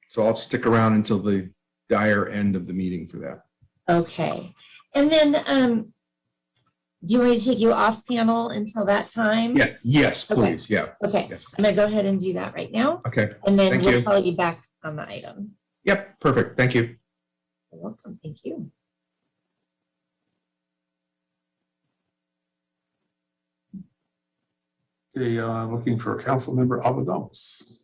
So I'll stick around until the dire end of the meeting for that. Okay. And then, do you want me to take you off panel until that time? Yeah, yes, please. Okay. Yeah. Okay. Yes. I'm gonna go ahead and do that right now. Okay. And then Thank we'll you. call you back on the item. Yep. Perfect. Thank you. You're welcome. Thank you. Okay, looking for council member Alvarez.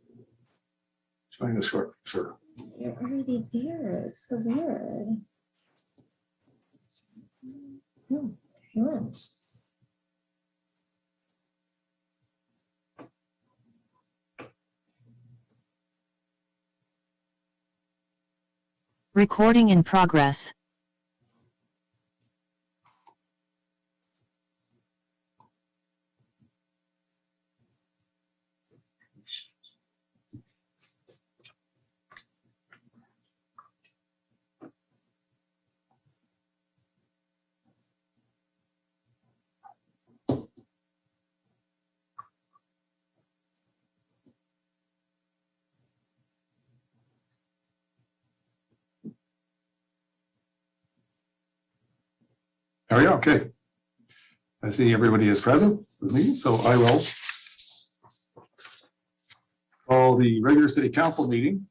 Join us shortly, sure. You're already there. It's so weird. No, you weren't. Recording in progress. There we go. Okay. I see everybody is present with me, so I will call the regular city council meeting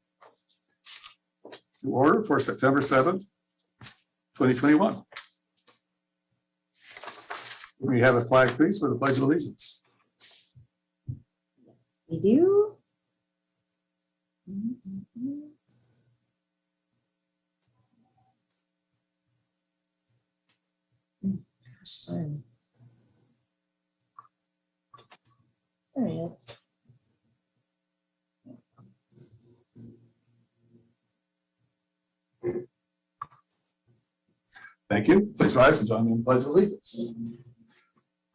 to order for September 7th, 2021. We have a flag, please, for the Pledge of Allegiance. We do. Gosh darn. There he is. Thank you. Please rise and join me in the Pledge of Allegiance.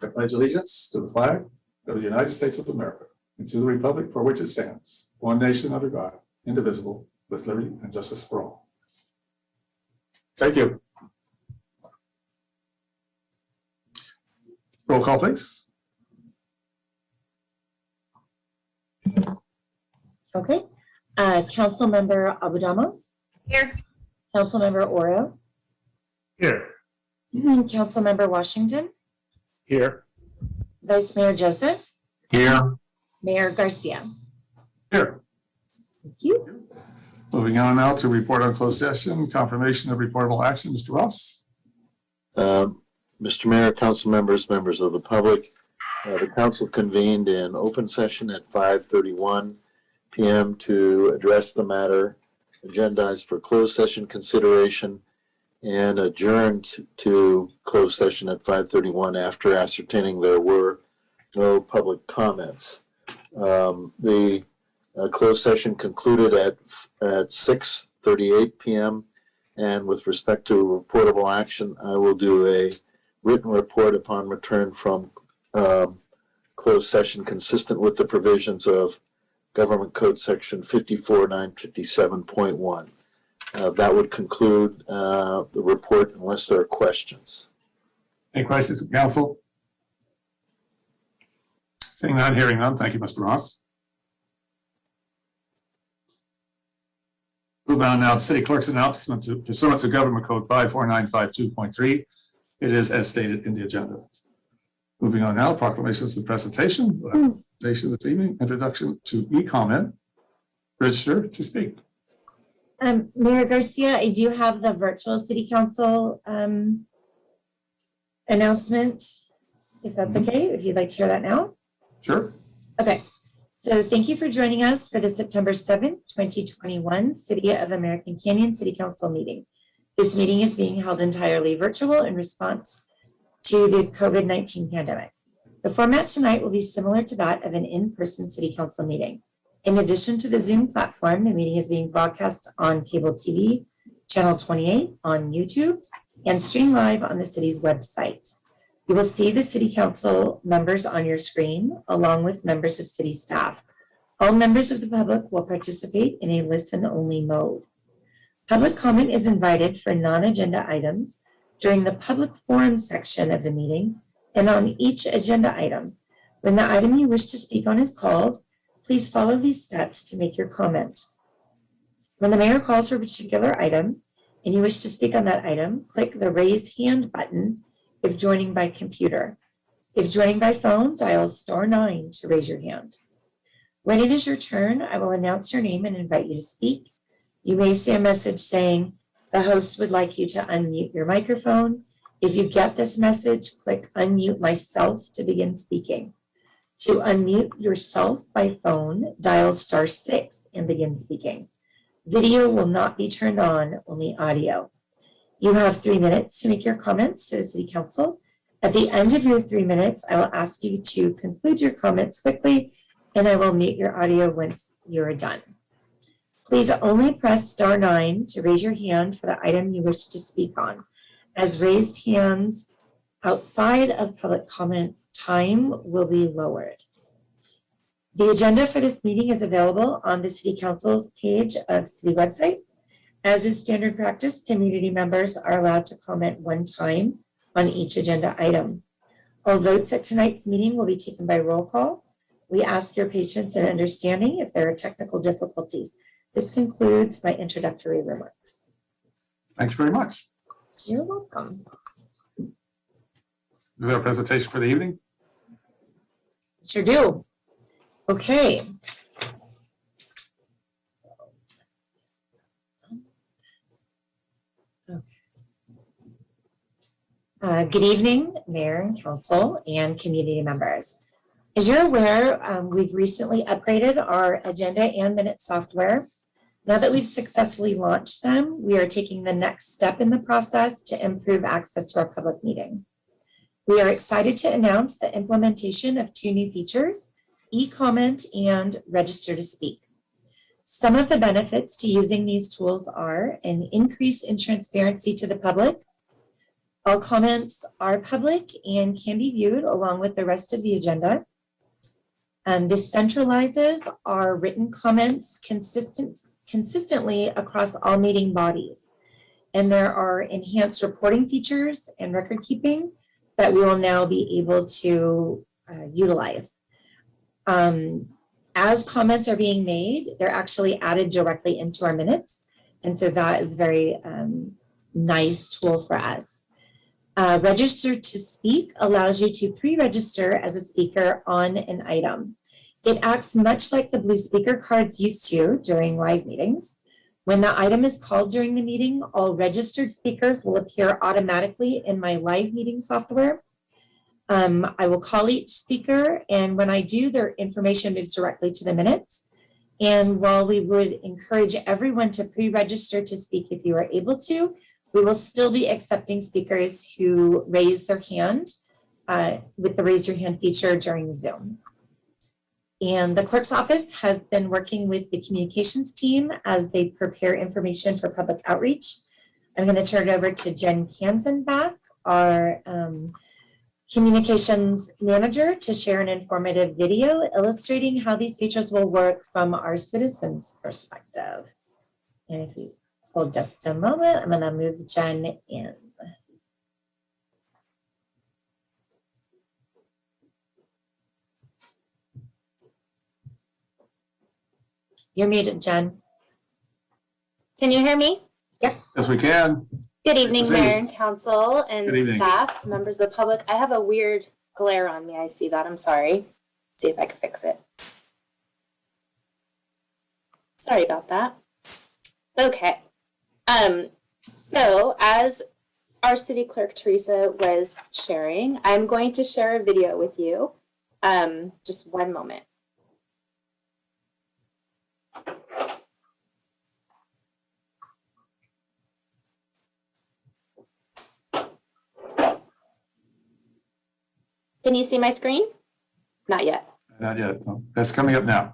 I pledge allegiance to the flag of the United States of America and to the republic for which it stands, one nation under God, indivisible, with liberty and justice for all. Thank you. Roll call, please. Okay. Councilmember Abudamos. Here. Councilmember Oro. Here. Councilmember Washington. Here. Vice Mayor Joseph. Here. Mayor Garcia. Here. Thank you. Moving on now to report on closed session, confirmation of reportable action, Mr. Ross. Mr. Mayor, council members, members of the public, the council convened in open session at 5:31 p.m. to address the matter agendized for closed session consideration and adjourned to closed session at 5:31 after ascertaining there were no public comments. The closed session concluded at 6:38 p.m. And with respect to reportable action, I will do a written report upon return from closed session consistent with the provisions of Government Code Section 54957.1. That would conclude the report unless there are questions. Any questions from council? Seeing none, hearing none. Thank you, Mr. Ross. Move on now to City Clerk's announcement pursuant to Government Code 54952.3. It is as stated in the agenda. Moving on now, proclamations and presentation. Presentation this evening, introduction to e-comment. Register to speak. Mayor Garcia, I do have the virtual city council announcement, if that's okay, if you'd like to hear that now. Sure. Okay, so thank you for joining us for the September 7th, 2021 City of American Canyon City Council meeting. This meeting is being held entirely virtual in response to the COVID-19 pandemic. The format tonight will be similar to that of an in-person city council meeting. In addition to the Zoom platform, the meeting is being broadcast on cable TV, channel 28 on YouTube, and streamed live on the city's website. You will see the city council members on your screen, along with members of city staff. All members of the public will participate in a listen-only mode. Public comment is invited for non-agenda items during the public forum section of the meeting and on each agenda item. When the item you wish to speak on is called, please follow these steps to make your comment. When the mayor calls for a particular item and you wish to speak on that item, click the raise hand button if joining by computer. If joining by phone, dial *9 to raise your hand. When it is your turn, I will announce your name and invite you to speak. You may see a message saying the host would like you to unmute your microphone. If you get this message, click unmute myself to begin speaking. To unmute yourself by phone, dial *6 and begin speaking. Video will not be turned on, only audio. You have 3 minutes to make your comments to the City Council. At the end of your 3 minutes, I will ask you to conclude your comments quickly, and I will mute your audio once you're done. Please only press *9 to raise your hand for the item you wish to speak on, as raised hands outside of public comment time will be lowered. The agenda for this meeting is available on the City Council's page of City website. As is standard practice, community members are allowed to comment 1 time on each agenda item. All votes at tonight's meeting will be taken by roll call. We ask your patience and understanding if there are technical difficulties. This concludes my introductory remarks. Thanks very much. You're welcome. Is there a presentation for the evening? Sure do. Okay. Good evening, Mayor and Council and community members. As you're aware, we've recently upgraded our agenda and minute software. Now that we've successfully launched them, we are taking the next step in the process to improve access to our public meetings. We are excited to announce the implementation of 2 new features, e-comment and register to speak. Some of the benefits to using these tools are an increase in transparency to the public. All comments are public and can be viewed along with the rest of the agenda. This centralizes our written comments consistently across all meeting bodies. And there are enhanced reporting features and record keeping that we will now be able to utilize. As comments are being made, they're actually added directly into our minutes. And so that is a very nice tool for us. Register to speak allows you to pre-register as a speaker on an item. It acts much like the blue speaker cards used to during live meetings. When the item is called during the meeting, all registered speakers will appear automatically in my live meeting software. I will call each speaker, and when I do, their information moves directly to the minutes. And while we would encourage everyone to pre-register to speak if you are able to, we will still be accepting speakers who raise their hand with the raise your hand feature during Zoom. And the clerk's office has been working with the communications team as they prepare information for public outreach. I'm going to turn it over to Jen Kanzenbach, our communications manager, to share an informative video illustrating how these features will work from our citizens' perspective. And if you hold just a moment, I'm going to move Jen in. You're muted, Jen. Can you hear me? Yes, we can. Good evening, to see you. Mayor and Council and Good evening. staff, members of the public. I have a weird glare on me. I see that. I'm sorry. See if I can fix it. Sorry about that. Okay. So as our city clerk Teresa was sharing, I'm going to share a video with you. Just one moment. Can you see my screen? Not yet. Not yet. No. That's coming up now.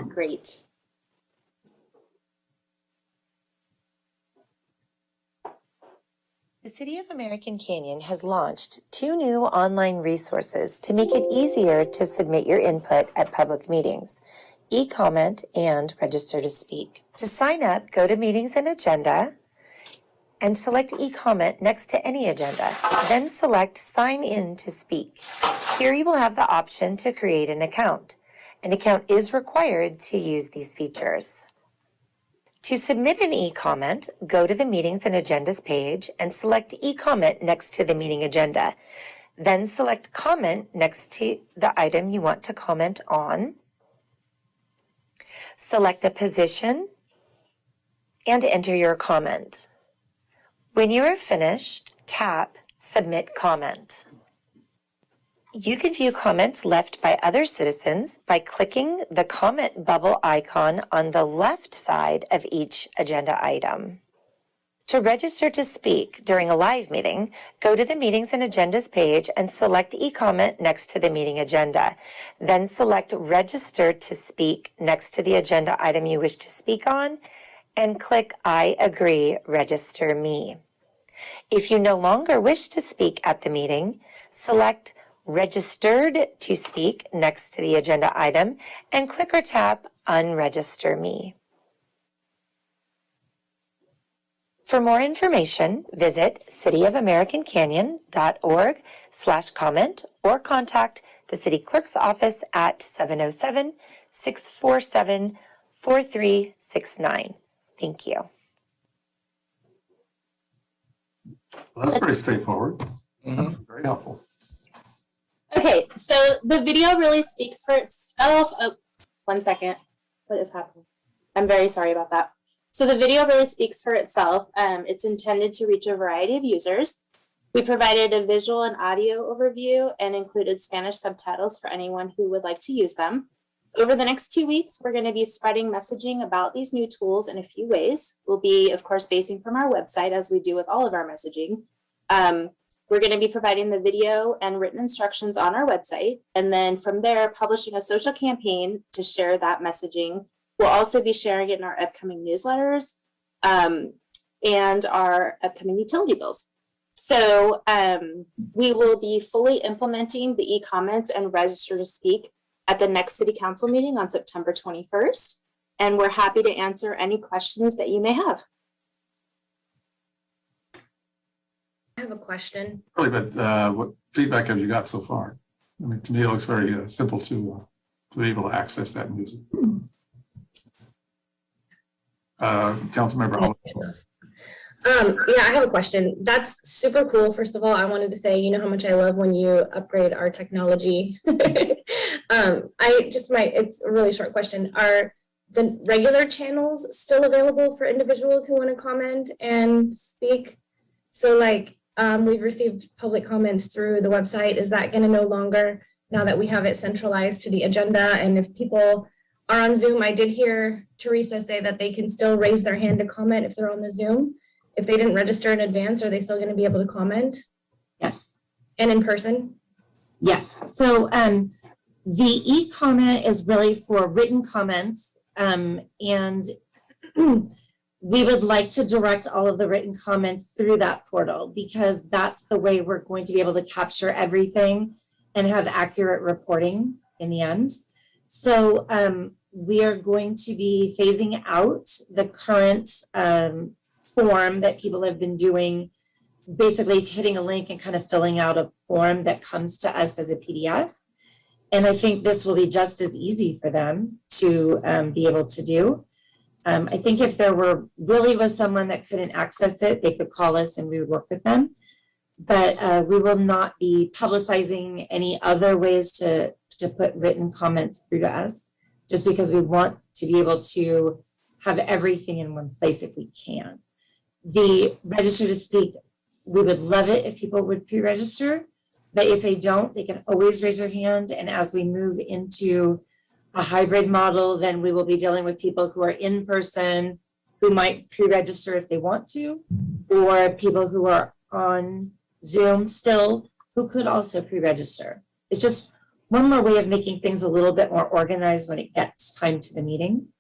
Great. The City of American Canyon has launched 2 new online resources to make it easier to submit your input at public meetings, e-comment and register to speak. To sign up, go to Meetings and Agenda and select e-comment next to any agenda. Then select Sign in to speak. Here you will have the option to create an account. An account is required to use these features. To submit an e-comment, go to the Meetings and Agendas page and select e-comment next to the meeting agenda. Then select Comment next to the item you want to comment on. Select a position and enter your comment. When you are finished, tap Submit Comment. You can view comments left by other citizens by clicking the comment bubble icon on the left side of each agenda item. To register to speak during a live meeting, go to the Meetings and Agendas page and select e-comment next to the meeting agenda. Then select Register to Speak next to the agenda item you wish to speak on and click I agree, register me. If you no longer wish to speak at the meeting, select Registered to Speak next to the agenda item and click or tap Unregister Me. For more information, visit cityofamericancanyon.org/comment or contact the City Clerk's office at 707-647-4369. Thank you. Well, that's pretty straightforward. Very helpful. Okay, so the video really speaks for itself. Oh, 1 second. What is happening? I'm very sorry about that. So the video really speaks for itself. It's intended to reach a variety of users. We provided a visual and audio overview and included Spanish subtitles for anyone who would like to use them. Over the next 2 weeks, we're going to be spreading messaging about these new tools in a few ways. We'll be, of course, basing from our website as we do with all of our messaging. We're going to be providing the video and written instructions on our website, and then from there, publishing a social campaign to share that messaging. We'll also be sharing it in our upcoming newsletters and our upcoming utility bills. So we will be fully implementing the e-comments and register to speak at the next City Council meeting on September 21st, and we're happy to answer any questions that you may have. I have a question. Really, but what feedback have you got so far? I mean, to me, it looks very simple to be able to access that music. Councilmember Allen. Yeah, I have a question. That's super cool. First of all, I wanted to say, you know how much I love when you upgrade our technology. It's a really short question. Are the regular channels still available for individuals who want to comment and speak? So like, we've received public comments through the website. Is that going to no longer, now that we have it centralized to the agenda? And if people are on Zoom, I did hear Teresa say that they can still raise their hand to comment if they're on the Zoom. If they didn't register in advance, are they still going to be able to comment? Yes. And in person? Yes. So the e-comment is really for written comments, and we would like to direct all of the written comments through that portal because that's the way we're going to be able to capture everything and have accurate reporting in the end. So we are going to be phasing out the current form that people have been doing, basically hitting a link and kind of filling out a form that comes to us as a PDF. And I think this will be just as easy for them to be able to do. I think if there was someone that couldn't access it, they could call us and we would work with them. But we will not be publicizing any other ways to put written comments through to us, just because we want to be able to have everything in one place if we can. The register to speak, we would love it if people would pre-register, but if they don't, they can always raise their hand. And as we move into a hybrid model, then we will be dealing with people who are in person, who might pre-register if they want to, or people who are on Zoom still, who could also pre-register. It's just one more way of making things a little bit more organized when it gets time to the meeting.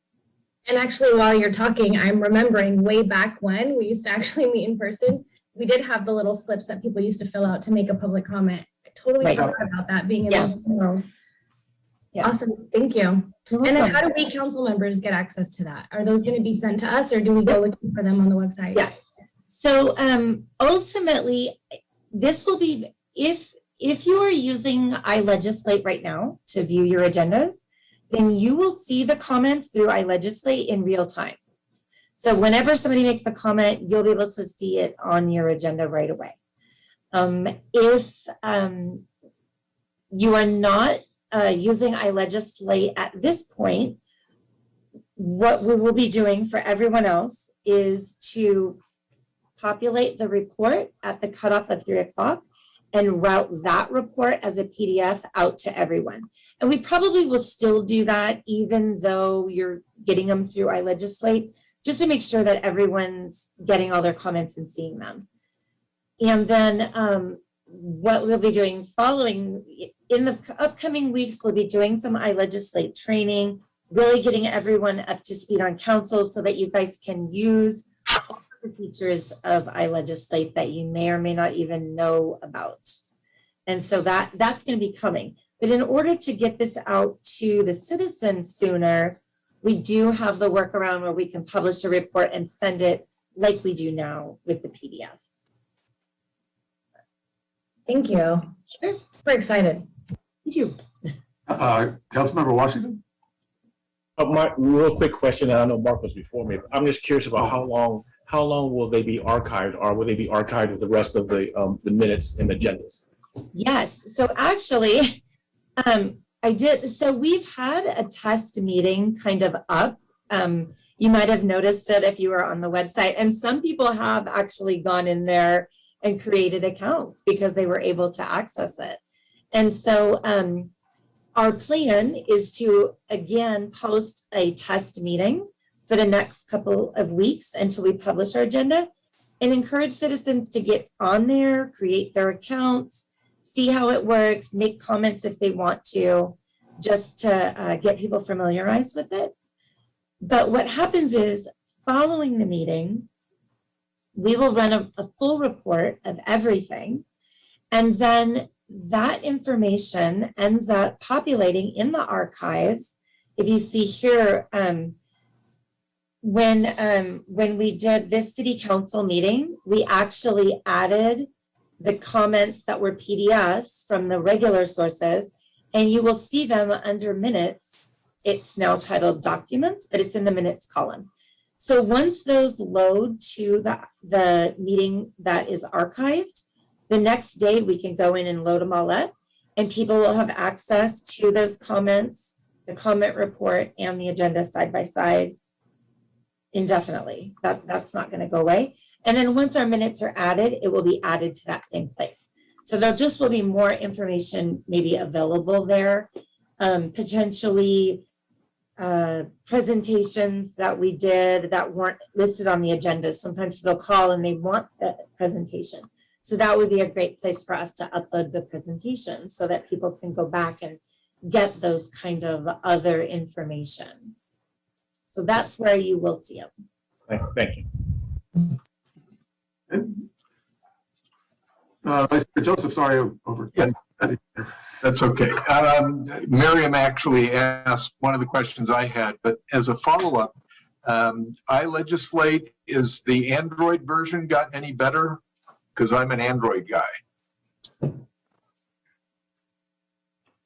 And actually, while you're talking, I'm remembering way back when we used to actually meet in person. We did have the little slips that people used to fill out to make a public comment. I totally Right. forgot about that being in Yes. this world. Yeah. Awesome, thank you. And then how do we council members get access to that? Are those going to be sent to us or do we go looking for them on the website? Yes. So ultimately, this will be, if you are using iLegislate right now to view your agendas, then you will see the comments through iLegislate in real time. So whenever somebody makes a comment, you'll be able to see it on your agenda right away. If you are not using iLegislate at this point, what we will be doing for everyone else is to populate the report at the cutoff of 3 o'clock and route that report as a PDF out to everyone. And we probably will still do that even though you're getting them through iLegislate, just to make sure that everyone's getting all their comments and seeing them. And then what we'll be doing following, in the upcoming weeks, we'll be doing some iLegislate training, really getting everyone up to speed on council so that you guys can use all the features of iLegislate that you may or may not even know about. And so that's going to be coming. But in order to get this out to the citizens sooner, we do have the workaround where we can publish a report and send it like we do now with the PDFs. Thank you. Sure. We're excited. Me too. Councilmember Washington? My real quick question, and I know Mark was before me, but I'm just curious about how long will they be archived, or will they be archived with the rest of the minutes and agendas? Yes, so actually, I did, so we've had a test meeting kind of up. You might have noticed it if you were on the website, and some people have actually gone in there and created accounts because they were able to access it. And so our plan is to, again, post a test meeting for the next couple of weeks until we publish our agenda, and encourage citizens to get on there, create their accounts, see how it works, make comments if they want to, just to get people familiarized with it. But what happens is, following the meeting, we will run a full report of everything, and then that information ends up populating in the archives. If you see here, when we did this city council meeting, we actually added the comments that were PDFs from the regular sources, and you will see them under minutes. It's now titled documents, but it's in the minutes column. So once those load to the meeting that is archived, the next day we can go in and load them all up, and people will have access to those comments, the comment report, and the agenda side by side indefinitely. That's not going to go away. And then once our minutes are added, it will be added to that same place. So there just will be more information maybe available there, potentially presentations that we did that weren't listed on the agenda. Sometimes people call and they want the presentation. So that would be a great place for us to upload the presentation so that people can go back and get those kind of other information. So that's where you will see them. Thank you. Vice Chair Joseph, sorry, over. That's okay. Miriam actually asked one of the questions I had, but as a follow-up, iLegislate, is the Android version gotten any better? Because I'm an Android guy.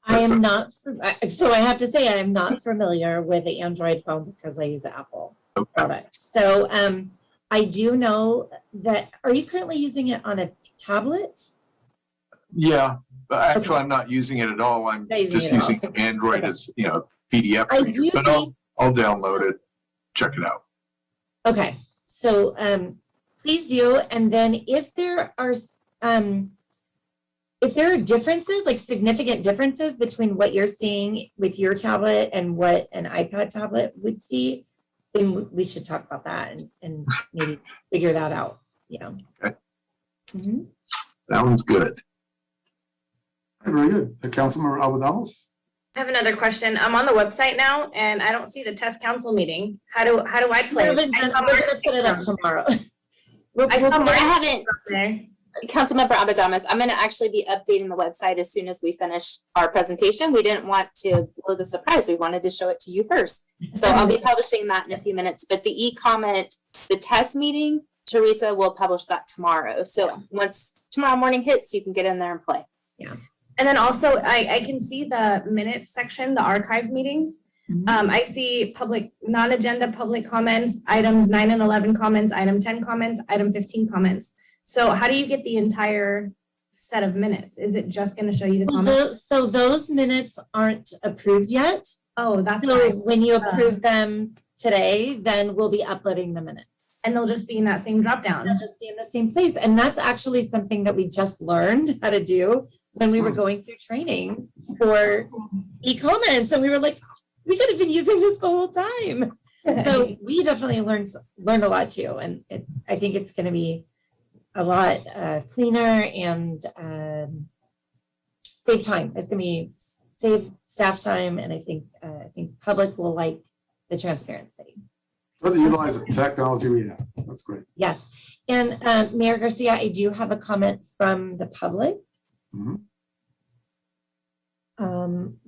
I am not, so I have to say, I am not familiar with the Android phone because I use the Apple product. So I do know that, are you currently using it on a tablet? Yeah, but actually I'm not using it at all. I'm Not using just it at all. using Android Okay. as, PDF. I reader. do But think, I'll download it, check it out. okay, so please do. And then if there are differences, like significant differences between what you're seeing with your tablet and what an iPad tablet would see, then we should talk about that and maybe figure that out, Okay. Mhm. Sounds good. Very good. Councilmember Alvarez? I have another question. I'm on the website now and I don't see the test council meeting. How do I play? We're gonna put it up tomorrow. I saw We'll- Mark's I haven't, there. Councilmember Abadamas, I'm going to actually be updating the website as soon as we finish our presentation. We didn't want to blow the surprise. We wanted to show it to you first. So I'll be publishing that in a few minutes, but the e-comment, the test meeting, Teresa will publish that tomorrow. So once tomorrow morning hits, you can get in there and play. And then also I can see the minutes section, the archive meetings. I see public, non-agenda public comments, items 9 and 11 comments, item 10 comments, item 15 comments. So how do you get the entire set of minutes? Is it just going to show you the Well, comments? So those minutes aren't approved yet. Oh, that's So fine. when you approve them today, then we'll be uploading the minutes. And they'll just be in that same drop down. They'll just be in the same place. And that's actually something that we just learned how to do when we were going through training for e-comments. And we were like, we could have been using this the whole time. So we definitely learned a lot too. And I think it's going to be a lot cleaner and save time. It's going to be save staff time. And I think public will like the transparency. Further utilize the technology we have. That's great. Yes. And Mayor Garcia, I do have a comment from the public. Mhm.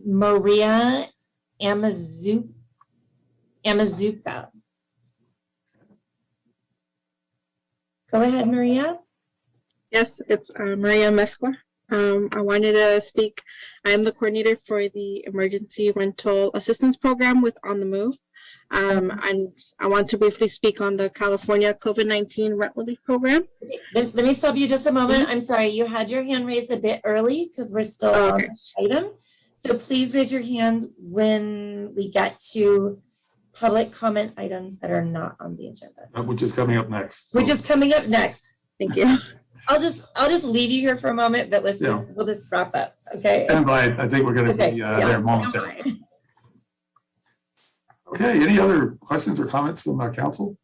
Maria Amazuka. Go ahead, Maria. Yes, it's Maria Mesqua. I wanted to speak. I am the coordinator for the Emergency Rental Assistance Program with On the Move. And I want to briefly speak on the California COVID-19 Rent Relief Program. Okay, let me stop you just a moment. I'm sorry, you had your hand raised a bit early because we're still on Okay. the item. So please raise your hand when we get to public comment items that are not on the agenda. Which is coming up next. Which is coming up next. Thank you. I'll just leave you here for a moment, but Yeah. we'll just wrap up, okay? And by, I think we're going to Okay, be yeah, there momentarily. fine. Okay, any other questions or comments from our council?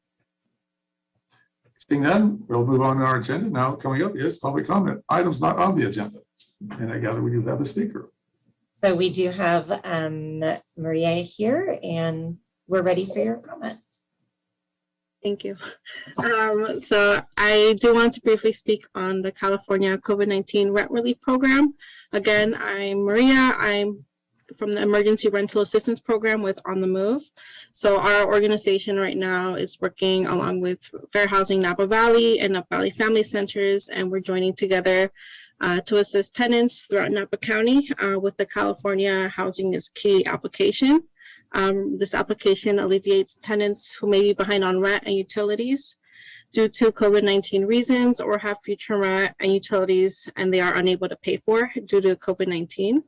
Seeing none, we'll move on to our agenda. Now coming up is public comment. Items not on the agenda. And I gather we do have a speaker. So we do have Maria here and we're ready for your comments. Thank you. So I do want to briefly speak on the California COVID-19 Rent Relief Program. Again, I'm Maria. I'm from the Emergency Rental Assistance Program with On the Move. So our organization right now is working along with Fair Housing Napa Valley and Napa Valley Family Centers, and we're joining together to assist tenants throughout Napa County with the California Housing is Key application. This application alleviates tenants who may be behind on rent and utilities due to COVID-19 reasons or have future rent and utilities and they are unable to pay for due to COVID-19.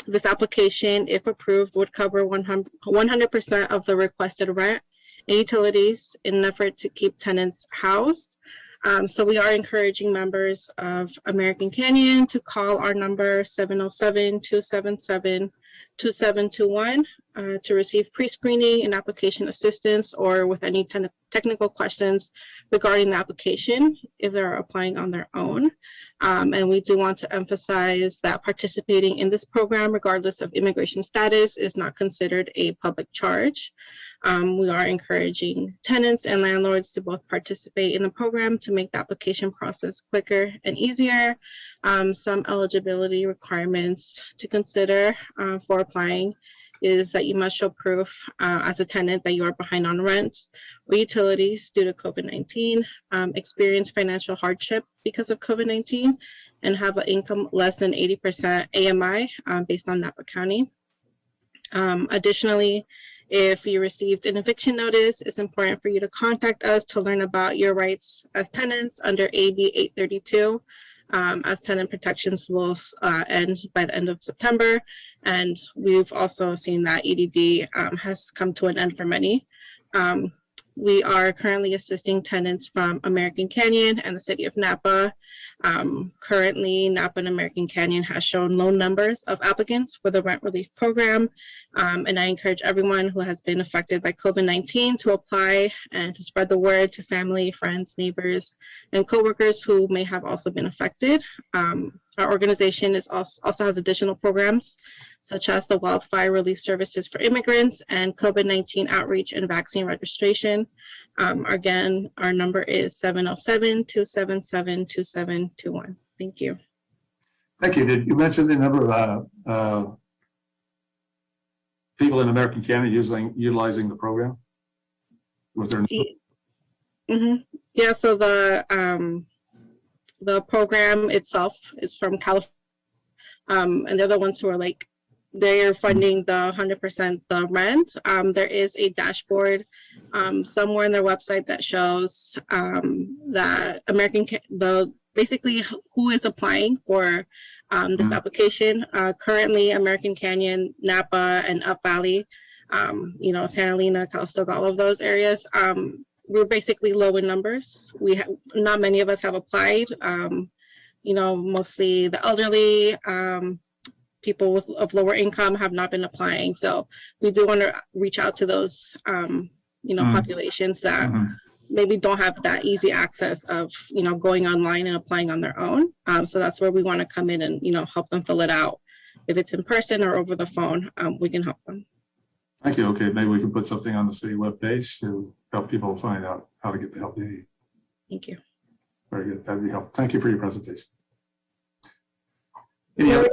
This application, if approved, would cover 100% of the requested rent and utilities in an effort to keep tenants housed. So we are encouraging members of American Canyon to call our number 707-277-2721 to receive pre-screening and application assistance or with any technical questions regarding the application if they're applying on their own. And we do want to emphasize that participating in this program, regardless of immigration status, is not considered a public charge. We are encouraging tenants and landlords to both participate in the program to make the application process quicker and easier. Some eligibility requirements to consider for applying is that you must show proof as a tenant that you are behind on rent or utilities due to COVID-19, experience financial hardship because of COVID-19, and have an income less than 80% AMI based on Napa County. Additionally, if you received an eviction notice, it's important for you to contact us to learn about your rights as tenants under AB 832. As tenant protections will end by the end of September. And we've also seen that EDD has come to an end for many. We are currently assisting tenants from American Canyon and the city of Napa. Currently, Napa and American Canyon has shown low numbers of applicants for the rent relief program. And I encourage everyone who has been affected by COVID-19 to apply and to spread the word to family, friends, neighbors, and coworkers who may have also been affected. Our organization also has additional programs such as the Wildfire Relief Services for Immigrants and COVID-19 outreach and vaccine registration. Again, our number is 707-277-2721. Thank you. Thank you. Did you mention the number of people in American Canyon utilizing the program? Was there? Yeah, so the program itself is from California, and they're the ones who are like they're funding the 100% the rent. There is a dashboard somewhere in their website that shows that basically who is applying for this application. Currently, American Canyon, Napa, and Up Valley, Santa Elena, Calistoga, all of those areas. We're basically low in numbers. Not many of us have applied. Mostly the elderly, people of lower income have not been applying. So we do want to reach out to those, populations that maybe don't have that easy access of, going online and applying on their own. So that's where we want to come in and, help them fill it out. If it's in person or over the phone, we can help them. Thank you. Okay, maybe we can put something on the city webpage to help people find out how to get the help they need. Thank you. Very good. That'd be helpful. Thank you for your presentation. Any other-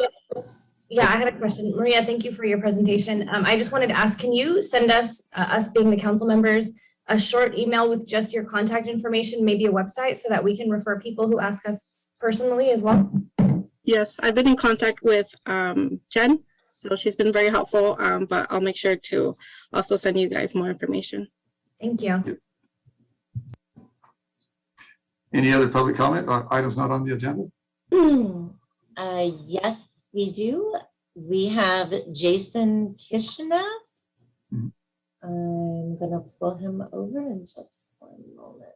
Yeah, I had a question. Maria, thank you for your presentation. I just wanted to ask, can you send us being the council members, a short email with just your contact information, maybe a website, so that we can refer people who ask us personally as well? Yes, I've been in contact with Jen, so she's been very helpful, but I'll make sure to also send you guys more information. Thank you. Any other public comment on items not on the agenda? Yes, we do. We have Jason Kishna. Mhm. I'm gonna pull him over in just one moment.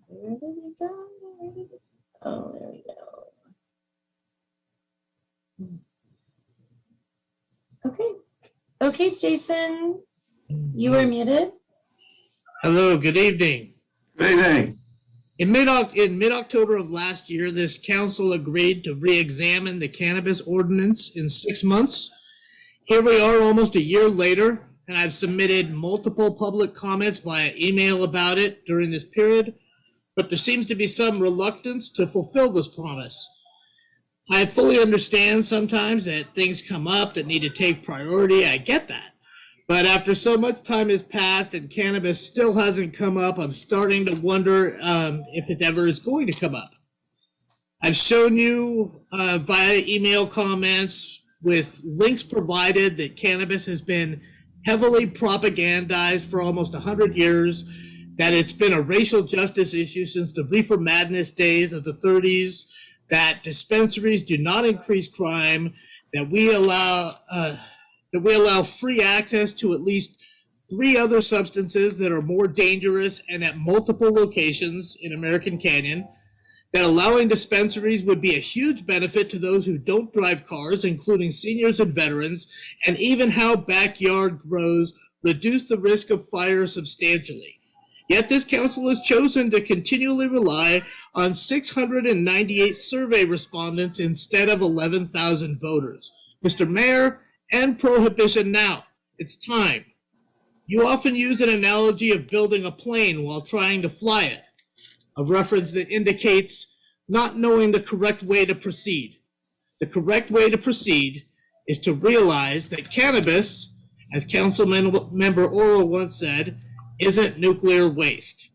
Where did he go? Oh, there we go. Okay. Okay, Jason, you are muted. Hello, good evening. Good evening. In mid-October of last year, this council agreed to re-examine the cannabis ordinance in 6 months. Here we are almost a year later, and I've submitted multiple public comments via email about it during this period, but there seems to be some reluctance to fulfill this promise. I fully understand sometimes that things come up that need to take priority. I get that. But after so much time has passed and cannabis still hasn't come up, I'm starting to wonder if it ever is going to come up. I've shown you via email comments with links provided that cannabis has been heavily propagandized for almost 100 years, that it's been a racial justice issue since the reefer madness days of the 30s, that dispensaries do not increase crime, that we allow free access to at least 3 other substances that are more dangerous and at multiple locations in American Canyon, that allowing dispensaries would be a huge benefit to those who don't drive cars, including seniors and veterans, and even how backyard grows reduce the risk of fire substantially. Yet this council has chosen to continually rely on 698 survey respondents instead of 11,000 voters. Mr. Mayor, end prohibition now. It's time. You often use an analogy of building a plane while trying to fly it, a reference that indicates not knowing the correct way to proceed. The correct way to proceed is to realize that cannabis, as Councilmember Oro once said, isn't nuclear waste.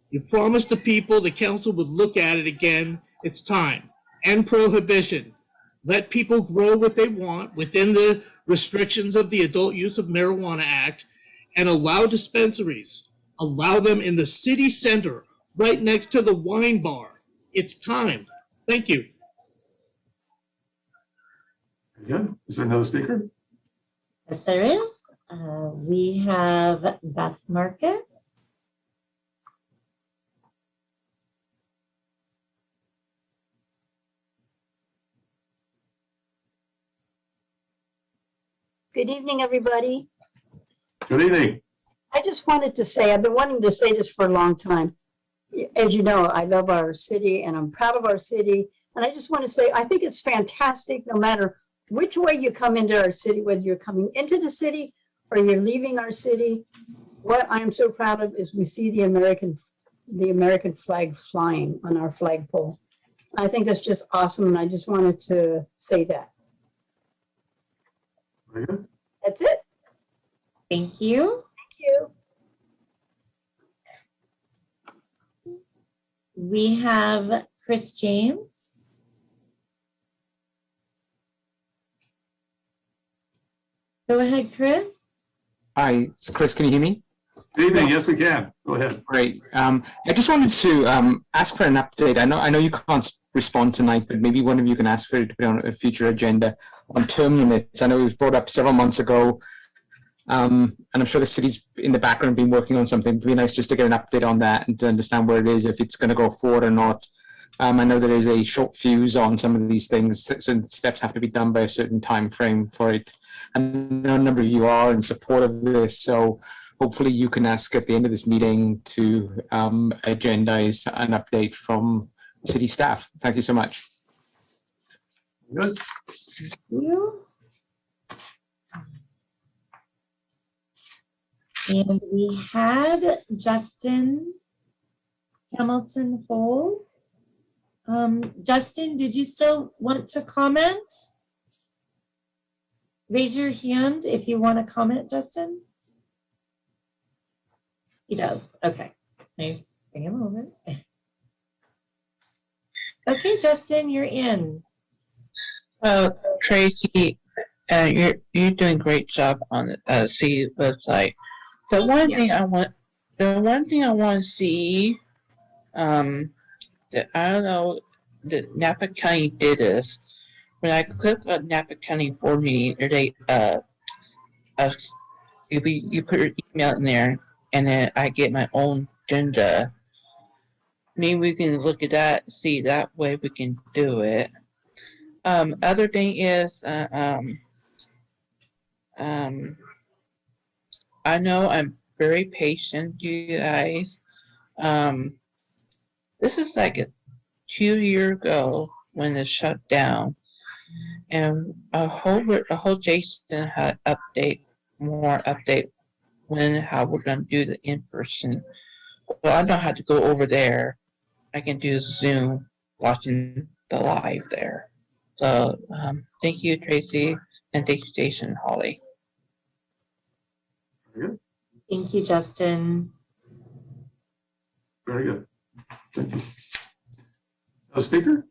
You promised the people the council would look at it again. It's time. End prohibition. Let people grow what they want within the restrictions of the Adult Use of Marijuana Act, and allow dispensaries. Allow them in the city center, right next to the wine bar. It's time. Thank you. Very good. Is there another speaker? Yes, there is. We have Beth Marcus. Good evening, everybody. Good evening. I just wanted to say, I've been wanting to say this for a long time. As you know, I love our city and I'm proud of our city. And I just want to say, I think it's fantastic no matter which way you come into our city, whether you're coming into the city or you're leaving our city. What I am so proud of is we see the American flag flying on our flagpole. I think that's just awesome. And I just wanted to say that. Very good. That's it. Thank you. Thank you. We have Chris James. Go ahead, Chris. Hi, it's Chris. Can you hear me? Good evening. Yes, we can. Go ahead. Great. I just wanted to ask for an update. I know you can't respond tonight, but maybe one of you can ask for it to be on a future agenda on term limits. I know it was brought up several months ago, and I'm sure the city's in the background been working on something. It'd be nice just to get an update on that and to understand where it is, if it's going to go forward or not. I know there is a short fuse on some of these things, so steps have to be done by a certain time frame for it. And I know a number of you are in support of this, so hopefully you can ask at the end of this meeting to agendize an update from city staff. Thank you so much. Good. You. And we had Justin Hamilton Hole. Justin, did you still want to comment? Raise your hand if you want to comment, Justin. He does. Okay. Nice. Bring him over. Okay, Justin, you're in. Tracy, you're doing a great job on the city website. The one thing I want to see, that I don't know that Napa County did this. When I click on Napa County board meeting, they you put your email in there, and then I get my own agenda. Maybe we can look at that, see that way we can do it. Other thing is, I know I'm very patient, you guys. This is like 2 years ago when it shut down, and a whole Jason had more update how we're gonna do the in-person. Well, I don't have to go over there. I can do Zoom watching the live there. So thank you, Tracy, and thank you, Jason and Holly. Very good. Thank you, Justin. Very good. Thank you. Speaker?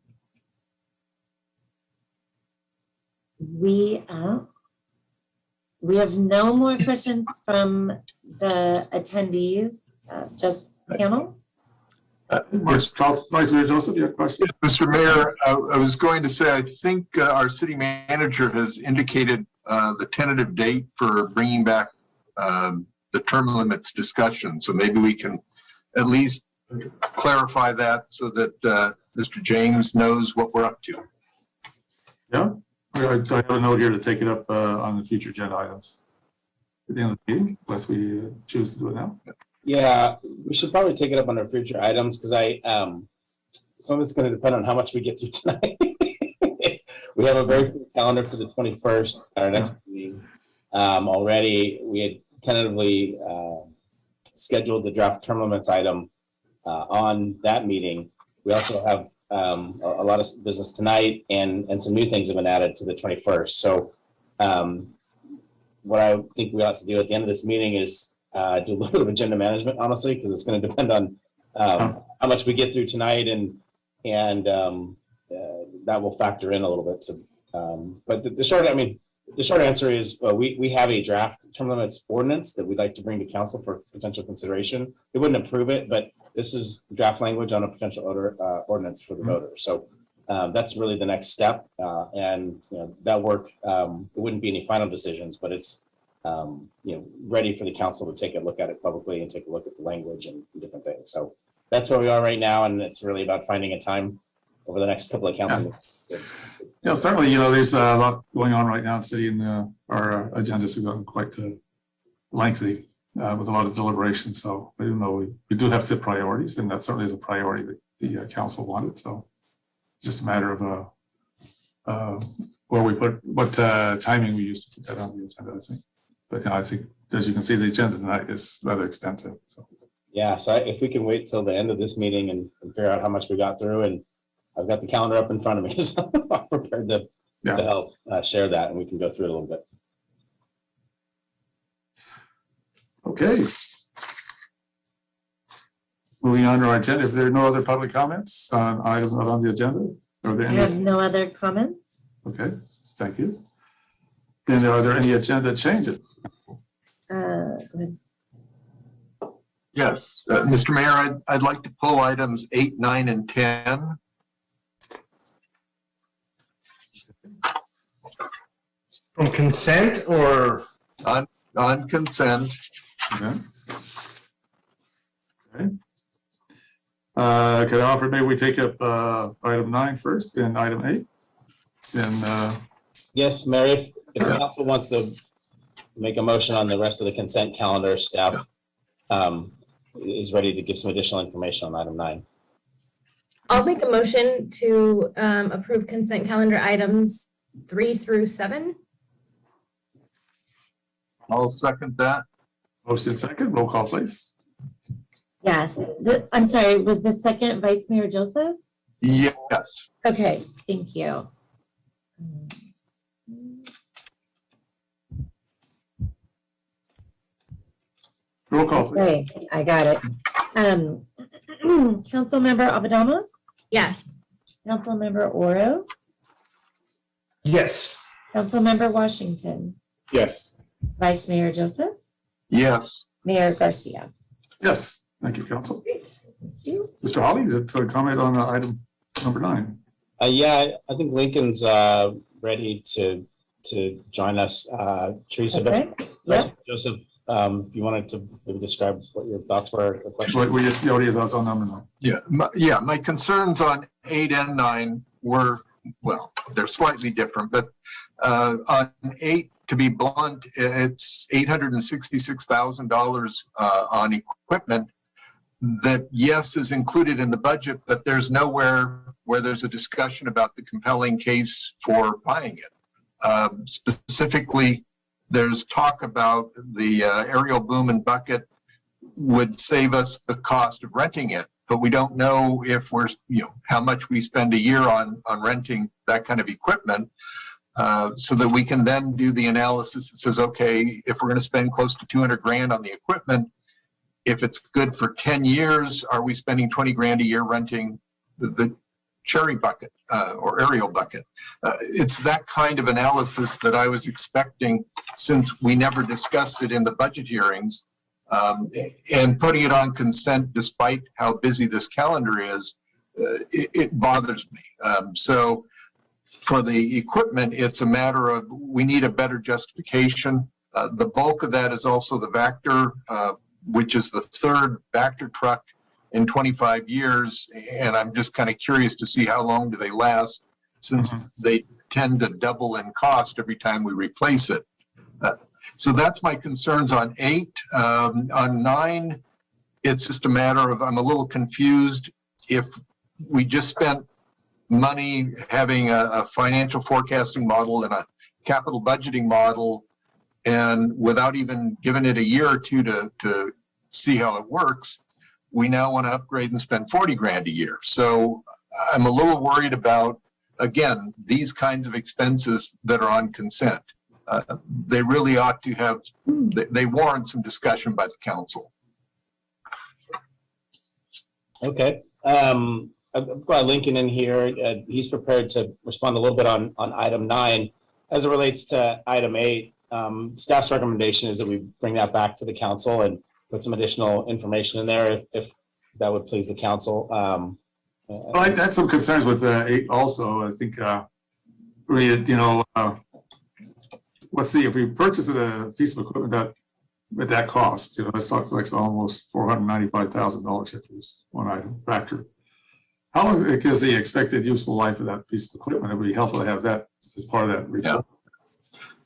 We have no more questions from the attendees, just panel. Vice Mayor Joseph, you have a question? Mr. Mayor, I was going to say, I think our city manager has indicated the tentative date for bringing back the term limits discussion. So maybe we can at least clarify that so that Mr. James knows what we're up to. Yeah, I have a note here to take it up on the future agenda items at the end of the meeting, unless we choose to do it now. Yeah, we should probably take it up under future items because some of it's going to depend on how much we get through tonight. We have a very full calendar for the 21st, our next meeting. Already, we had tentatively scheduled the draft term limits item on that meeting. We also have a lot of business tonight, and some new things have been added to the 21st. So what I think we ought to do at the end of this meeting is do a little bit of agenda management, honestly, because it's going to depend on how much we get through tonight, and that will factor in a little bit. But the short answer is we have a draft term limits ordinance that we'd like to bring to council for potential consideration. They wouldn't approve it, but this is draft language on a potential ordinance for the voters. So that's really the next step, and that work. It wouldn't be any final decisions, but it's ready for the council to take a look at it publicly and take a look at the language and different things. So that's where we are right now, and it's really about finding a time over the next couple of council meetings. Yeah, certainly, there's a lot going on right now in the city, and our agendas have gotten quite lengthy with a lot of deliberation. So even though we do have set priorities, and that certainly is a priority that the council wanted. So it's just a matter of where we put, what timing we use to put that on the agenda, I think. But I think, as you can see, the agenda tonight is rather extensive. So. Yeah, so if we can wait till the end of this meeting and figure out how much we got through, and I've got the calendar up in front of me, so I'm prepared to help share that, and we can go through it a little bit. Okay. Moving on to our agenda, if there are no other public comments on items not on the agenda, are there I have any? no other comments. Okay, thank you. Then are there any agenda changes? Go ahead. Yes, Mr. Mayor, I'd like to pull items 8, 9, and 10. From consent or? On consent. Okay. Okay. Could I offer, maybe we take up item 9 first, then item 8? Then, Yes, Mary, if the council wants to make a motion on the rest of the consent calendar, staff is ready to give some additional information on item 9. I'll make a motion to approve consent calendar items 3 through 7. I'll second that. motion second, roll call please. Yes, I'm sorry, was the second Vice Mayor Joseph? Yes. Okay, thank you. Roll call please. Okay, I got it. Councilmember Abadamos, Yes. Councilmember Oro, Yes. Councilmember Washington, Yes. Vice Mayor Joseph, Yes. Mayor Garcia. Yes, thank you, council. Thank you. Mr. Holly, that's a comment on item number 9. Yeah, I think Lincoln's ready to join us. Teresa, Okay, Vice yep. Joseph, if you wanted to maybe describe what your thoughts were, or questions. What were your thoughts on number 9? Yeah, my concerns on 8 and 9 were, well, they're slightly different, but on 8, to be blunt, it's $866,000 on equipment that, yes, is included in the budget, but there's nowhere where there's a discussion about the compelling case for buying it. Specifically, there's talk about the aerial boom and bucket would save us the cost of renting it, but we don't know if we're, how much we spend a year on renting that kind of equipment, so that we can then do the analysis that says, okay, if we're going to spend close to 200 grand on the equipment, if it's good for 10 years, are we spending 20 grand a year renting the cherry bucket or aerial bucket? It's that kind of analysis that I was expecting, since we never discussed it in the budget hearings, and putting it on consent despite how busy this calendar is, it bothers me. So for the equipment, it's a matter of, we need a better justification. The bulk of that is also the Vector, which is the third Vector truck in 25 years. And I'm just kind of curious to see how long do they last, since they tend to double in cost every time we replace it. So that's my concerns on 8. On 9, it's just a matter of, I'm a little confused. If we just spent money having a financial forecasting model and a capital budgeting model, and without even giving it a year or two to see how it works, we now want to upgrade and spend 40 grand a year. So I'm a little worried about, again, these kinds of expenses that are on consent. They really ought to have, they warrant some discussion by the council. Okay. I've got Lincoln in here. He's prepared to respond a little bit on item 9. As it relates to item 8, staff's recommendation is that we bring that back to the council and put some additional information in there if that would please the council. Well, I had some concerns with 8 also. I think, let's see, if we purchase a piece of equipment that at that cost, it's like almost $495,000 if it's one item factor. How long is the expected useful life of that piece of equipment? It would be helpful to have that as part of that report. Yeah.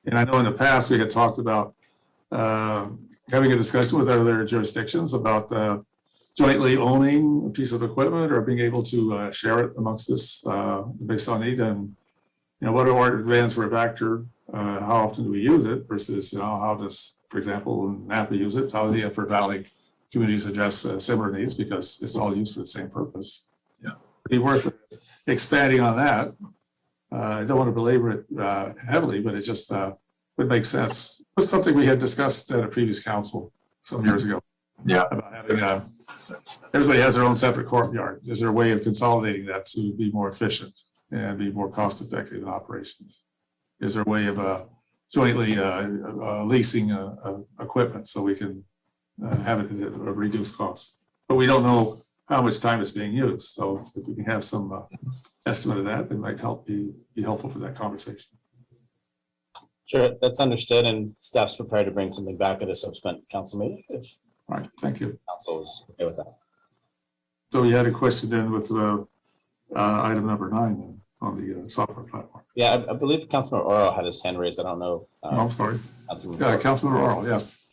And I know in the past we had talked about having a discussion with other jurisdictions about jointly owning a piece of equipment or being able to share it amongst us based on need. And what are our advantages for a Vector? How often do we use it versus how does, for example, Napa use it? How do the Upper Valley communities address similar needs, because it's all used for the same purpose? It'd be worth expanding on that. I don't want to belabor it heavily, but it just would make sense. It was something we had discussed at a previous council some years ago. Yeah. About having everybody has their own separate courtyard. Is there a way of consolidating that to be more efficient and be more cost effective in operations? Is there a way of jointly leasing equipment so we can have it at a reduced cost? But we don't know how much time is being used. So if we can have some estimate of that, it might be helpful for that conversation. Sure, that's understood, and staff's prepared to bring something back at a subsequent council meeting if All right, thank you. council is okay with that. So you had a question then with item number 9 then, on the software platform. Yeah, I believe Councilman Oro had his hand raised. I don't know. Oh, I'm sorry. Councilman Yeah, Oro. Councilman Oral, yes.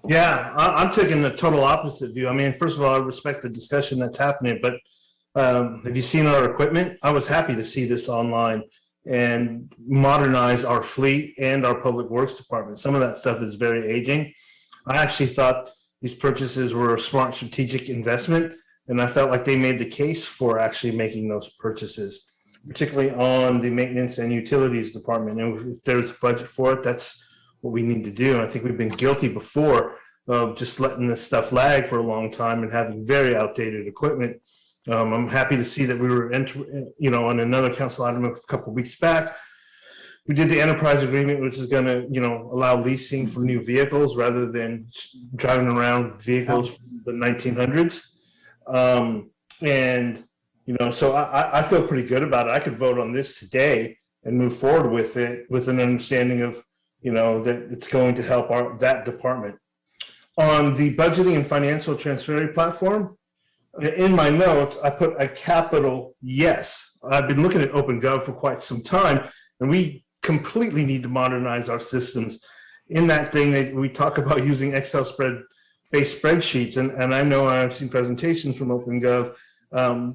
Yeah, I'm taking the total opposite view. I mean, first of all, I respect the discussion that's happening, but have you seen our equipment? I was happy to see this online and modernize our fleet and our public works department. Some of that stuff is very aging. I actually thought these purchases were a smart strategic investment, and I felt like they made the case for actually making those purchases, particularly on the maintenance and utilities department. And if there's a budget for it, that's what we need to do. And I think we've been guilty before of just letting this stuff lag for a long time and having very outdated equipment. I'm happy to see that we were, on another council item a couple of weeks back, we did the enterprise agreement, which is going to, allow leasing for new vehicles rather than driving around vehicles from the 1900s. So I feel pretty good about it. I could vote on this today and move forward with it with an understanding of, that it's going to help that department. On the budgeting and financial transfer platform, in my notes, I put a capital yes. I've been looking at OpenGov for quite some time, and we completely need to modernize our systems. In that thing that we talk about using Excel based spreadsheets, and I know I've seen presentations from OpenGov.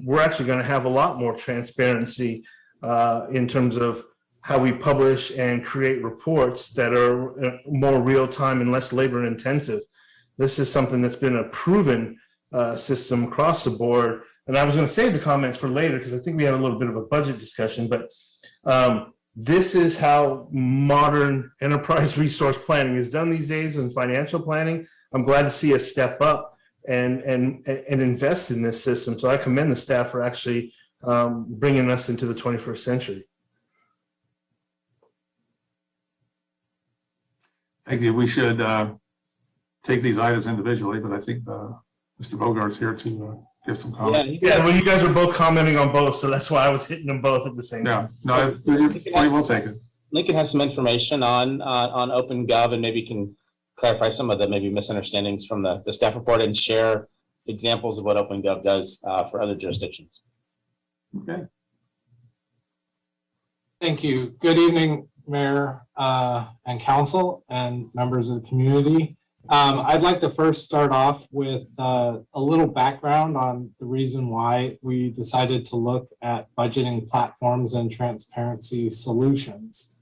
We're actually going to have a lot more transparency in terms of how we publish and create reports that are more real time and less labor intensive. This is something that's been a proven system across the board. And I was going to save the comments for later because I think we had a little bit of a budget discussion, but this is how modern enterprise resource planning is done these days in financial planning. I'm glad to see us step up and invest in this system. So I commend the staff for actually bringing us into the 21st century. Thank you. We should take these items individually, but I think Mr. Bogart's here to give some comments. Yeah, well, you guys are both commenting on both, so that's why I was hitting them both at the same time. Yeah, no, you will take it. Lincoln has some information on OpenGov, and maybe can clarify some of the maybe misunderstandings from the staff report and share examples of what OpenGov does for other jurisdictions. Okay. Thank you. Good evening, Mayor and Council and members of the community. I'd like to first start off with a little background on the reason why we decided to look at budgeting platforms and transparency solutions.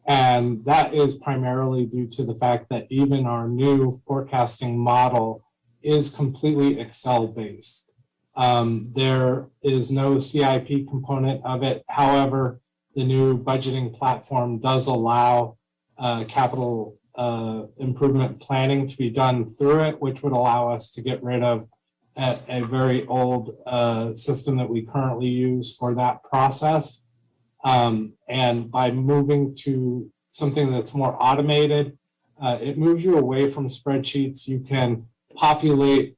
And that is primarily due to the fact that even our new forecasting model is completely Excel-based. There is no CIP component of it. However, the new budgeting platform does allow capital improvement planning to be done through it, which would allow us to get rid of a very old system that we currently use for that process. And by moving to something that's more automated, it moves you away from spreadsheets. You can populate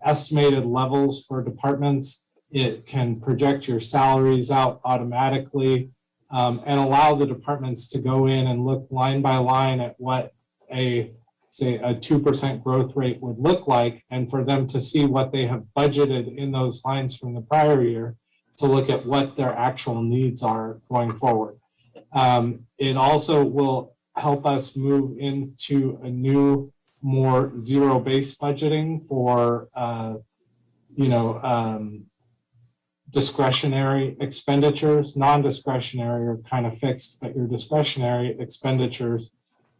estimated levels for departments. It can project your salaries out automatically and allow the departments to go in and look line by line at what a 2% growth rate would look like, and for them to see what they have budgeted in those lines from the prior year to look at what their actual needs are going forward. It also will help us move into a new, more zero-based budgeting for, discretionary expenditures. Non-discretionary are kind of fixed, but your discretionary expenditures,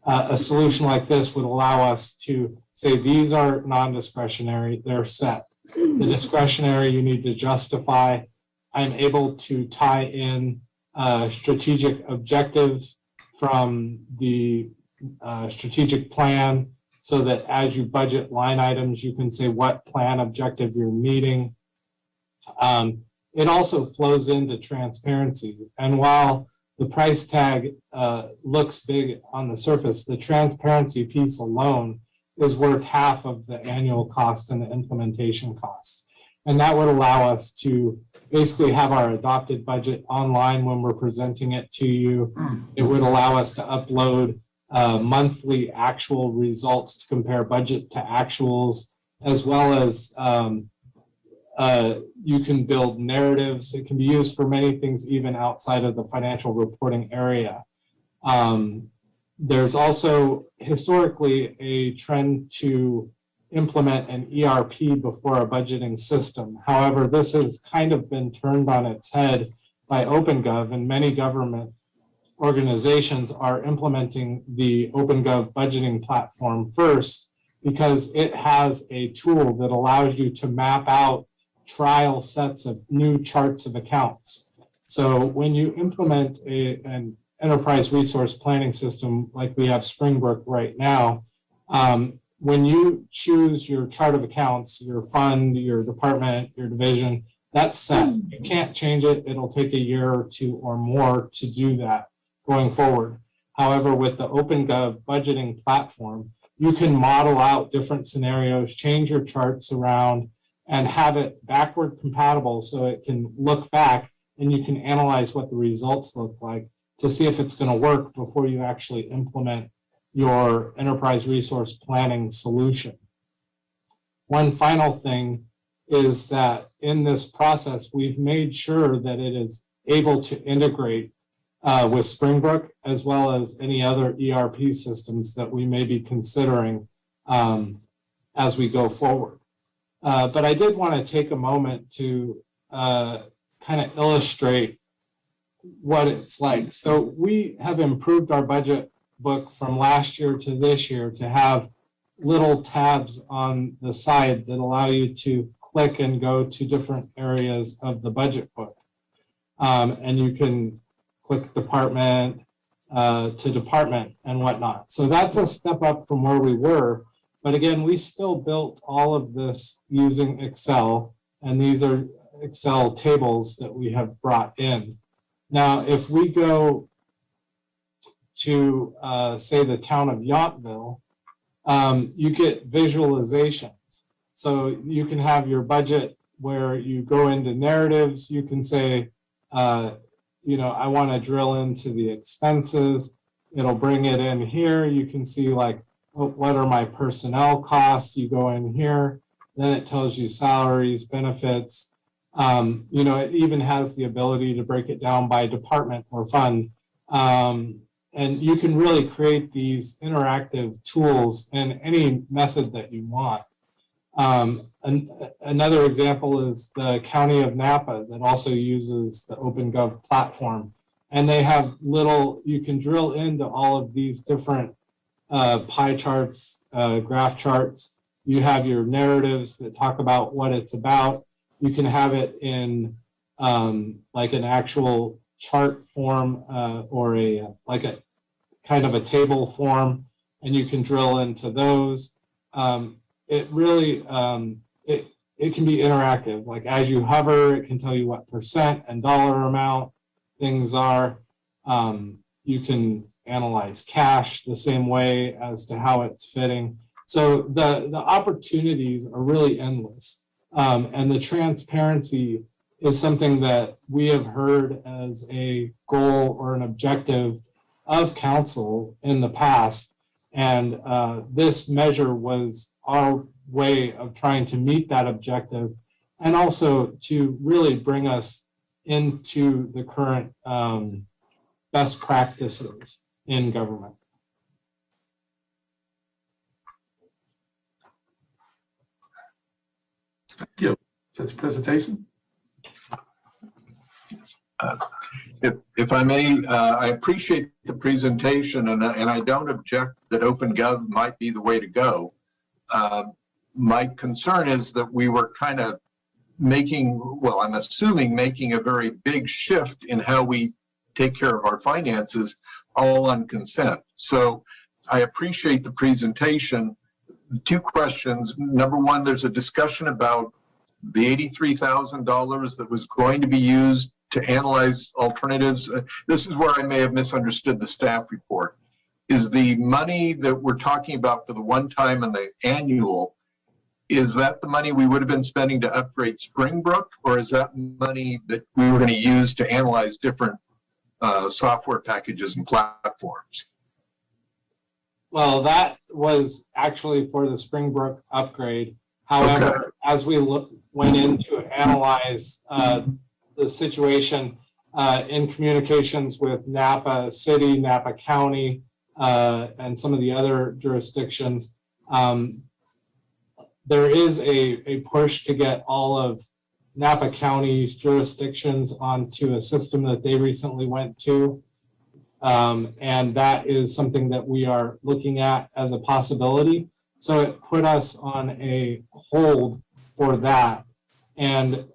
a solution like this would allow us to say these are non-discretionary, they're set. The discretionary you need to justify. I'm able to tie in strategic objectives from the strategic plan so that as you budget line items, you can say what plan objective you're meeting. It also flows into transparency. And while the price tag looks big on the surface, the transparency piece alone is worth half of the annual cost and the implementation cost. And that would allow us to basically have our adopted budget online when we're presenting it to you. It would allow us to upload monthly actual results to compare budget to actuals, as well as you can build narratives. It can be used for many things, even outside of the financial reporting area. There's also historically a trend to implement an ERP before a budgeting system. However, this has kind of been turned on its head by OpenGov, and many government organizations are implementing the OpenGov budgeting platform first because it has a tool that allows you to map out trial sets of new charts of accounts. So when you implement an enterprise resource planning system like we have Springbrook right now, when you choose your chart of accounts, your fund, your department, your division, that's set. You can't change it. It'll take a year or two or more to do that going forward. However, with the OpenGov budgeting platform, you can model out different scenarios, change your charts around, and have it backward compatible so it can look back and you can analyze what the results look like to see if it's going to work before you actually implement your enterprise resource planning solution. One final thing is that in this process, we've made sure that it is able to integrate with Springbrook as well as any other ERP systems that we may be considering as we go forward. But I did want to take a moment to kind of illustrate what it's like. So we have improved our budget book from last year to this year to have little tabs on the side that allow you to click and go to different areas of the budget book. And you can click department to department and whatnot. So that's a step up from where we were. But again, we still built all of this using Excel, and these are Excel tables that we have brought in. Now, if we go to, say, the town of Yountville, you get visualizations. So you can have your budget where you go into narratives. You can say, you know, I want to drill into the expenses. It'll bring it in here. You can see like, what are my personnel costs? You go in here, then it tells you salaries, benefits. You know, it even has the ability to break it down by department or fund. And you can really create these interactive tools in any method that you want. Another example is the County of Napa that also uses the OpenGov platform. And they have little, you can drill into all of these different pie charts, graph charts. You have your narratives that talk about what it's about. You can have it in like an actual chart form or a like a kind of a table form, and you can drill into those. It really, it can be interactive. Like as you hover, it can tell you what percent and dollar amount things are. You can analyze cash the same way as to how it's fitting. So the opportunities are really endless. And the transparency is something that we have heard as a goal or an objective of council in the past. And this measure was our way of trying to meet that objective and also to really bring us into the current best practices in government. Thank you. Such presentation. If I may, I appreciate the presentation, and I don't object that OpenGov might be the way to go. My concern is that we were kind of making, well, I'm assuming making a very big shift in how we take care of our finances all on consent. So I appreciate the presentation, two questions. Number one, there's a discussion about the $83,000 that was going to be used to analyze alternatives. This is where I may have misunderstood the staff report. Is the money that we're talking about for the one-time and the annual, is that the money we would have been spending to upgrade Springbrook, or is that money that we were going to use to analyze different software packages and platforms? Well, that was actually for the Springbrook upgrade. However, as we went in to analyze the situation in communications with Napa City, Napa County, and some of the other jurisdictions, there is a push to get all of Napa County's jurisdictions onto a system that they recently went to. And that is something that we are looking at as a possibility. So it put us on a hold for that. And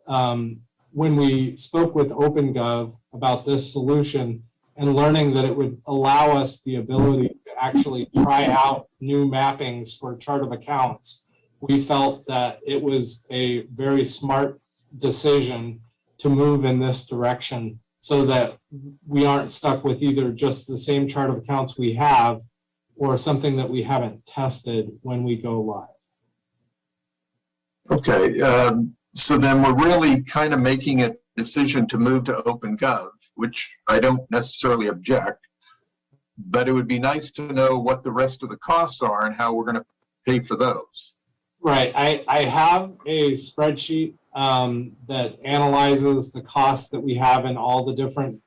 when we spoke with OpenGov about this solution and learning that it would allow us the ability to actually try out new mappings for chart of accounts, we felt that it was a very smart decision to move in this direction so that we aren't stuck with either just the same chart of accounts we have or something that we haven't tested when we go live. Okay, so then we're really kind of making a decision to move to OpenGov, which I don't necessarily object, but it would be nice to know what the rest of the costs are and how we're going to pay for those. Right, I have a spreadsheet that analyzes the costs that we have in all the different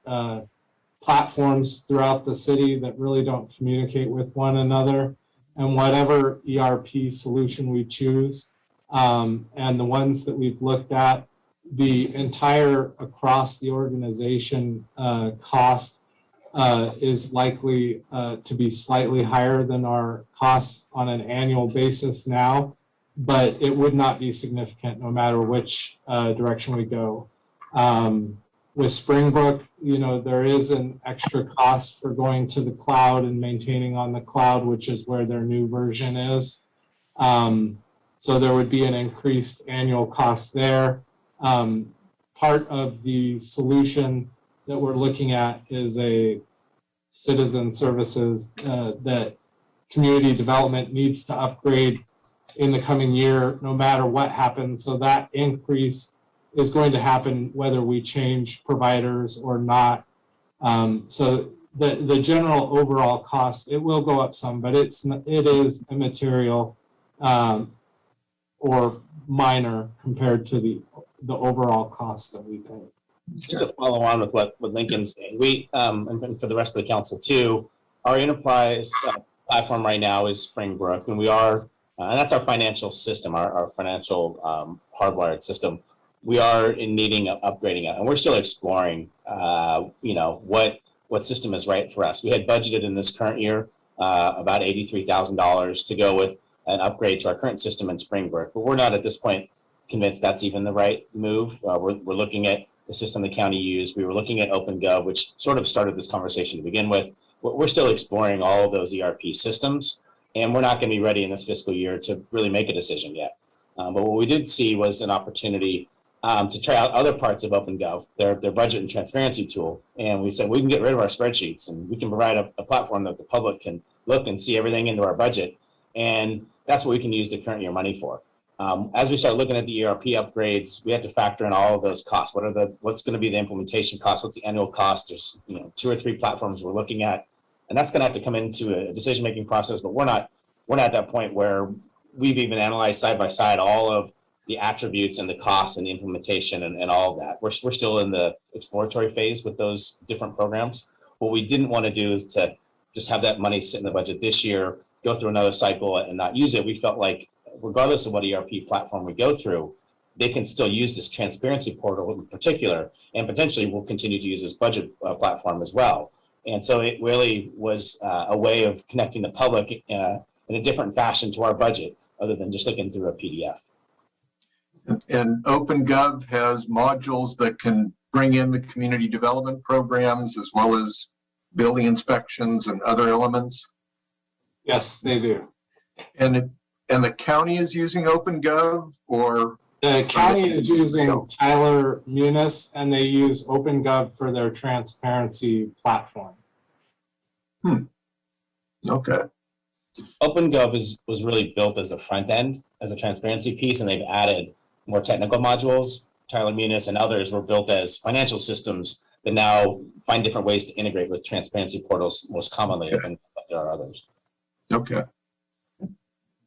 platforms throughout the city that really don't communicate with one another, and whatever ERP solution we choose. And the ones that we've looked at, the entire across the organization cost is likely to be slightly higher than our costs on an annual basis now, but it would not be significant no matter which direction we go. With Springbrook, you know, there is an extra cost for going to the cloud and maintaining on the cloud, which is where their new version is. So there would be an increased annual cost there. Part of the solution that we're looking at is a citizen services that community development needs to upgrade in the coming year, no matter what happens. So that increase is going to happen whether we change providers or not. So the general overall cost, it will go up some, but it is immaterial or minor compared to the overall costs that we pay. Just to follow on with what Lincoln's saying, we, and for the rest of the council too, our enterprise platform right now is Springbrook, and we are, and that's our financial system, our financial hardwired system. We are in needing of upgrading it, and we're still exploring, you know, what system is right for us. We had budgeted in this current year about $83,000 to go with an upgrade to our current system in Springbrook, but we're not at this point convinced that's even the right move. We're looking at the system the county used. We were looking at OpenGov, which sort of started this conversation to begin with. We're still exploring all of those ERP systems, and we're not going to be ready in this fiscal year to really make a decision yet. But what we did see was an opportunity to try out other parts of OpenGov, their budget and transparency tool. And we said, we can get rid of our spreadsheets and we can provide a platform that the public can look and see everything into our budget. And that's what we can use the current year money for. As we start looking at the ERP upgrades, we have to factor in all of those costs. What's going to be the implementation cost? What's the annual cost? There's 2 or 3 platforms we're looking at, and that's going to have to come into a decision-making process. But we're not at that point where we've even analyzed side by side all of the attributes and the costs and the implementation and all of that. We're still in the exploratory phase with those different programs. What we didn't want to do is to just have that money sit in the budget this year, go through another cycle and not use it. We felt like regardless of what ERP platform we go through, they can still use this transparency portal in particular, and potentially we'll continue to use this budget platform as well. And so it really was a way of connecting the public in a different fashion to our budget, other than just looking through a PDF. And OpenGov has modules that can bring in the community development programs as well as building inspections and other elements. Yes, they do. And And the county is using OpenGov or? The county is using So- Tyler Munis, and they use OpenGov for their transparency platform. Okay, OpenGov was really built as a front end, as a transparency piece, and they've added more technical modules. Tyler Munis and others were built as financial systems that now find different ways to integrate with transparency portals, most commonly, and there are others. okay.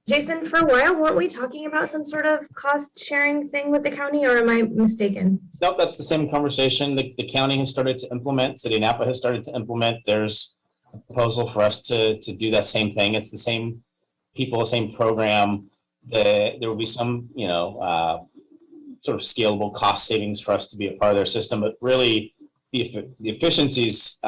Jason, for a while, weren't we talking about some sort of cost sharing thing with the county, or am I mistaken? Nope, that's the same conversation. The county has started to implement, City of Napa has started to implement. There's a proposal for us to do that same thing. It's the same people, same program. There will be some, sort of scalable cost savings for us to be a part of their system, but really the efficiencies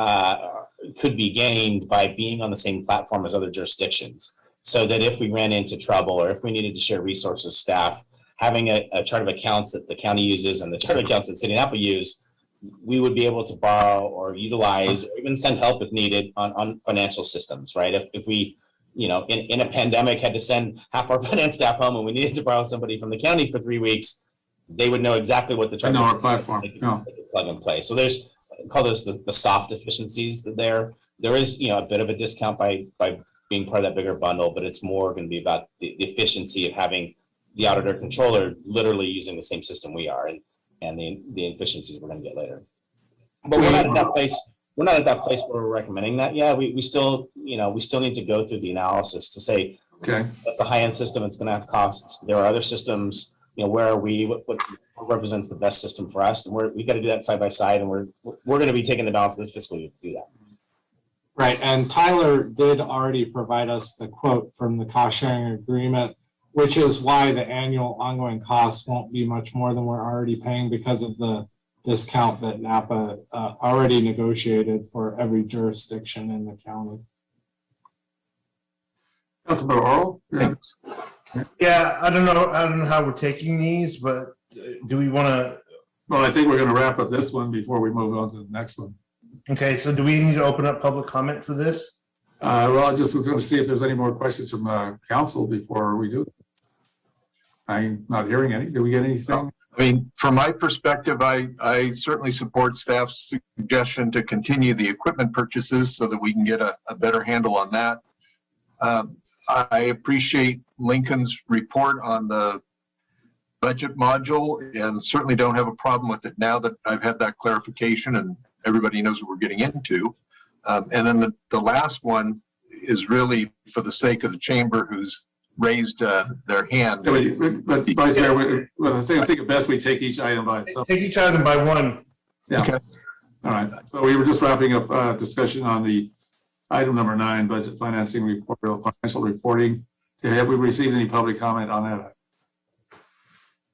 could be gained by being on the same platform as other jurisdictions. So that if we ran into trouble or if we needed to share resources, staff, having a chart of accounts that the county uses and the chart of accounts that City of Napa use, we would be able to borrow or utilize or even send help if needed on financial systems, right? If we, in a pandemic had to send half our finance staff home and we needed to borrow somebody from the county for 3 weeks, they would know exactly what the chart know of our platform, they could yeah. plug and play. So there's, call this the soft efficiencies that there is, a bit of a discount by being part of that bigger bundle, but it's more going to be about the efficiency of having the auditor controller literally using the same system we are and the efficiencies we're going to get later. But we're not at that place. We're not at that place where we're recommending that. Yeah, we still, we still need to go through the analysis to say, Okay, that's a high-end system. It's going to have costs. There are other systems. Where are we? What represents the best system for us? And we got to do that side by side. And we're going to be taking the balance of this fiscal year to do that. Right, and Tyler did already provide us the quote from the cost sharing agreement, which is why the annual ongoing costs won't be much more than we're already paying because of the discount that Napa already negotiated for every jurisdiction in the county. Councilmember Oral? Yeah, I don't know how we're taking these, but do we want to? Well, I think we're going to wrap up this one before we move on to the next one. Okay, so do we need to open up public comment for this? Well, I just was going to see if there's any more questions from council before we do. I'm not hearing any. Do we get anything? I mean, from my perspective, I certainly support staff's suggestion to continue the equipment purchases so that we can get a better handle on that. I appreciate Lincoln's report on the budget module and certainly don't have a problem with it now that I've had that clarification and everybody knows what we're getting into. And then the last one is really for the sake of the chamber who's raised their hand. But Vice Mayor, I think it best we take each item by itself. Take each item by one. Yeah. Okay. All right. So we were just wrapping up discussion on the item number 9, budget financing report, financial reporting. Have we received any public comment on that?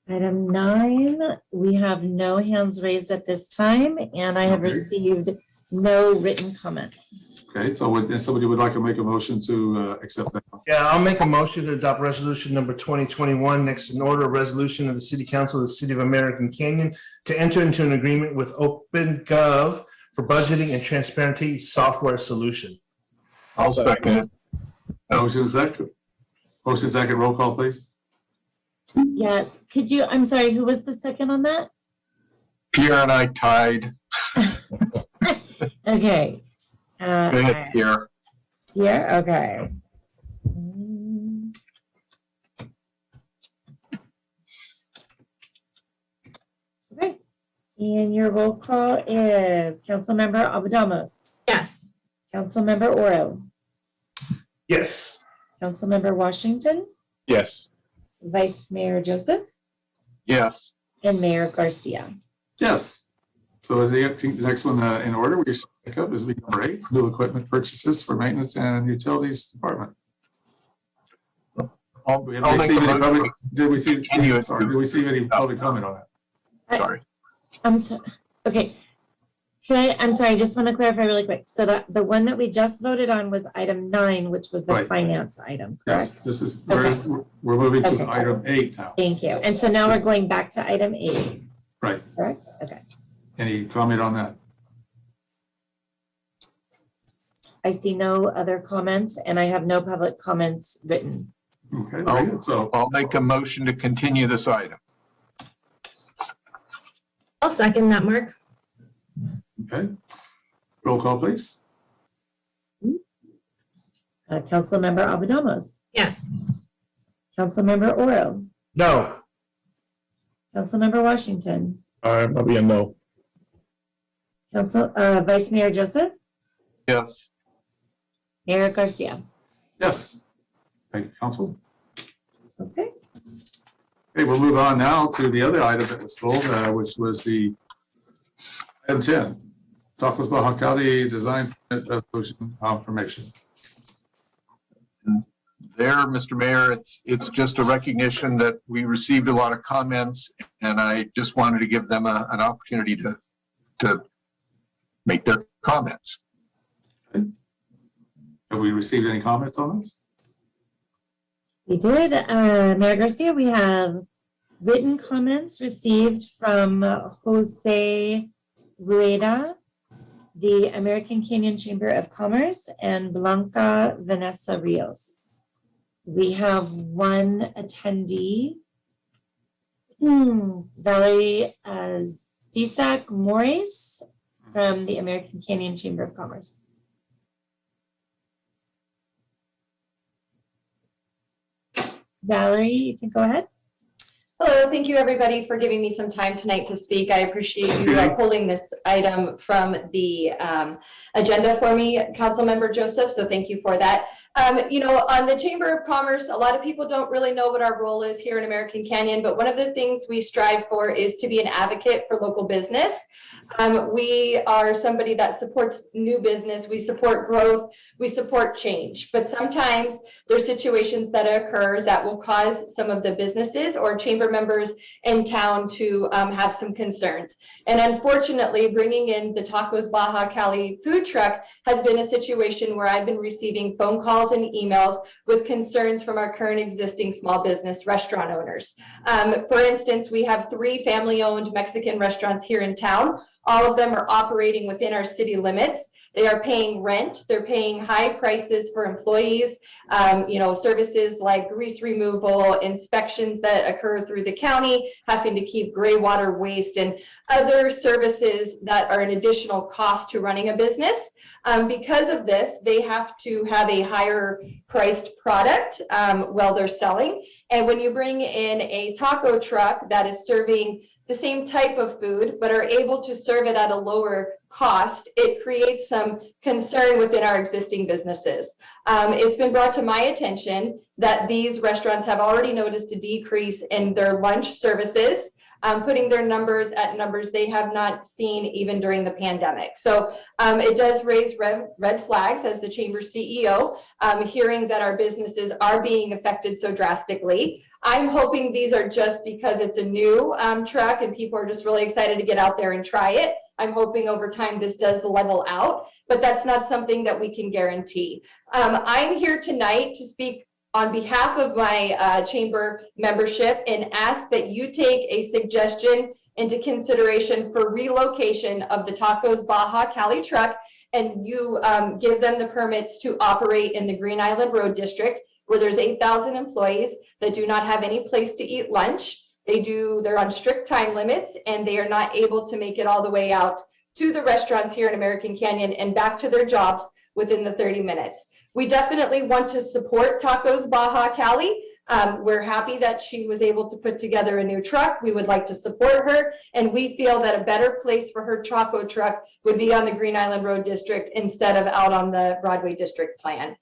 Item 9, we have no hands raised at this time, and I have Okay. received no written comment. Okay, so would somebody would like to make a motion to accept that? Yeah, I'll make a motion to adopt resolution number 2021, next in order, a resolution of the City Council of the City of American Canyon to enter into an agreement with OpenGov for budgeting and transparency software solution. I'll second it. Motion second. Motion second, roll call, please. Yeah, could you, I'm sorry, who was the second on that? Pierre and I tied. Okay. Go ahead, Pierre. Here, okay. Mm. Okay, and your roll call is Councilmember Abadamos, Yes. Councilmember Oro, Yes. Councilmember Washington, Yes. Vice Mayor Joseph, Yes. and Mayor Garcia. Yes. So the next one in order we pick up is number 8, new equipment purchases for maintenance and utilities department. I'll We make receive a any motion public, did we see, continue it. sorry, did we receive any public comment on that? Sorry. I'm sorry, okay. I'm sorry, I just want to clarify really quick. So the one that we just voted on was item 9, which was the Right. finance item, correct? Yes, this is, Okay. we're moving to Okay. item 8 now. Thank you. And so now we're going back to item 8, Right. correct? Okay. Any comment on that? I see no other comments and I have no public comments written. Okay, very good. So, I'll make a motion to continue this item. I'll second that, Mark. okay. Roll call, please. Councilmember Abadamos, Yes. Councilmember Oro, No. Councilmember Washington, I'll be a no. Vice Mayor Joseph, Yes. Mayor Garcia. Yes. Thank you, council. Okay. Okay, we'll move on now to the other item that was pulled, which was the item 10, Tacos Baja Cali Design Permit Resolution Confirmation. There, Mr. Mayor, it's just a recognition that we received a lot of comments, and I just wanted to give them an opportunity to make their comments. Have we received any comments on this? We did. Mayor Garcia, we have written comments received from Jose Rueda, the American Canyon Chamber of Commerce, and Blanca Vanessa Rios. We have one attendee, Valerie Zisak Morris from the American Canyon Chamber of Commerce. Valerie, you can go ahead. Hello, thank you everybody for giving me some time tonight to speak. I appreciate you pulling this item from the agenda for me, Councilmember Joseph, so thank you for that. You know, on the Chamber of Commerce, a lot of people don't really know what our role is here in American Canyon, but one of the things we strive for is to be an advocate for local business. We are somebody that supports new business, we support growth, we support change, but sometimes there's situations that occur that will cause some of the businesses or chamber members in town to have some concerns. And unfortunately, bringing in the Tacos Baja Cali food truck has been a situation where I've been receiving phone calls and emails with concerns from our current existing small business restaurant owners. For instance, we have 3 family-owned Mexican restaurants here in town. All of them are operating within our city limits. They are paying rent. They're paying high prices for employees, you know, services like grease removal, inspections that occur through the county, having to keep gray water waste, and other services that are an additional cost to running a business. Because of this, they have to have a higher priced product while they're selling. And when you bring in a taco truck that is serving the same type of food, but are able to serve it at a lower cost, it creates some concern within our existing businesses. It's been brought to my attention that these restaurants have already noticed a decrease in their lunch services, putting their numbers at numbers they have not seen even during the pandemic. So it does raise red flags as the chamber CEO, hearing that our businesses are being affected so drastically. I'm hoping these are just because it's a new truck and people are just really excited to get out there and try it. I'm hoping over time this does level out, but that's not something that we can guarantee. I'm here tonight to speak on behalf of my chamber membership and ask that you take a suggestion into consideration for relocation of the Tacos Baja Cali truck, and you give them the permits to operate in the Green Island Road District, where there's 8,000 employees that do not have any place to eat lunch. They're on strict time limits, and they are not able to make it all the way out to the restaurants here in American Canyon and back to their jobs within the 30 minutes. We definitely want to support Tacos Baja Cali. We're happy that she was able to put together a new truck. We would like to support her, and we feel that a better place for her taco truck would be on the Green Island Road District instead of out on the Broadway District plan.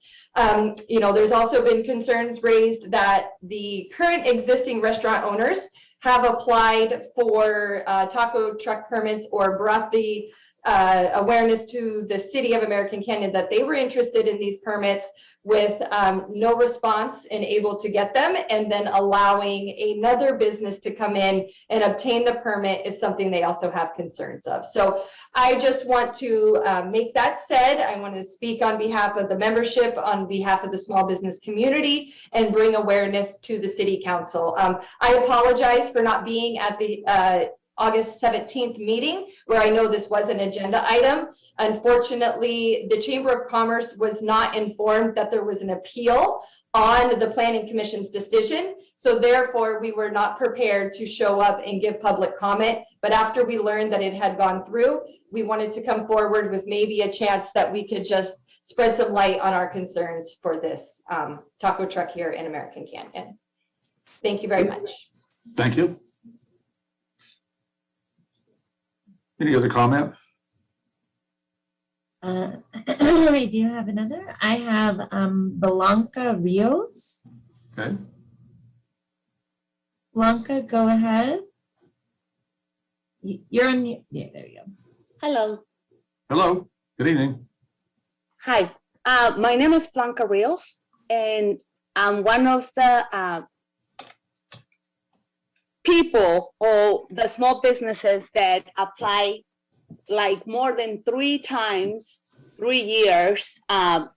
You know, there's also been concerns raised that the current existing restaurant owners have applied for taco truck permits or brought the awareness to the city of American Canyon that they were interested in these permits with no response and able to get them, and then allowing another business to come in and obtain the permit is something they also have concerns of. So I just want to make that said. I want to speak on behalf of the membership, on behalf of the small business community, and bring awareness to the city council. I apologize for not being at the August 17th meeting, where I know this was an agenda item. Unfortunately, the Chamber of Commerce was not informed that there was an appeal on the planning commission's decision. So therefore, we were not prepared to show up and give public comment. But after we learned that it had gone through, we wanted to come forward with maybe a chance that we could just spread some light on our concerns for this taco truck here in American Canyon. Thank you very much. Thank you. Any other comment? We do have another. I have Blanca Rios. Okay. Blanca, go ahead. You're on mute. Yeah, there you go. Hello. Hello. Good evening. Hi. My name is Blanca Rios, and I'm one of the people or the small businesses that apply like more than 3 times, 3 years, and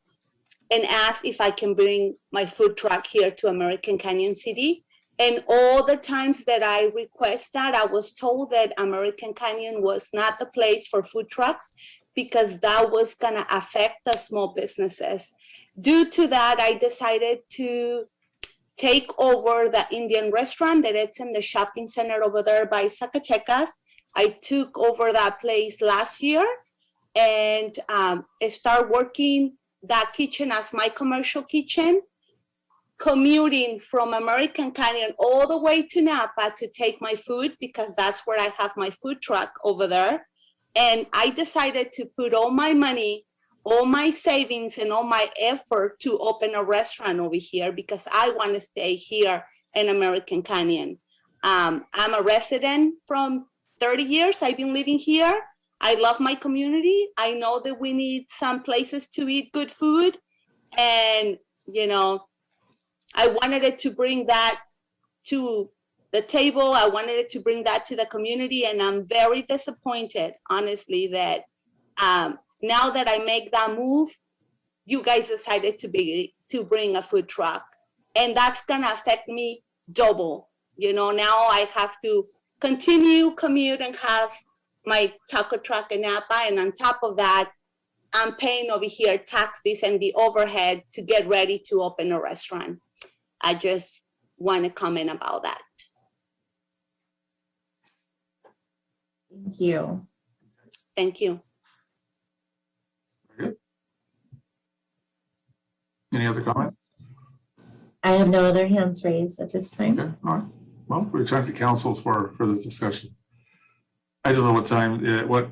ask if I can bring my food truck here to American Canyon City. And all the times that I request that, I was told that American Canyon was not the place for food trucks because that was gonna affect the small businesses. Due to that, I decided to take over the Indian restaurant that it's in the shopping center over there by Zacatecas. I took over that place last year and start working that kitchen as my commercial kitchen, commuting from American Canyon all the way to Napa to take my food because that's where I have my food truck over there. And I decided to put all my money, all my savings and all my effort to open a restaurant over here because I want to stay here in American Canyon. I'm a resident from 30 years. I've been living here. I love my community. I know that we need some places to eat good food. And, you know, I wanted it to bring that to the table. I wanted it to bring that to the community. And I'm very disappointed, honestly, that now that I make that move, you guys decided to bring a food truck. And that's gonna affect me double. You know, now I have to continue commute and have my taco truck in Napa. And on top of that, I'm paying over here taxes and the overhead to get ready to open a restaurant. I just want to comment about that. Thank you. Thank you. Very good. Any other comment? I have no other hands raised at this time. Okay, all right. Well, we return to council for further discussion. I don't know what time, what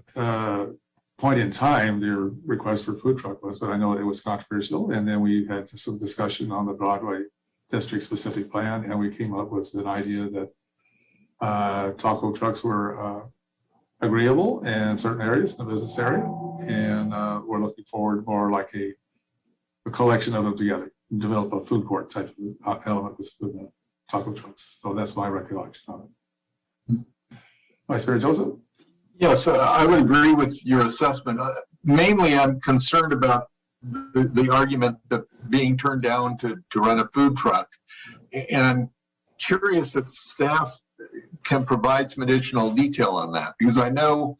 point in time your request for food truck was, but I know it was controversial. And then we had some discussion on the Broadway district specific plan, and we came up with an idea that taco trucks were agreeable in certain areas in the business area. And we're looking forward more like a collection of them together, develop a food court type of element with taco trucks. So that's my recollection of it. Vice Mayor Joseph? Yes, I would agree with your assessment. Mainly, I'm concerned about the argument that being turned down to run a food truck. And I'm curious if staff can provide some additional detail on that, because I know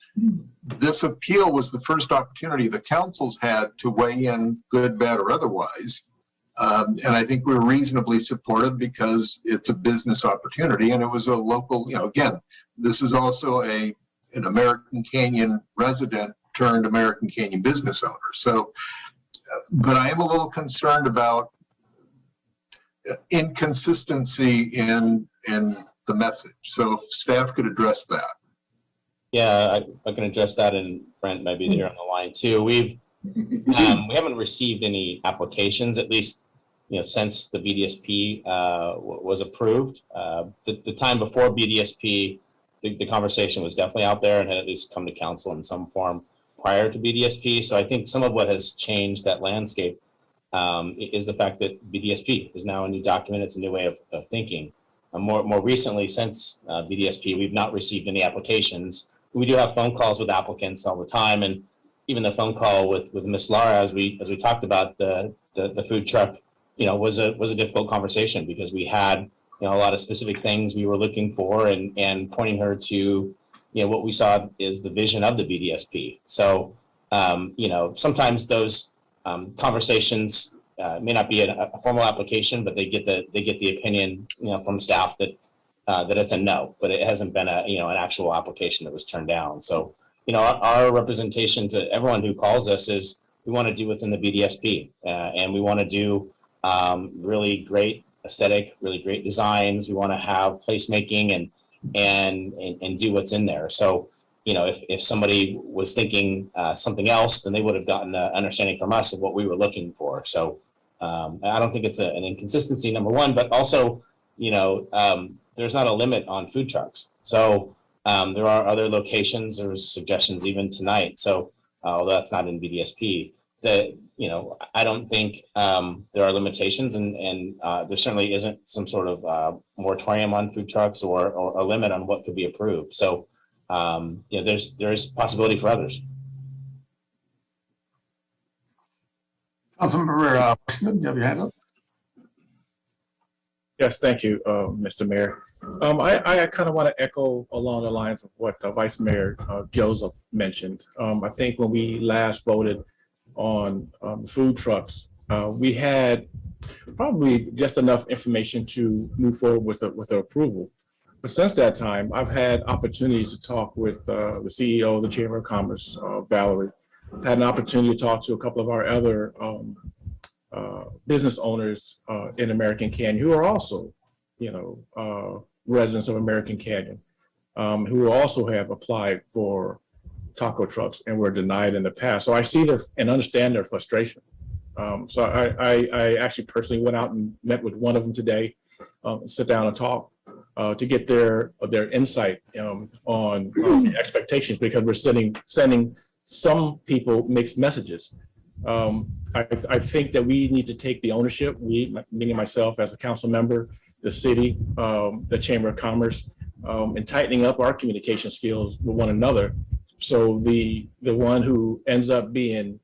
this appeal was the first opportunity the council's had to weigh in, good, bad, or otherwise. And I think we're reasonably supportive because it's a business opportunity and it was a local, you know, again, this is also an American Canyon resident turned American Canyon business owner. So, but I am a little concerned about inconsistency in the message. So if staff could address that. Yeah, I can address that, and Brent might be there on the line too. We haven't received any applications, at least, you know, since the BDSP was approved. The time before BDSP, the conversation was definitely out there and had at least come to council in some form prior to BDSP. So I think some of what has changed that landscape is the fact that BDSP is now a new document. It's a new way of thinking. More recently, since BDSP, we've not received any applications. We do have phone calls with applicants all the time, and even the phone call with Ms. Lara, as we talked about the food truck, you know, was a difficult conversation because we had, you know, a lot of specific things we were looking for and pointing her to, you know, what we saw is the vision of the BDSP. So, you know, sometimes those conversations may not be a formal application, but they get the opinion, from staff that it's a no, but it hasn't been an actual application that was turned down. So, our representation to everyone who calls us is we want to do what's in the BDSP, and we want to do really great aesthetic, really great designs. We want to have placemaking and do what's in there. So, if somebody was thinking something else, then they would have gotten an understanding from us of what we were looking for. So I don't think it's an inconsistency, number one, but also, there's not a limit on food trucks. So there are other locations. There's suggestions even tonight. So although that's not in BDSP, that, I don't think there are limitations, and there certainly isn't some sort of moratorium on food trucks or a limit on what could be approved. So there's possibility for others. Councilmember, you have your hand up? Yes, thank you, Mr. Mayor. I kind of want to echo along the lines of what Vice Mayor Joseph mentioned. I think when we last voted on food trucks, we had probably just enough information to move forward with the approval. But since that time, I've had opportunities to talk with the CEO of the Chamber of Commerce, Valerie. I've had an opportunity to talk to a couple of our other business owners in American Canyon who are also, residents of American Canyon, who also have applied for taco trucks and were denied in the past. So I see and understand their frustration. So I actually personally went out and met with one of them today, sit down and talk to get their insight on the expectations, because we're sending some people mixed messages. I think that we need to take the ownership, meaning myself as a council member, the city, the Chamber of Commerce, and tightening up our communication skills with one another. So the one who ends up being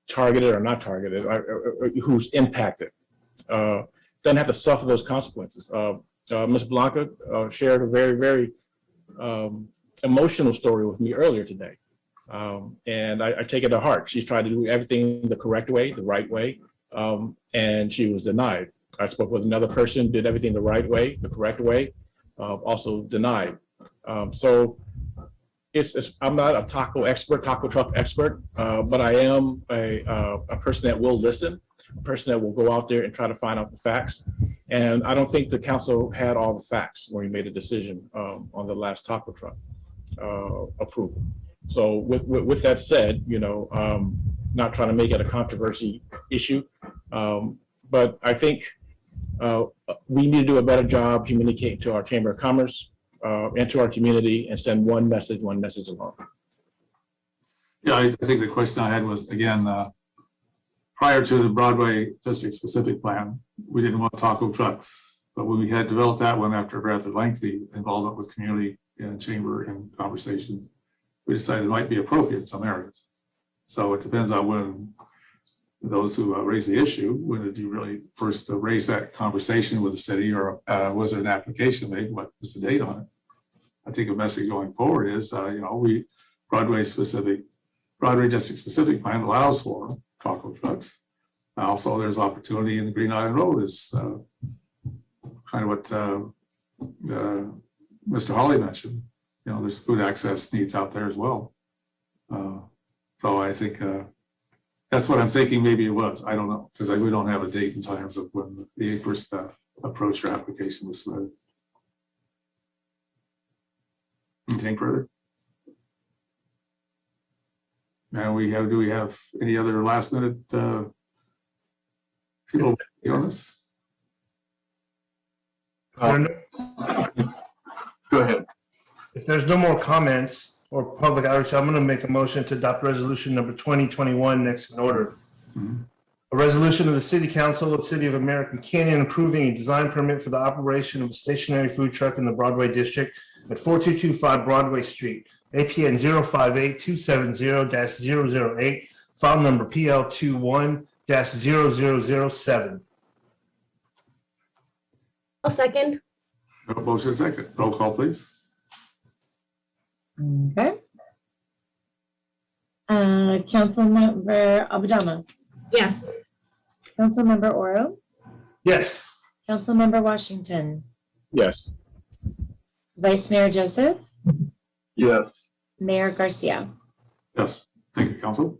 targeted or not targeted, who's impacted, doesn't have to suffer those consequences. Ms. Blanca shared a very, very emotional story with me earlier today. And I take it to heart. She's tried to do everything the correct way, the right way, and she was denied. I spoke with another person, did everything the right way, the correct way, also denied. So I'm not a taco truck expert, but I am a person that will listen, a person that will go out there and try to find out the facts. And I don't think the council had all the facts when we made a decision on the last taco truck approval. So with that said, not trying to make it a controversy issue, but I think we need to do a better job communicating to our Chamber of Commerce and to our community, and send one message along. Yeah, I think the question I had was, again, prior to the Broadway district specific plan, we didn't want taco trucks, but when we had developed that one after rather lengthy involvement with community and chamber and conversation, we decided it might be appropriate in some areas. So it depends on when those who raise the issue, when did you really first raise that conversation with the city, or was it an application made? What was the date on it? I think a message going forward is, Broadway district specific plan allows for taco trucks. Also, there's opportunity in the Green Island Road is kind of what Mr. Hawley mentioned. There's food access needs out there as well. So I think that's what I'm thinking. Maybe it was. I don't know, because we don't have a date in terms of when the first approach or application was submitted. Anything further? And do we have any other last minute people on this? Go ahead. If there's no more comments or public outreach, I'm going to make a motion to adopt resolution number 2021 next in order. A resolution of the City Council of the City of American Canyon approving a design permit for the operation of a stationary food truck in the Broadway District at 4225 Broadway Street, APN 058-270-008, file number PL21-0007. I'll second. Motion second. Roll call, please. Okay. Councilmember Abadamas. Yes. Councilmember Oro, Yes. Councilmember Washington, Yes. Vice Mayor Joseph, Yes. Mayor Garcia. Yes, thank you, council.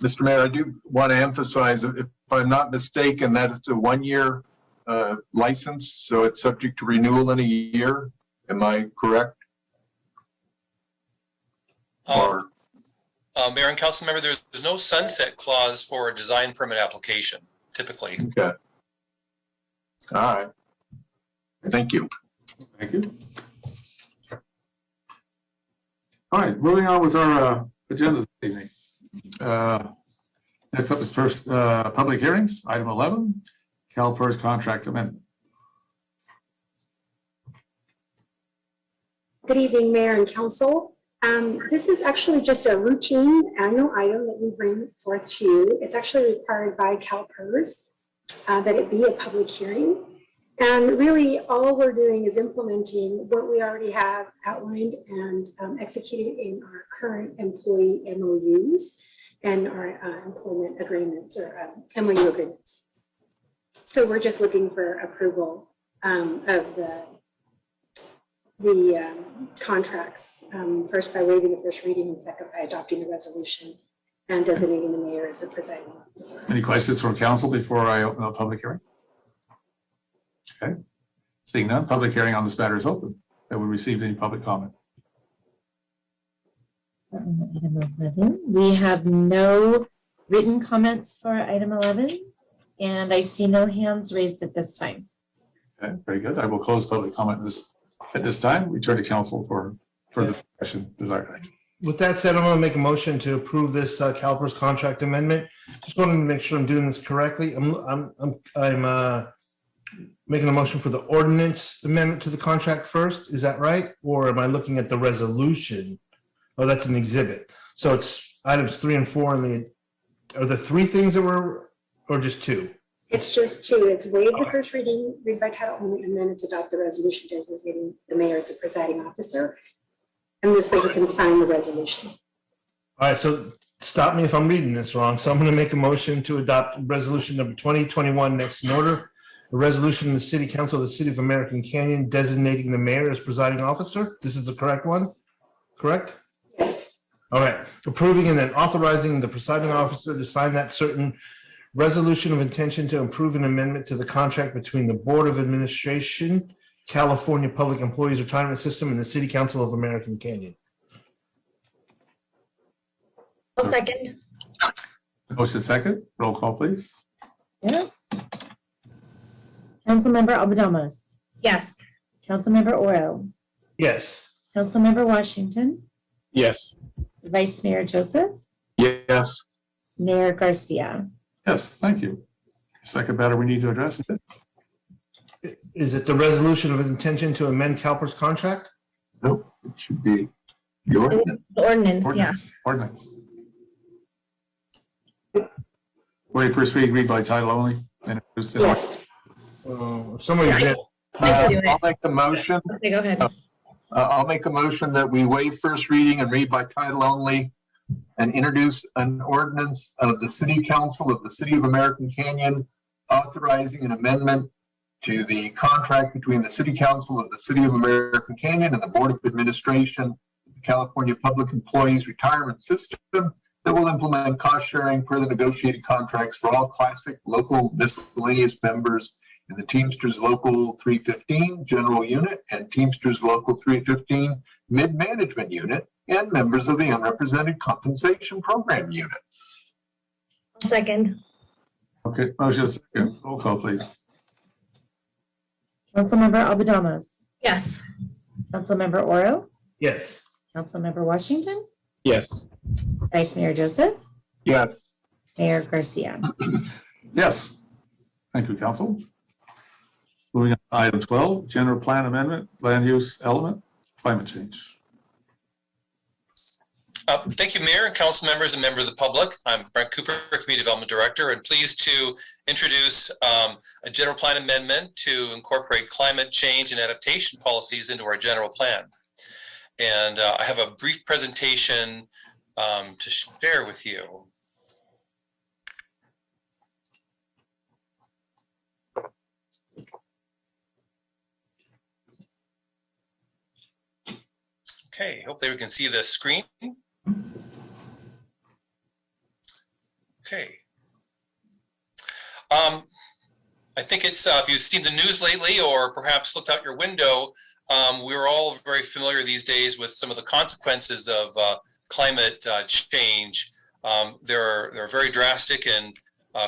Mr. Mayor, I do want to emphasize, if I'm not mistaken, that it's a one-year license, so it's subject to renewal in a year. Am I correct? Or, Mayor and council member, there's no sunset clause for a design permit application, typically. okay. All right. Thank you. Thank you. All right, moving on with our agenda this evening. Next up is first public hearings, item 11, CalPERS contract amendment. Good evening, Mayor and Council. This is actually just a routine annual item that we bring forth to you. It's actually required by CalPERS that it be a public hearing. And really, all we're doing is implementing what we already have outlined and executed in our current employee MOUs and our employment agreements or MOU agreements. So we're just looking for approval of the contracts, first by waiving the first reading and second by adopting the resolution and designating the mayor as the presiding officer. Any questions from council before I open up public hearing? Okay, seeing none, public hearing on this matter is open. Have we received any public comment? Item 11. We have no written comments for item 11, and I see no hands raised at this time. Okay, very good. I will close public comment at this time. Return to council for further discussion desired. With that said, I'm going to make a motion to approve this CalPERS contract amendment. Just wanted to make sure I'm doing this correctly. I'm making a motion for the ordinance amendment to the contract first. Is that right? Or am I looking at the resolution? Oh, that's an exhibit. So it's items 3 and 4 and are the 3 things that were, or just 2? It's just two. It's waive the first reading, read by title only, and then it's adopt the resolution designating the mayor as the presiding officer. And this way you can sign the resolution. All right, so stop me if I'm reading this wrong. So I'm going to make a motion to adopt resolution number 2021 next in order. A resolution in the City Council of the City of American Canyon designating the mayor as presiding officer. This is the correct one? Correct? Yes. All right, approving and then authorizing the presiding officer to sign that certain resolution of intention to approve an amendment to the contract between the Board of Administration, California Public Employees Retirement System, and the City Council of American Canyon. I'll second. Motion second, roll call please. Yeah. Councilmember Albanamos, Yes. Councilmember Oro, Yes. Councilmember Washington, Yes. Vice Mayor Joseph, Yes. Mayor Garcia. Yes, thank you. Second matter we need to address is Is it the resolution of intention to amend CalPERS contract? Nope, it should be the ordinance. The ordinance, yeah. ordinance. Wait, first read by title only. And introduce it. Yes. Somebody Yeah, did. I can do it. I'll make the motion. Okay, go ahead. I'll make a motion that we waive first reading and read by title only and introduce an ordinance of the City Council of the City of American Canyon authorizing an amendment to the contract between the City Council of the City of American Canyon and the Board of Administration of the California Public Employees Retirement System that will implement cost sharing per the negotiated contracts for all classic local miscellaneous members in the Teamsters Local 315 General Unit and Teamsters Local 315 Mid-Management Unit and members of the Unrepresented Compensation Program Unit. I'll second. Okay, motion second, roll call please. Councilmember Albanamos, Yes. Councilmember Oro, Yes. Councilmember Washington, Yes. Vice Mayor Joseph, Yes. Mayor Garcia. Yes. Thank you, council. Moving on to item 12, general plan amendment, land use element, climate change. Thank you, Mayor and council members and members of the public. I'm Brent Cooper, Community Development Director, and pleased to introduce a general plan amendment to incorporate climate change and adaptation policies into our general plan. And I have a brief presentation to share with you. Okay, hopefully we can see the screen. Okay. I think it's, if you've seen the news lately or perhaps looked out your window, we're all very familiar these days with some of the consequences of climate change. They're very drastic and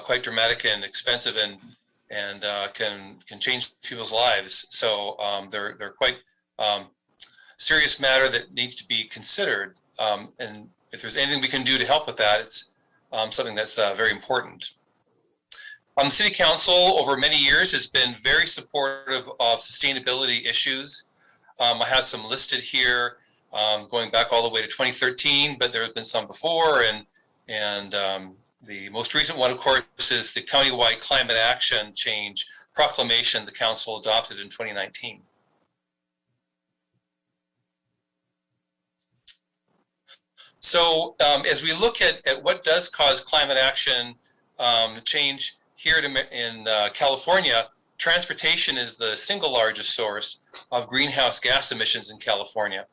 quite dramatic and expensive and can change people's lives. So they're quite serious matter that needs to be considered. And if there's anything we can do to help with that, it's something that's very important. The City Council over many years has been very supportive of sustainability issues. I have some listed here going back all the way to 2013, but there have been some before, and the most recent one, of course, is the countywide climate action change proclamation the council adopted in 2019. So as we look at what does cause climate action change here in California, transportation is the single largest source of greenhouse gas emissions in California.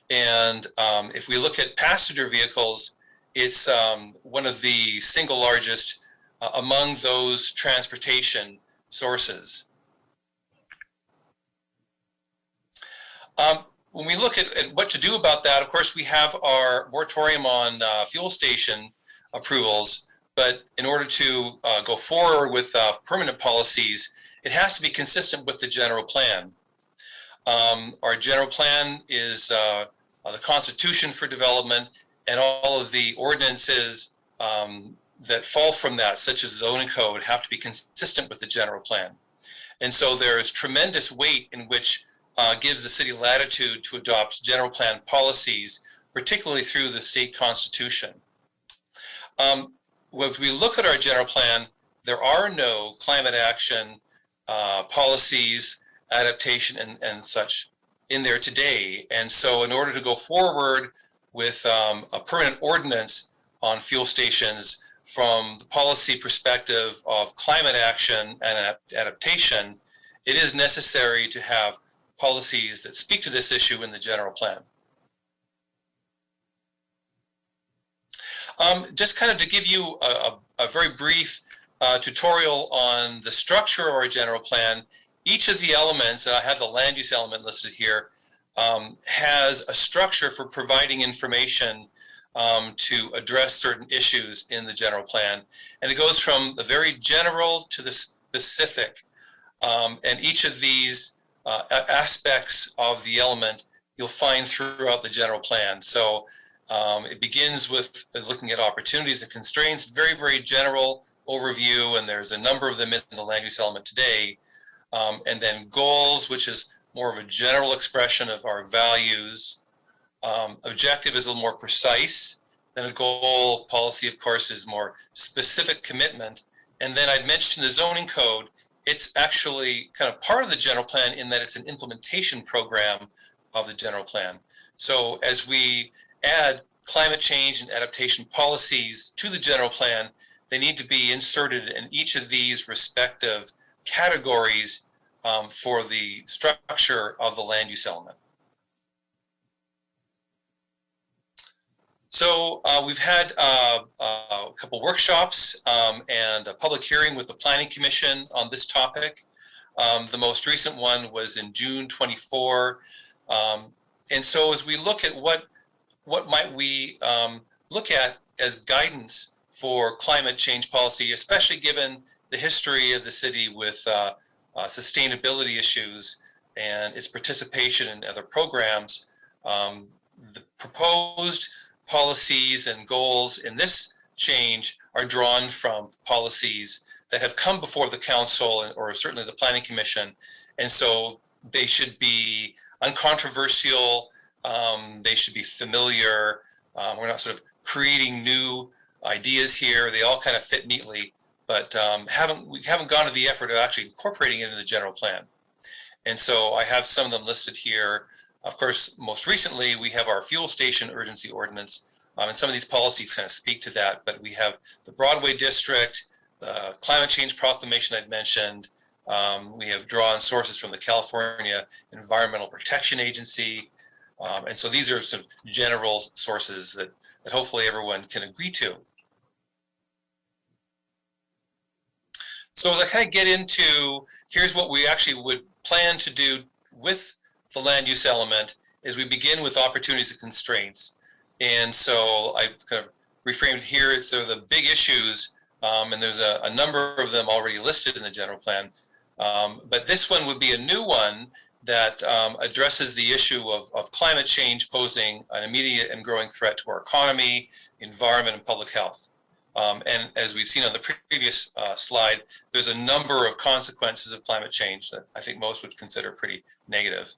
And if we look at passenger vehicles, it's one of the single largest among those transportation sources. When we look at what to do about that, of course, we have our moratorium on fuel station approvals, but in order to go forward with permanent policies, it has to be consistent with the general plan. Our general plan is the constitution for development, and all of the ordinances that fall from that, such as the zoning code, have to be consistent with the general plan. And so there is tremendous weight in which gives the city latitude to adopt general plan policies, particularly through the state constitution. When we look at our general plan, there are no climate action policies, adaptation, and such in there today. And so in order to go forward with a permanent ordinance on fuel stations from the policy perspective of climate action and adaptation, it is necessary to have policies that speak to this issue in the general plan. Just kind of to give you a very brief tutorial on the structure of our general plan, each of the elements, I have the land use element listed here, has a structure for providing information to address certain issues in the general plan. And it goes from the very general to the specific. And each of these aspects of the element you'll find throughout the general plan. So it begins with looking at opportunities and constraints, very, very general overview, and there's a number of them in the land use element today. And then goals, which is more of a general expression of our values. Objective is a little more precise than a goal. Policy, of course, is more specific commitment. And then I'd mentioned the zoning code. It's actually kind of part of the general plan in that it's an implementation program of the general plan. So as we add climate change and adaptation policies to the general plan, they need to be inserted in each of these respective categories for the structure of the land use element. So we've had a couple workshops and a public hearing with the Planning Commission on this topic. The most recent one was in June 24. And so as we look at what might we look at as guidance for climate change policy, especially given the history of the city with sustainability issues and its participation in other programs, the proposed policies and goals in this change are drawn from policies that have come before the council or certainly the Planning Commission. And so they should be uncontroversial, they should be familiar. We're not sort of creating new ideas here. They all kind of fit neatly, but we haven't gone to the effort of actually incorporating it in the general plan. And so I have some of them listed here. Of course, most recently, we have our fuel station urgency ordinance, and some of these policies kind of speak to that, but we have the Broadway District, the climate change proclamation I'd mentioned. We have drawn sources from the California Environmental Protection Agency, And so these are some general sources that hopefully everyone can agree to. So to kind of get into, here's what we actually would plan to do with the land use element is we begin with opportunities and constraints. And so I kind of reframed here, so the big issues, and there's a number of them already listed in the general plan. But this one would be a new one that addresses the issue of climate change posing an immediate and growing threat to our economy, environment, and public health. And as we've seen on the previous slide, there's a number of consequences of climate change that I think most would consider pretty negative.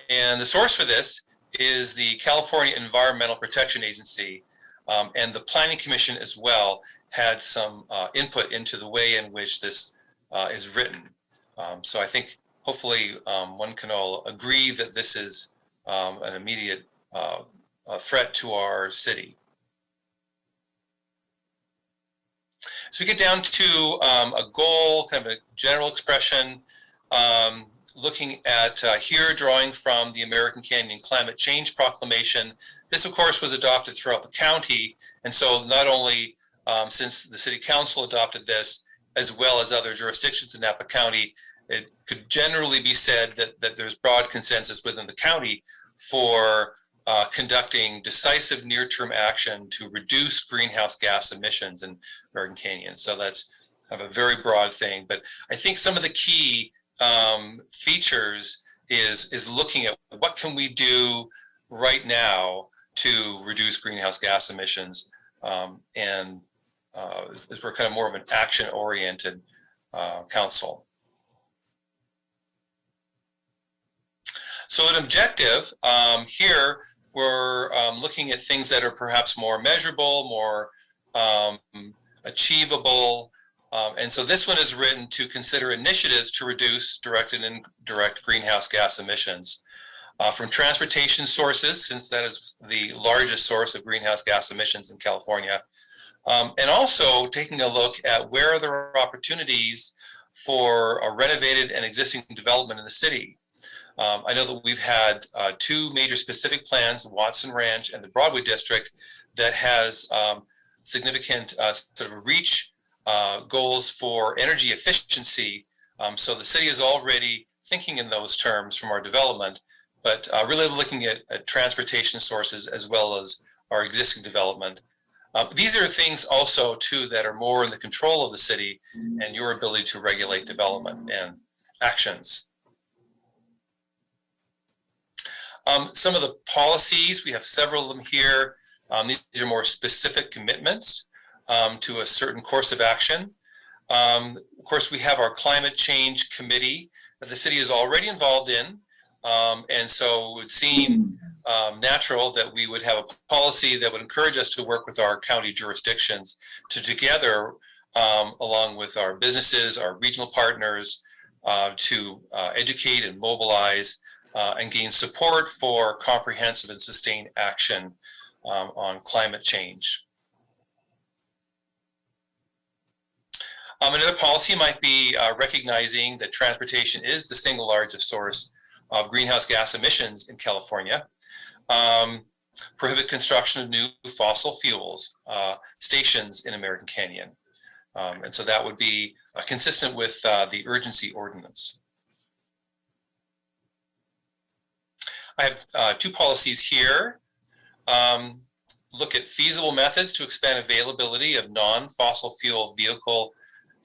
And the source for this is the California Environmental Protection Agency, and the Planning Commission as well had some input into the way in which this is written. So I think hopefully one can all agree that this is an immediate threat to our city. So we get down to a goal, kind of a general expression, looking at here, drawing from the American Canyon Climate Change Proclamation. This, of course, was adopted throughout the county. And so not only since the City Council adopted this, as well as other jurisdictions in Napa County, it could generally be said that there's broad consensus within the county for conducting decisive near-term action to reduce greenhouse gas emissions in American Canyon. So that's kind of a very broad thing. But I think some of the key features is looking at what can we do right now to reduce greenhouse gas emissions, and as we're kind of more of an action-oriented council. So an objective here, we're looking at things that are perhaps more measurable, more achievable. And so this one is written to consider initiatives to reduce direct and indirect greenhouse gas emissions from transportation sources, since that is the largest source of greenhouse gas emissions in California. And also taking a look at where there are opportunities for a renovated and existing development in the city. I know that we've had two major specific plans, Watson Ranch and the Broadway District, that has significant sort of reach goals for energy efficiency. So the city is already thinking in those terms from our development, but really looking at transportation sources as well as our existing development. These are things also too that are more in the control of the city and your ability to regulate development and actions. Some of the policies, we have several of them here. These are more specific commitments to a certain course of action. Of course, we have our climate change committee that the city is already involved in. And so it would seem natural that we would have a policy that would encourage us to work with our county jurisdictions to together, along with our businesses, our regional partners, to educate and mobilize and gain support for comprehensive and sustained action on climate change. Another policy might be recognizing that transportation is the single largest source of greenhouse gas emissions in California. Prohibit construction of new fossil fuels stations in American Canyon. And so that would be consistent with the urgency ordinance. I have two policies here. Look at feasible methods to expand availability of non-fossil fuel vehicle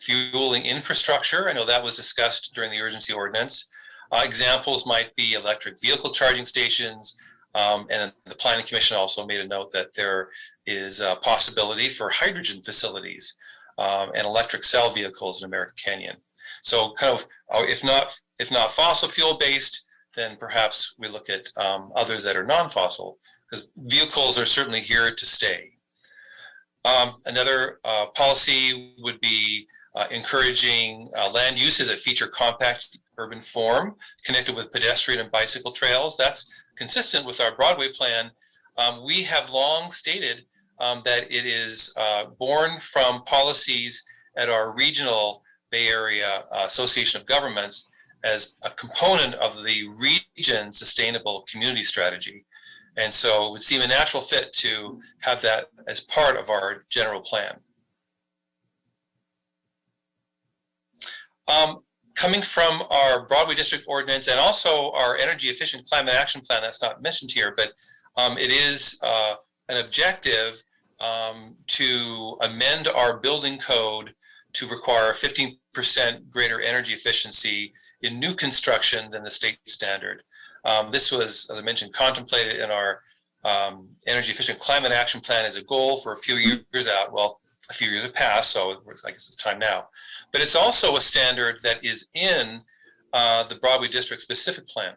fueling infrastructure. I know that was discussed during the urgency ordinance. Examples might be electric vehicle charging stations, and the Planning Commission also made a note that there is a possibility for hydrogen facilities and electric cell vehicles in American Canyon. So kind of, if not fossil fuel based, then perhaps we look at others that are non-fossil, because vehicles are certainly here to stay. Another policy would be encouraging land uses that feature compact urban form connected with pedestrian and bicycle trails. That's consistent with our Broadway plan. We have long stated that it is born from policies at our regional Bay Area Association of Governments as a component of the region sustainable community strategy. And so it would seem a natural fit to have that as part of our general plan. Coming from our Broadway District Ordinance and also our Energy Efficient Climate Action Plan, that's not mentioned here, but it is an objective to amend our building code to require 15% greater energy efficiency in new construction than the state standard. This was, as I mentioned, contemplated in our Energy Efficient Climate Action Plan as a goal for a few years out. Well, a few years have passed, so I guess it's time now. But it's also a standard that is in the Broadway District specific plan.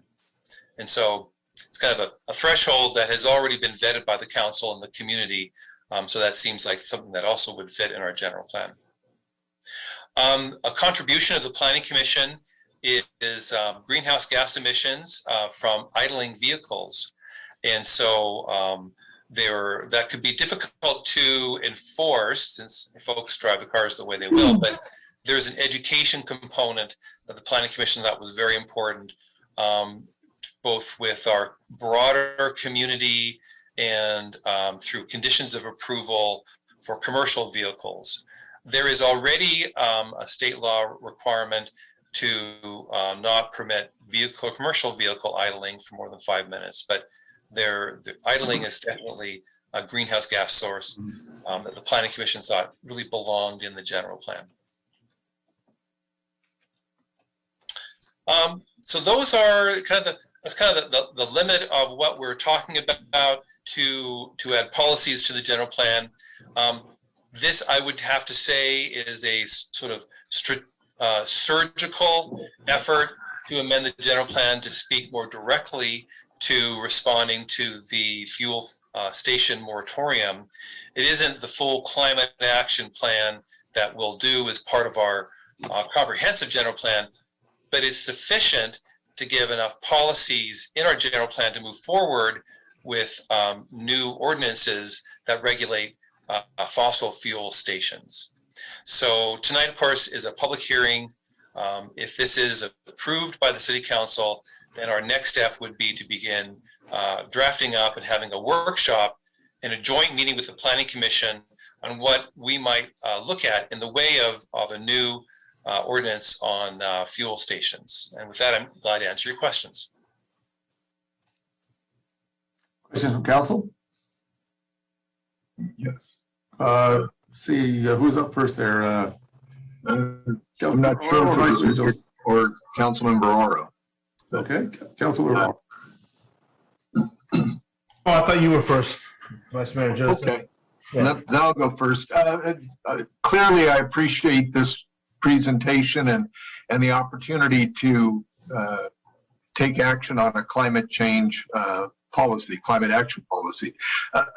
And so it's kind of a threshold that has already been vetted by the council and the community. So that seems like something that also would fit in our general plan. A contribution of the Planning Commission is greenhouse gas emissions from idling vehicles. And so that could be difficult to enforce since folks drive the cars the way they will, but there's an education component that the Planning Commission thought was very important, both with our broader community and through conditions of approval for commercial vehicles. There is already a state law requirement to not permit commercial vehicle idling for more than 5 minutes, but the idling is definitely a greenhouse gas source that the Planning Commission thought really belonged in the general plan. So those are that's kind of the limit of what we're talking about to add policies to the general plan. This, I would have to say, is a sort of surgical effort to amend the general plan to speak more directly to responding to the fuel station moratorium. It isn't the full climate action plan that we'll do as part of our comprehensive general plan, but it's sufficient to give enough policies in our general plan to move forward with new ordinances that regulate fossil fuel stations. So tonight, of course, is a public hearing. If this is approved by the City Council, then our next step would be to begin drafting up and having a workshop and a joint meeting with the Planning Commission on what we might look at in the way of a new ordinance on fuel stations. And with that, I'm glad to answer your questions. Questions from council? Yes. See, who's up first there? I'm not sure if it was or Councilmember Oro. Okay, Councilmember Oro. Oh, I thought you were first, Vice Mayor Joseph. Okay, then I'll go first. Clearly, I appreciate this presentation and the opportunity to take action on a climate change policy, climate action policy.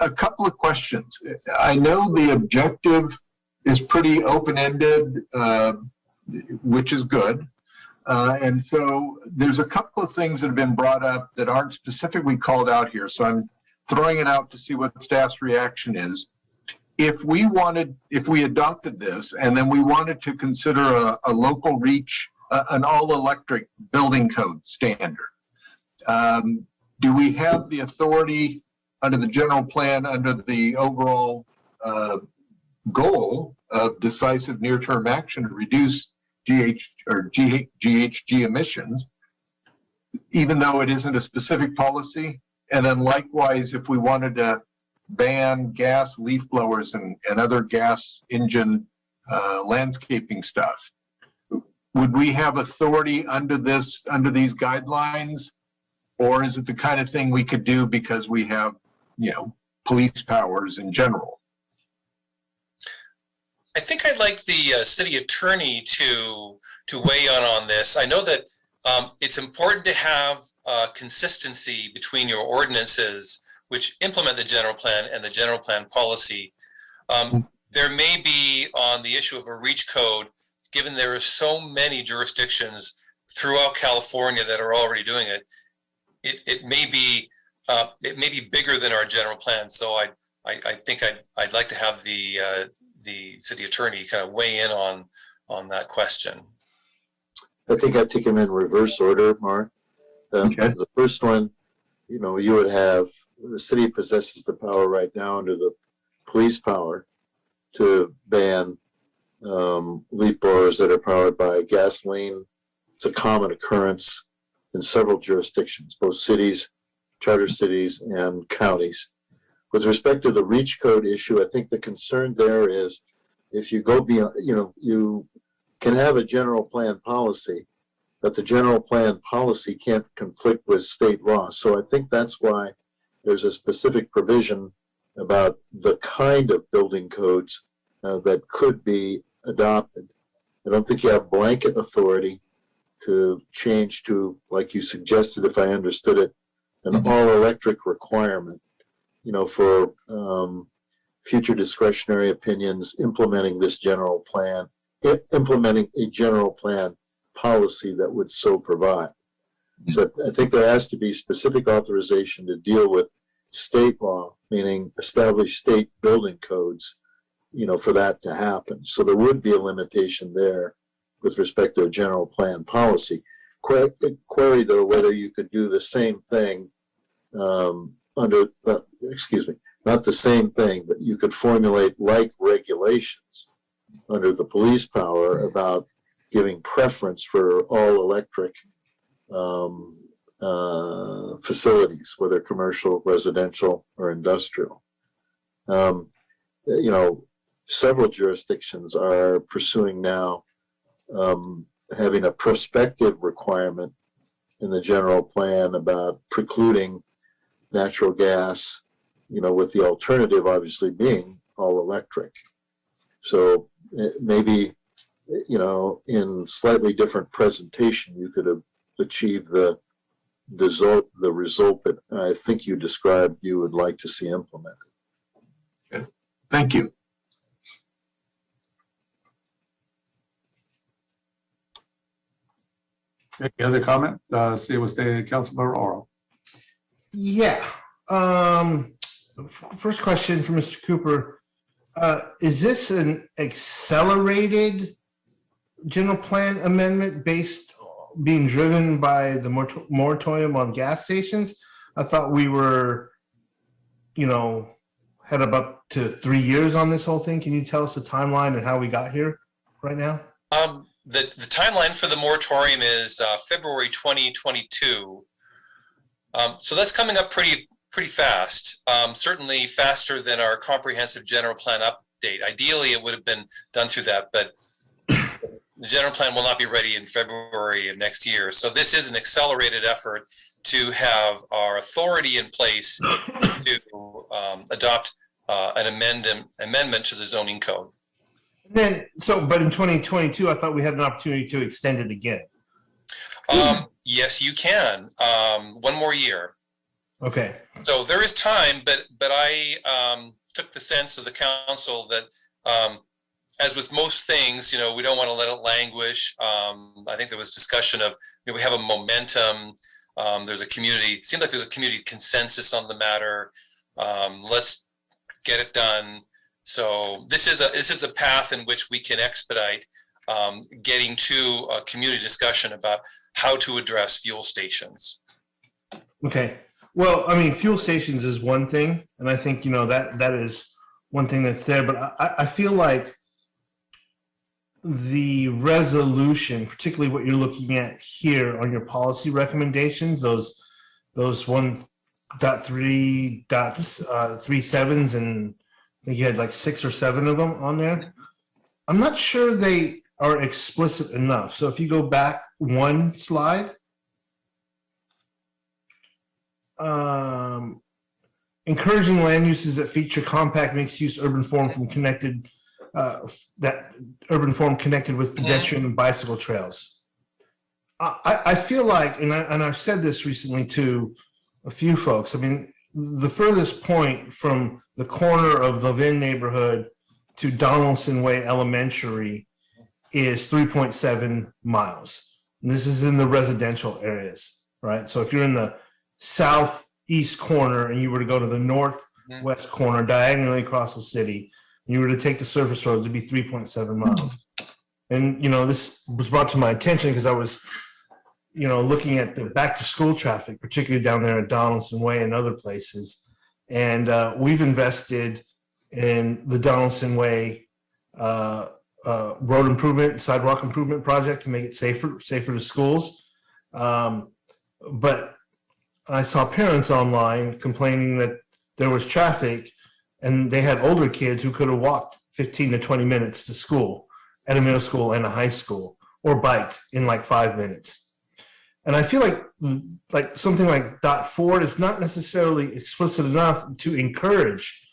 A couple of questions. I know the objective is pretty open-ended, which is good. And so there's a couple of things that have been brought up that aren't specifically called out here. So I'm throwing it out to see what staff's reaction is. If we adopted this and then we wanted to consider a local reach, an all-electric building code standard, do we have the authority under the general plan, under the overall goal of decisive near-term action to reduce GHG emissions, even though it isn't a specific policy? And then likewise, if we wanted to ban gas leaf blowers and other gas engine landscaping stuff, would we have authority under these guidelines? Or is it the kind of thing we could do because we have, police powers in general? I think I'd like the city attorney to weigh in on this. I know that it's important to have consistency between your ordinances which implement the general plan and the general plan policy. There may be on the issue of a reach code, given there are so many jurisdictions throughout California that are already doing it, it may be bigger than our general plan. So I think I'd like to have the city attorney kind of weigh in on that question. I think I'd take them in reverse order, Mark. Okay. The first one, you know, you would have, the city possesses the power right now under the police power to ban leaf blowers that are powered by gasoline. It's a common occurrence in several jurisdictions, both cities, charter cities, and counties. With respect to the REACH code issue, I think the concern there is if you go beyond, you know, you can have a general plan policy, but the general plan policy can't conflict with state law. So I think that's why there's a specific provision about the kind of building codes that could be adopted. I don't think you have blanket authority to change to, like you suggested, if I understood it, an all-electric requirement, you know, for future discretionary opinions, implementing this general plan, implementing a general plan policy that would so provide. So I think there has to be specific authorization to deal with state law, meaning established state building codes, you know, for that to happen. So there would be a limitation there with respect to a general plan policy. Query though, whether you could do the same thing not the same thing, but you could formulate like regulations under the police power about giving preference for all electric facilities, whether commercial, residential, or industrial. You know, several jurisdictions are pursuing now having a prospective requirement in the general plan about precluding natural gas, you know, with the alternative obviously being all electric. So maybe, you know, in slightly different presentation, you could have achieved the result that I think you described you would like to see implemented. Okay. Thank you. Any other comment? See it was the Councilmember Oro. Yeah. First question for Mr. Cooper. Is this an accelerated general plan amendment being driven by the moratorium on gas stations? I thought we were, you know, had up to 3 years on this whole thing. Can you tell us the timeline and how we got here right now? The timeline for the moratorium is February 2022. So that's coming up pretty fast. Certainly faster than our comprehensive general plan update. Ideally, it would have been done through that, but the general plan will not be ready in February of next year. So this is an accelerated effort to have our authority in place to adopt an amendment to the zoning code. Then, but in 2022, I thought we had an opportunity to extend it again. Yes, you can. One more year. Okay. So there is time, but I took the sense of the council that, as with most things, you know, we don't want to let it languish. I think there was discussion of, you know, we have a momentum. There's a community. It seems like there's a community consensus on the matter. Let's get it done. So this is a path in which we can expedite getting to a community discussion about how to address fuel stations. Okay. Well, I mean, fuel stations is one thing, and I think, you know, that is one thing that's there. But I feel like the resolution, particularly what you're looking at here on your policy recommendations, those 1.3.37s, and I think you had like 6 or 7 of them on there. I'm not sure they are explicit enough. So if you go back one slide, encouraging land uses that feature compact mixed-use urban form connected with pedestrian and bicycle trails. I feel like, and I've said this recently to a few folks, I mean, the furthest point from the corner of the Vin neighborhood to Donaldson Way Elementary is 3.7 miles. And this is in the residential areas, right? So if you're in the southeast corner and you were to go to the northwest corner diagonally across the city, and you were to take the surface roads, it'd be 3.7 miles. And, this was brought to my attention because I was, looking at the back to school traffic, particularly down there at Donaldson Way and other places. And we've invested in the Donaldson Way road improvement, sidewalk improvement project to make it safer to schools. But I saw parents online complaining that there was traffic and they had older kids who could have walked 15 to 20 minutes to school at a middle school and a high school, or biked in like 5 minutes. And I feel like something like .4 is not necessarily explicit enough to encourage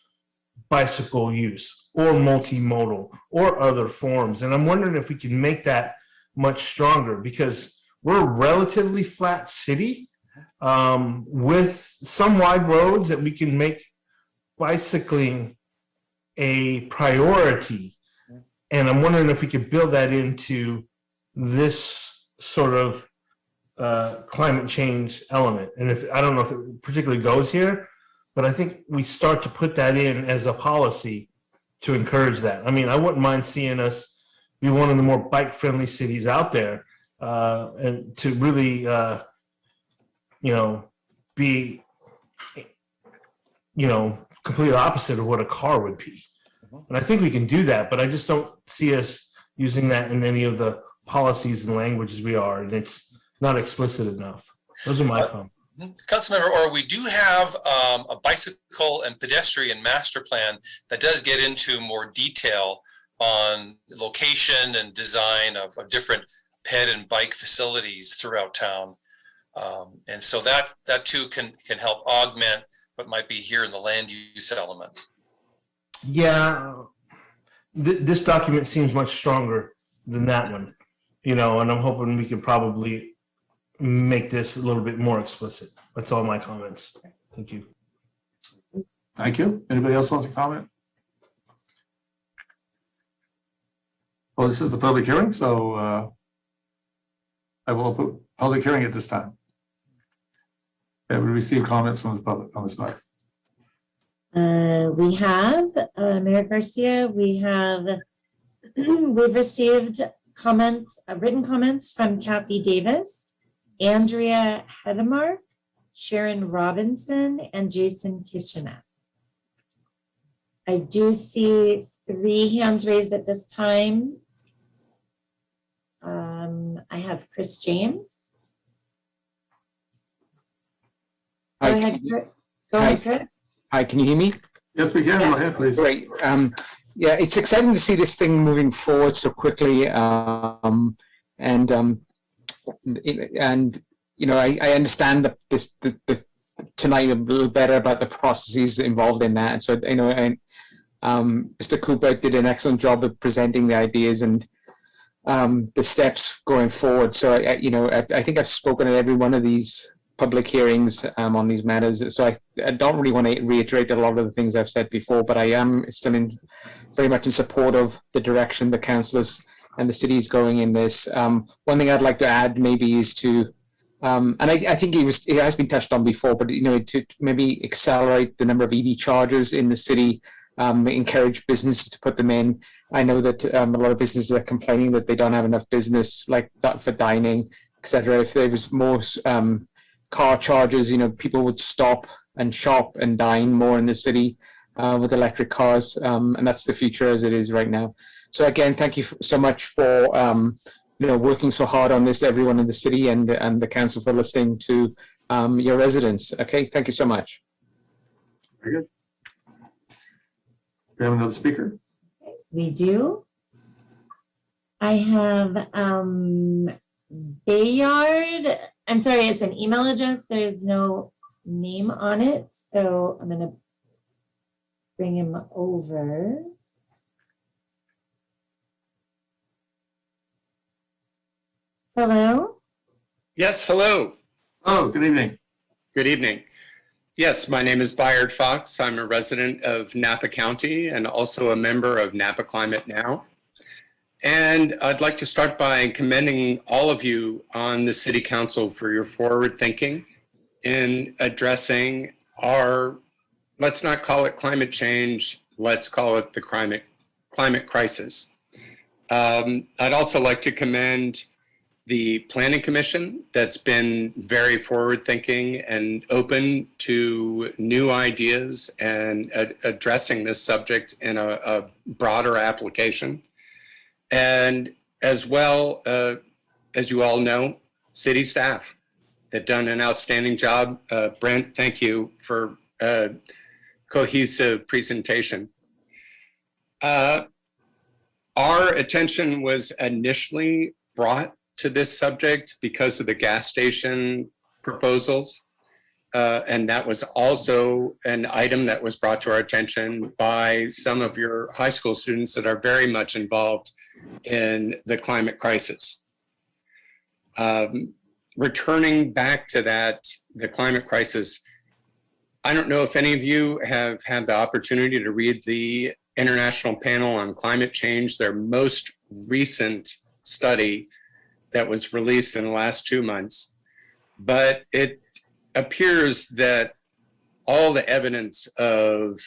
bicycle use or multimodal or other forms. And I'm wondering if we can make that much stronger, because we're a relatively flat city with some wide roads that we can make bicycling a priority. And I'm wondering if we could build that into this sort of climate change element. And I don't know if it particularly goes here, but I think we start to put that in as a policy to encourage that. I mean, I wouldn't mind seeing us be one of the more bike-friendly cities out there, and to really, be, completely opposite of what a car would be. And I think we can do that, but I just don't see us using that in any of the policies and languages we are, and it's not explicit enough. Those are my comments. Councilmember Orr, we do have a bicycle and pedestrian master plan that does get into more detail on location and design of different ped and bike facilities throughout town. And so that too can help augment what might be here in the land use element. Yeah, this document seems much stronger than that one, and I'm hoping we can probably make this a little bit more explicit. That's all my comments. Thank you. Thank you. Anybody else want to comment? Well, this is the public hearing, so I will open public hearing at this time. Have we received comments from the public on this matter? We have, Mayor Garcia, we've received comments, written comments from Kathy Davis, Andrea Hedemark, Sharon Robinson, and Jason Kishinev. I do see 3 hands raised at this time. I have Chris James. Go ahead, Chris. Hi, can you hear me? Yes, we can. Go ahead, please. Great. Yeah, it's exciting to see this thing moving forward so quickly. I understand the tonight a little better about the processes involved in that. So Mr. Cooper did an excellent job of presenting the ideas and the steps going forward. So I think I've spoken at every one of these public hearings on these matters. So I don't really want to reiterate a lot of the things I've said before, but I am still very much in support of the direction the councillors and the city is going in this. One thing I'd like to add maybe is to, and I think it has been touched on before, but to maybe accelerate the number of EV chargers in the city, encourage businesses to put them in. I know that a lot of businesses are complaining that they don't have enough business like that for dining, etc. If there was more car chargers, people would stop and shop and dine more in the city with electric cars, and that's the future as it is right now. So again, thank you so much for working so hard on this, everyone in the city and the council for listening to your residents. Okay, thank you so much. Very good. We have another speaker. We do. I have Bayard. I'm sorry, it's an email address. There's no name on it. So I'm going to bring him over. Hello? Yes, hello. Oh, good evening. Good evening. Yes, my name is Bayard Fox. I'm a resident of Napa County and also a member of Napa Climate Now. And I'd like to start by commending all of you on the City Council for your forward thinking in addressing our, let's not call it climate change, let's call it the climate crisis. I'd also like to commend the Planning Commission that's been very forward-thinking and open to new ideas and addressing this subject in a broader application. And as well, as you all know, city staff have done an outstanding job. Brent, thank you for a cohesive presentation. Our attention was initially brought to this subject because of the gas station proposals. And that was also an item that was brought to our attention by some of your high school students that are very much involved in the climate crisis. Returning back to that, the climate crisis, I don't know if any of you have had the opportunity to read the International Panel on Climate Change, their most recent study that was released in the last 2 months. But it appears that all the evidence of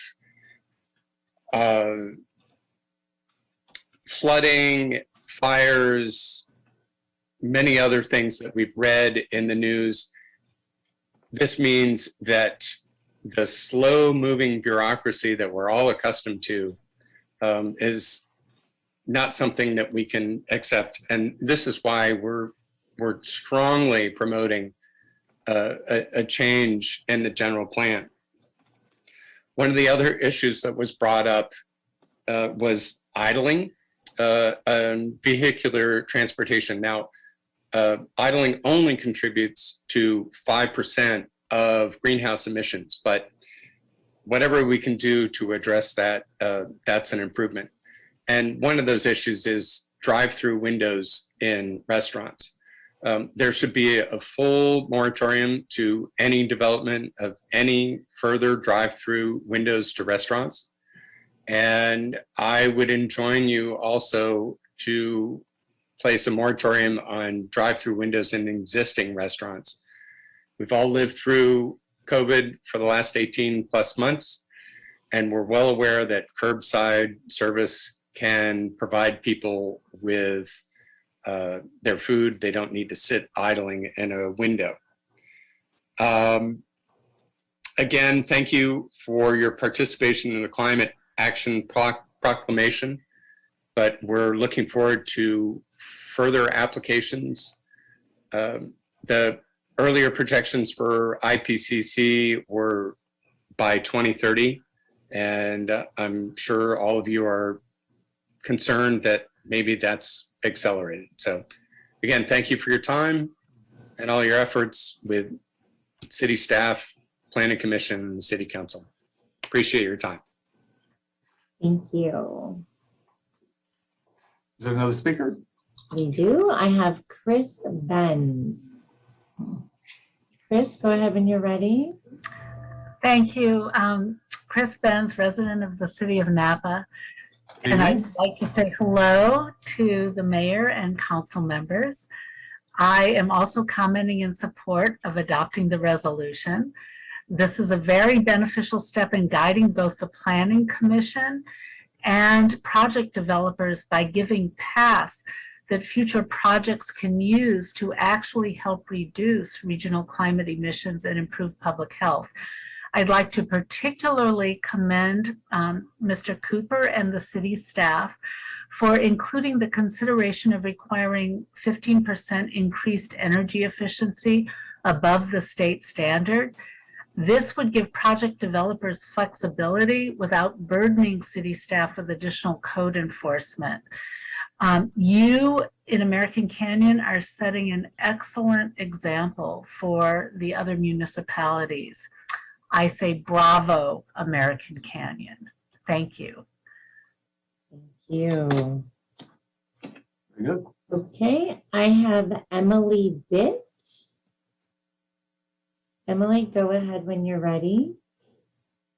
flooding, fires, many other things that we've read in the news, this means that the slow-moving bureaucracy that we're all accustomed to is not something that we can accept. And this is why we're strongly promoting a change in the general plan. One of the other issues that was brought up was idling vehicular transportation. Now, idling only contributes to 5% of greenhouse emissions, but whatever we can do to address that, that's an improvement. And one of those issues is drive-through windows in restaurants. There should be a full moratorium to any development of any further drive-through windows to restaurants. And I would enjoin you also to place a moratorium on drive-through windows in existing restaurants. We've all lived through COVID for the last 18 plus months, and we're well aware that curbside service can provide people with their food. They don't need to sit idling in a window. Again, thank you for your participation in the Climate Action Proclamation, but we're looking forward to further applications. The earlier projections for IPCC were by 2030, and I'm sure all of you are concerned that maybe that's accelerated. So again, thank you for your time and all your efforts with city staff, planning commission, and the city council. Appreciate your time. Thank you. Is there another speaker? We do. I have Chris Benz. Chris, go ahead when you're ready. Thank you. Chris Benz, resident of the city of Napa. And I'd like to say hello to the mayor and council members. I am also commenting in support of adopting the resolution. This is a very beneficial step in guiding both the Planning Commission and project developers by giving paths that future projects can use to actually help reduce regional climate emissions and improve public health. I'd like to particularly commend Mr. Cooper and the city staff for including the consideration of requiring 15% increased energy efficiency above the state standard. This would give project developers flexibility without burdening city staff with additional code enforcement. You in American Canyon are setting an excellent example for the other municipalities. I say bravo, American Canyon. Thank you. Thank you. Very good. Okay, I have Emily Bitt. Emily, go ahead when you're ready.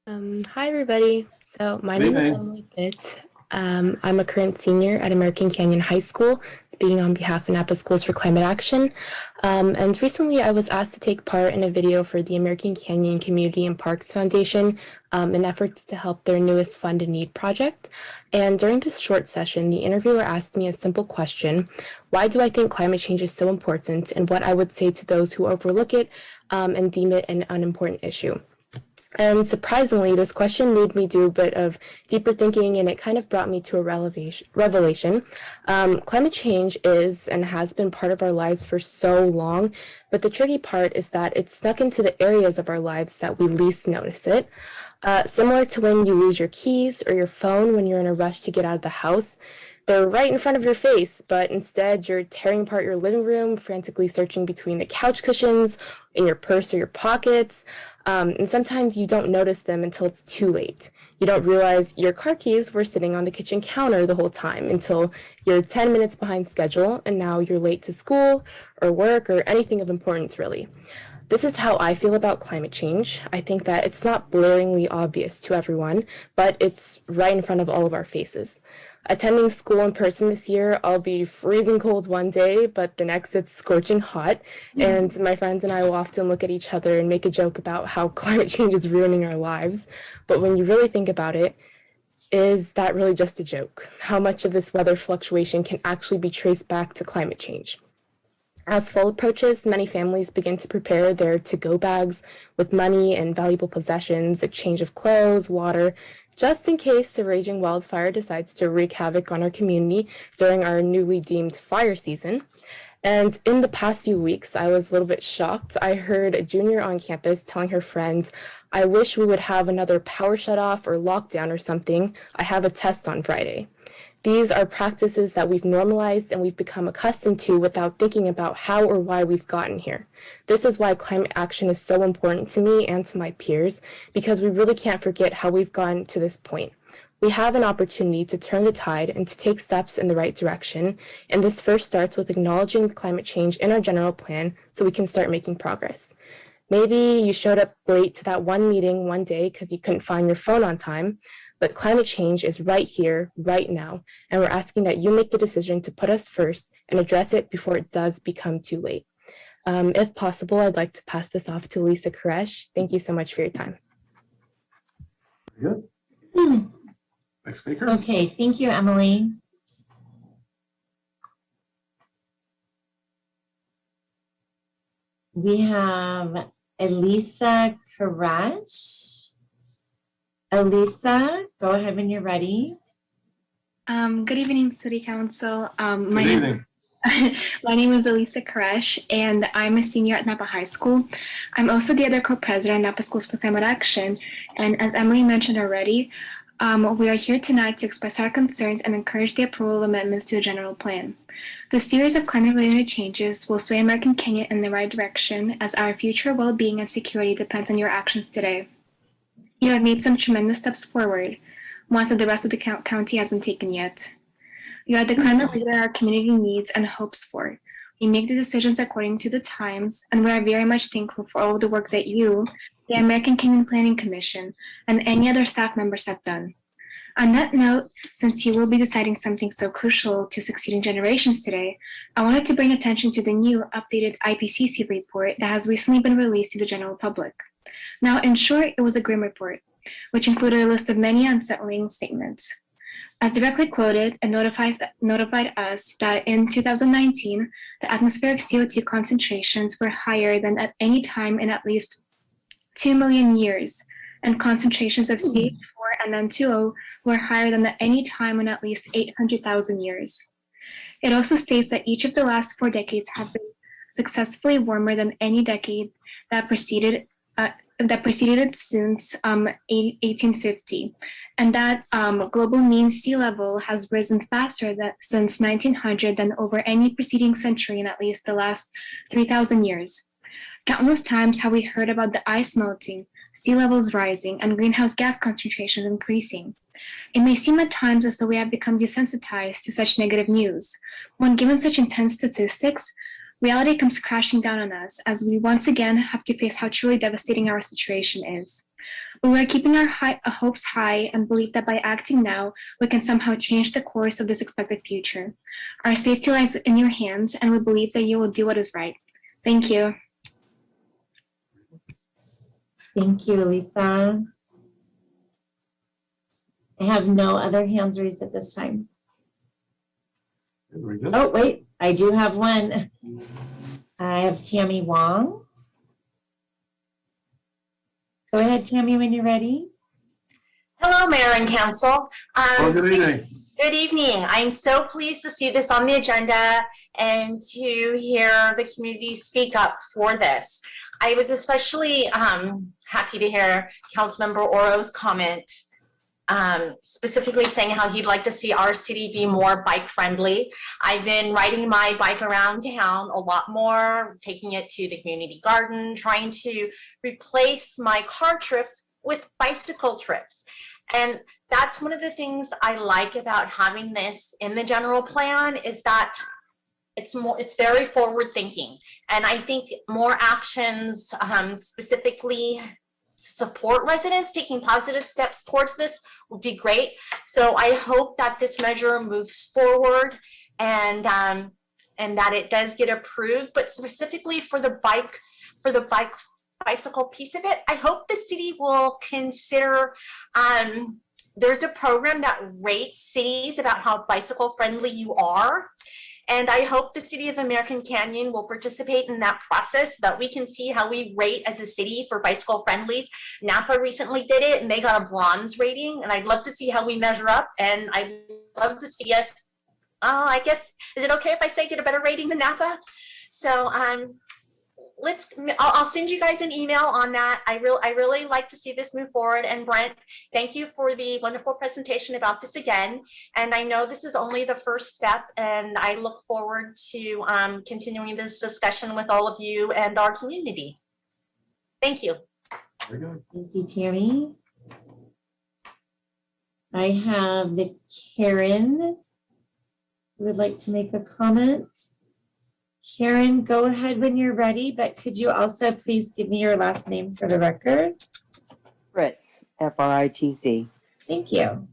Hi, everybody. So my Good name is evening. Emily Bitt. I'm a current senior at American Canyon High School, speaking on behalf of Napa Schools for Climate Action. And recently I was asked to take part in a video for the American Canyon Community and Parks Foundation in efforts to help their newest Fund in Need project. And during this short session, the interviewer asked me a simple question: why do I think climate change is so important, and what I would say to those who overlook it and deem it an unimportant issue. And surprisingly, this question made me do a bit of deeper thinking, and it kind of brought me to a revelation. Climate change is and has been part of our lives for so long, but the tricky part is that it's snuck into the areas of our lives that we least notice it. Similar to when you lose your keys or your phone when you're in a rush to get out of the house. They're right in front of your face, but instead you're tearing apart your living room, frantically searching between the couch cushions, in your purse or your pockets. And sometimes you don't notice them until it's too late. You don't realize your car keys were sitting on the kitchen counter the whole time until you're 10 minutes behind schedule and now you're late to school or work or anything of importance, really. This is how I feel about climate change. I think that it's not blaringly obvious to everyone, but it's right in front of all of our faces. Attending school in person this year, I'll be freezing cold one day, but the next it's scorching hot. And my friends and I will often look at each other and make a joke about how climate change is ruining our lives. But when you really think about it, is that really just a joke? How much of this weather fluctuation can actually be traced back to climate change? As fall approaches, many families begin to prepare their to-go bags with money and valuable possessions, a change of clothes, water, just in case a raging wildfire decides to wreak havoc on our community during our newly deemed fire season. And in the past few weeks, I was a little bit shocked. I heard a junior on campus telling her friends, "I wish we would have another power shutoff or lockdown or something. I have a test on Friday." These are practices that we've normalized and we've become accustomed to without thinking about how or why we've gotten here. This is why climate action is so important to me and to my peers, because we really can't forget how we've gotten to this point. We have an opportunity to turn the tide and to take steps in the right direction, and this first starts with acknowledging the climate change in our general plan so we can start making progress. Maybe you showed up late to that one meeting one day because you couldn't find your phone on time, but climate change is right here, right now, and we're asking that you make the decision to put us first and address it before it does become too late. If possible, I'd like to pass this off to Elisa Koresh. Thank you so much for your time. Good. Next speaker. Okay, thank you, Emily. We have Elisa Koresh. Elisa, go ahead when you're ready. Good evening, City Council. Good evening. My name is Elisa Koresh, and I'm a senior at Napa High School. I'm also the other co-president of Napa Schools for Climate Action. And as Emily mentioned already, we are here tonight to express our concerns and encourage the approval of amendments to the general plan. The series of climate-related changes will sway American Canyon in the right direction, as our future well-being and security depends on your actions today. You have made some tremendous steps forward, ones that the rest of the county hasn't taken yet. You are the climate leader our community needs and hopes for. You make the decisions according to the times, and we are very much thankful for all the work that you, the American Canyon Planning Commission, and any other staff members have done. On that note, since you will be deciding something so crucial to succeeding generations today, I wanted to bring attention to the new updated IPCC report that has recently been released to the general public. Now, in short, it was a grim report, which included a list of many unsettling statements. As directly quoted, it notified us that in 2019, the atmospheric CO2 concentrations were higher than at any time in at least 2 million years, and concentrations of CH4 and N2O were higher than at any time in at least 800,000 years. It also states that each of the last 4 decades have been successfully warmer than any decade that preceded it since 1850, and that global mean sea level has risen faster since 1900 than over any preceding century in at least the last 3,000 years. Countless times have we heard about the ice melting, sea levels rising, and greenhouse gas concentrations increasing. It may seem at times as though we have become desensitized to such negative news. When given such intense statistics, reality comes crashing down on us as we once again have to face how truly devastating our situation is. We were keeping our hopes high and believe that by acting now, we can somehow change the course of this expected future. Our safety lies in your hands, and we believe that you will do what is right. Thank you. Thank you, Elisa. I have no other hands raised at this time. Very good. Oh, wait, I do have one. I have Tammy Wong. Go ahead, Tammy, when you're ready. Hello, Mayor and Council. Well, good evening. Good evening. I'm so pleased to see this on the agenda and to hear the community speak up for this. I was especially happy to hear Councilmember Oro's comment, specifically saying how he'd like to see our city be more bike friendly. I've been riding my bike around town a lot more, taking it to the community garden, trying to replace my car trips with bicycle trips. And that's one of the things I like about having this in the general plan, is that it's very forward thinking. And I think more actions specifically support residents taking positive steps towards this would be great. So I hope that this measure moves forward and that it does get approved, but specifically for the bicycle piece of it, I hope the city will consider, there's a program that rates cities about how bicycle friendly you are. And I hope the city of American Canyon will participate in that process so that we can see how we rate as a city for bicycle friendlies. Napa recently did it and they got a bronze rating, and I'd love to see how we measure up. And I'd love to see us, I guess, is it okay if I say get a better rating than Napa? So I'll send you guys an email on that. I really like to see this move forward. And Brent, thank you for the wonderful presentation about this again. And I know this is only the first step, and I look forward to continuing this discussion with all of you and our community. Thank you. Very good. Thank you, Tammy. I have the Karen who would like to make a comment. Karen, go ahead when you're ready, but could you also please give me your last name for the record? Fritz, F-R-I-T-Z. Thank you.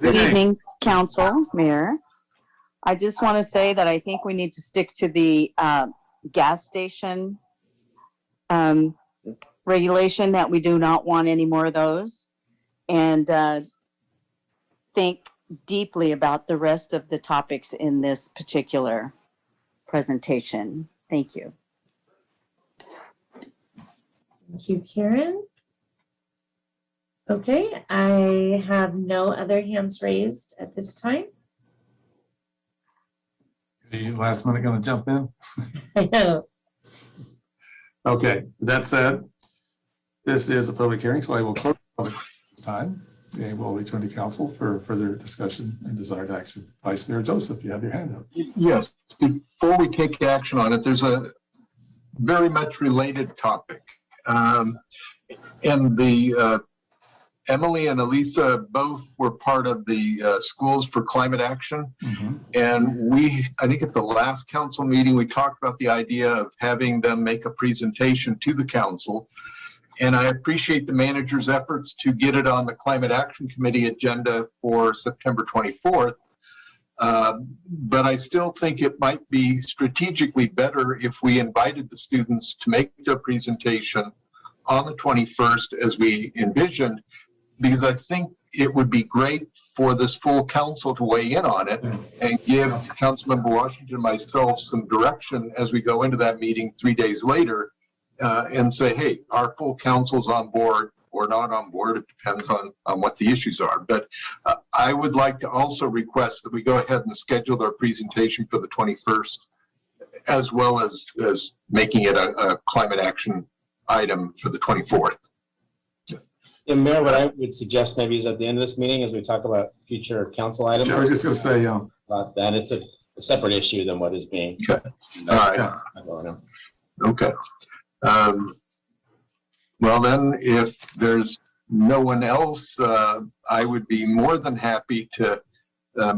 Good evening, Council, Mayor. I just want to say that I think we need to stick to the gas station regulation, that we do not want any more of those, and think deeply about the rest of the topics in this particular presentation. Thank you. Thank you, Karen. Okay, I have no other hands raised at this time. Are you last minute going to jump in? I know. Okay, that said, this is a public hearing, so I will close the public time. And we'll return to council for further discussion and desired action. Vice Mayor Joseph, you have your hand up. Yes, before we take action on it, there's a very much related topic. And Emily and Elisa both were part of the Schools for Climate Action. And I think at the last council meeting, we talked about the idea of having them make a presentation to the council. And I appreciate the manager's efforts to get it on the Climate Action Committee agenda for September 24th. But I still think it might be strategically better if we invited the students to make their presentation on the 21st as we envisioned, because I think it would be great for this full council to weigh in on it and give Councilmember Washington and myself some direction as we go into that meeting 3 days later. And say, hey, our full council's on board or not on board. It depends on what the issues are. But I would like to also request that we go ahead and schedule our presentation for the 21st, as well as making it a climate action item for the 24th. Yeah, Mayor, what I would suggest maybe is at the end of this meeting, as we talk about future council items. I was just going to say, about that it's a separate issue than what is being. Okay. All right. Okay. Well, then, if there's no one else, I would be more than happy to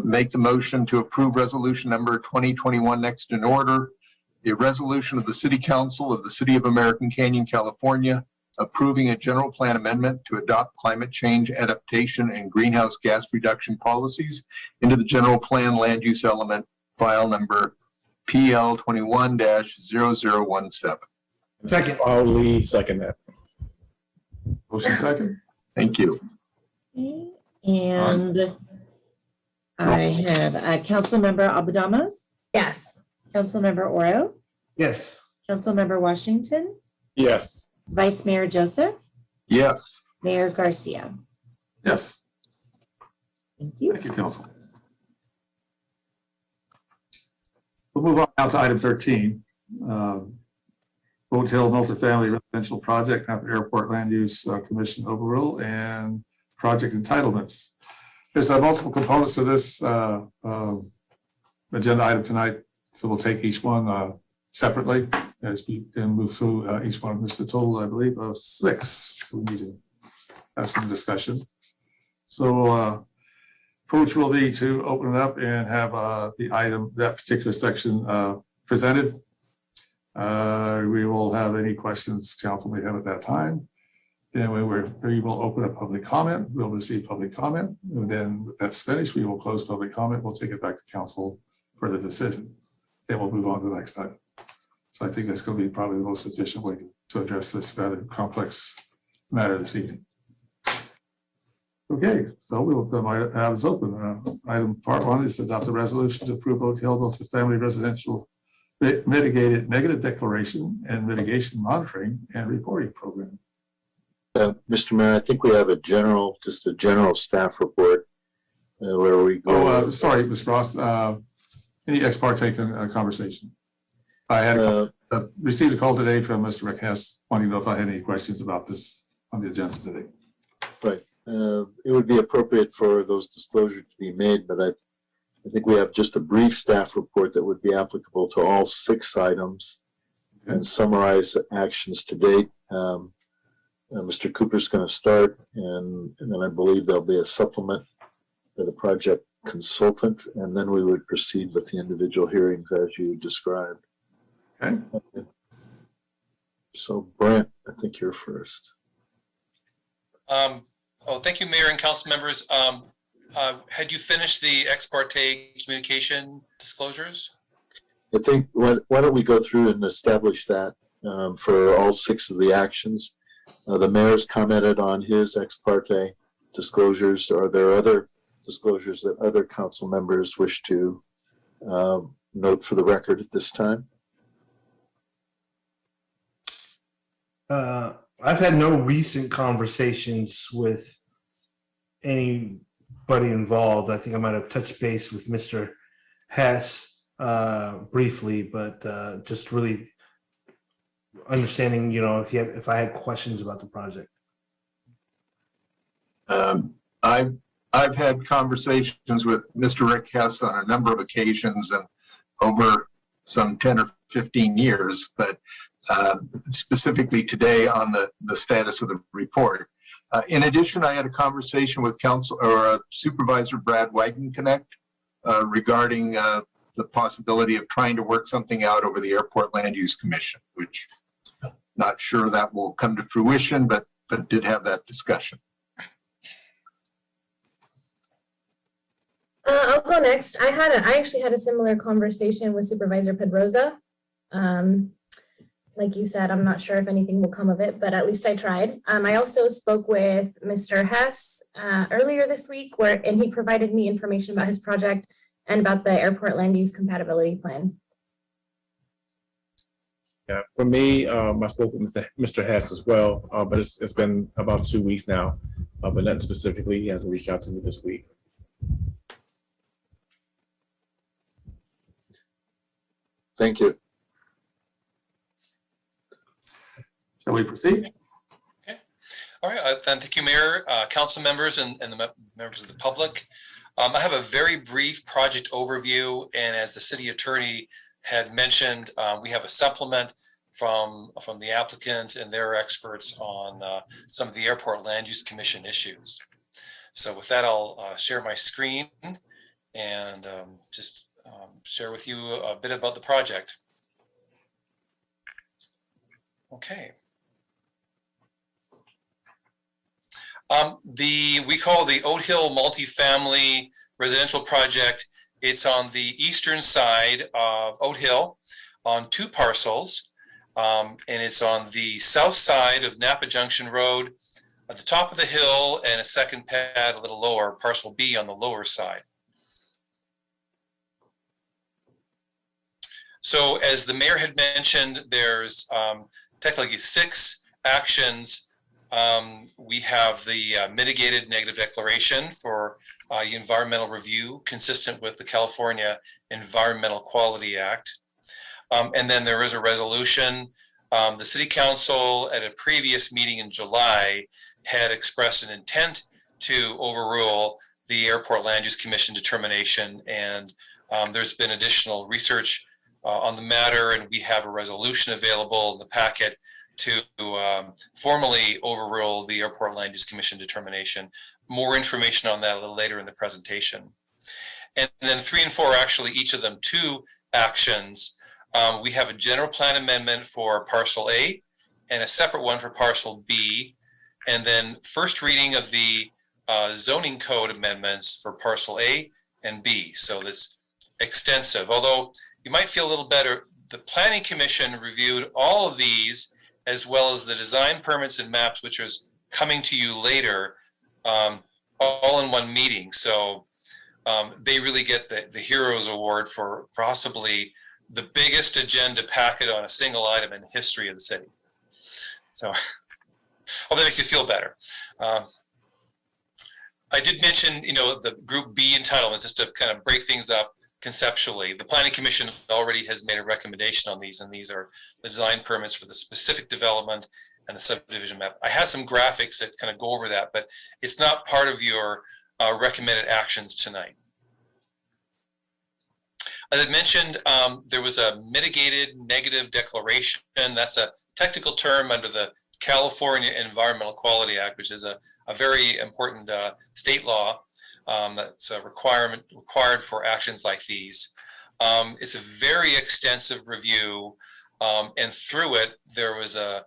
make the motion to approve resolution number 2021 next in order, a resolution of the City Council of the City of American Canyon, California, approving a general plan amendment to adopt climate change adaptation and greenhouse gas reduction policies into the general plan land use element file number PL 21-0017. Second. I'll second that. Motion second. Thank you. Okay, and I have Councilmember Abadamas, Yes. Councilmember Oro, Yes. Councilmember Washington, Yes. Vice Mayor Joseph, Yes. Mayor Garcia. Yes. Thank you. Thank you, Council. We'll move on now to item 13. Boat Hill Multifamily Residential Project, Napa Airport Land Use Commission overrule and project entitlements. There's multiple components to this agenda item tonight, so we'll take each one separately as we can move through each one. There's a total, I believe, of 6. We need to have some discussion. So approach will be to open it up and have the item, that particular section presented. We will have any questions council may have at that time. Then we will open up public comment. We'll receive public comment. And then when that's finished, we will close public comment. We'll take it back to council for the decision. Then we'll move on to the next item. So I think that's going to be probably the most efficient way to address this rather complex matter this evening. Okay, so we'll put my items open. Item part 1 is to adopt a resolution to approve Oak Hill multifamily residential mitigated negative declaration and mitigation monitoring and reporting program. Mr. Mayor, I think we have just a general staff report where we go. Sorry, Ms. Ross, any ex parte conversation? I had received a call today from Mr. Rick Hess wanting to know if I had any questions about this on the agenda today. Right. It would be appropriate for those disclosures to be made, but I think we have just a brief staff report that would be applicable to all 6 items and summarize actions to date. Mr. Cooper's going to start, and then I believe there'll be a supplement for the project consultant, and then we would proceed with the individual hearings as you described. Okay. So Brent, I think you're first. Thank you, Mayor and council members. Had you finished the ex parte communication disclosures? I think, why don't we go through and establish that for all 6 of the actions? The mayor's commented on his ex parte disclosures. Are there other disclosures that other council members wish to note for the record at this time? I've had no recent conversations with anybody involved. I think I might have touched base with Mr. Hess briefly, but just really understanding, if I had questions about the project. I've had conversations with Mr. Rick Hess on a number of occasions and over some 10 or 15 years, but specifically today on the status of the report. In addition, I had a conversation with Supervisor Brad Wagenknecht regarding the possibility of trying to work something out over the Airport Land Use Commission, which not sure that will come to fruition, but did have that discussion. I'll go next. I actually had a similar conversation with Supervisor Pedroza. Like you said, I'm not sure if anything will come of it, but at least I tried. I also spoke with Mr. Hess earlier this week, and he provided me information about his project and about the airport land use compatibility plan. Yeah, for me, I spoke with Mr. Hess as well, but it's been about 2 weeks now, but nothing specifically. He hasn't reached out to me this week. Thank you. Shall we proceed? Okay. All right. Then thank you, Mayor, council members, and the members of the public. I have a very brief project overview, and as the city attorney had mentioned, we have a supplement from the applicant and their experts on some of the Airport Land Use Commission issues. So with that, I'll share my screen and just share with you a bit about the project. Okay. We call the Oat Hill Multifamily Residential Project. It's on the eastern side of Oat Hill on 2 parcels. And it's on the south side of Napa Junction Road at the top of the hill, and a second pad a little lower, parcel B on the lower side. So as the mayor had mentioned, there's technically 6 actions. We have the mitigated negative declaration for environmental review consistent with the California Environmental Quality Act. And then there is a resolution. The City Council at a previous meeting in July had expressed an intent to overrule the Airport Land Use Commission determination, and there's been additional research on the matter, and we have a resolution available in the packet to formally overrule the Airport Land Use Commission determination. More information on that a little later in the presentation. And then 3 and 4 are actually each of them 2 actions. We have a general plan amendment for parcel A and a separate one for parcel B, and then first reading of the zoning code amendments for parcel A and B. So that's extensive, although you might feel a little better. The Planning Commission reviewed all of these, as well as the design permits and maps, which is coming to you later, all in one meeting. So they really get the Heroes Award for possibly the biggest agenda packet on a single item in the history of the city. So hope that makes you feel better. I did mention, the Group B entitlements, just to kind of break things up conceptually. The Planning Commission already has made a recommendation on these, and these are the design permits for the specific development and the subdivision map. I have some graphics that kind of go over that, but it's not part of your recommended actions tonight. As I mentioned, there was a mitigated negative declaration. That's a technical term under the California Environmental Quality Act, which is a very important state law that's a required for actions like these. It's a very extensive review, and through it, there was a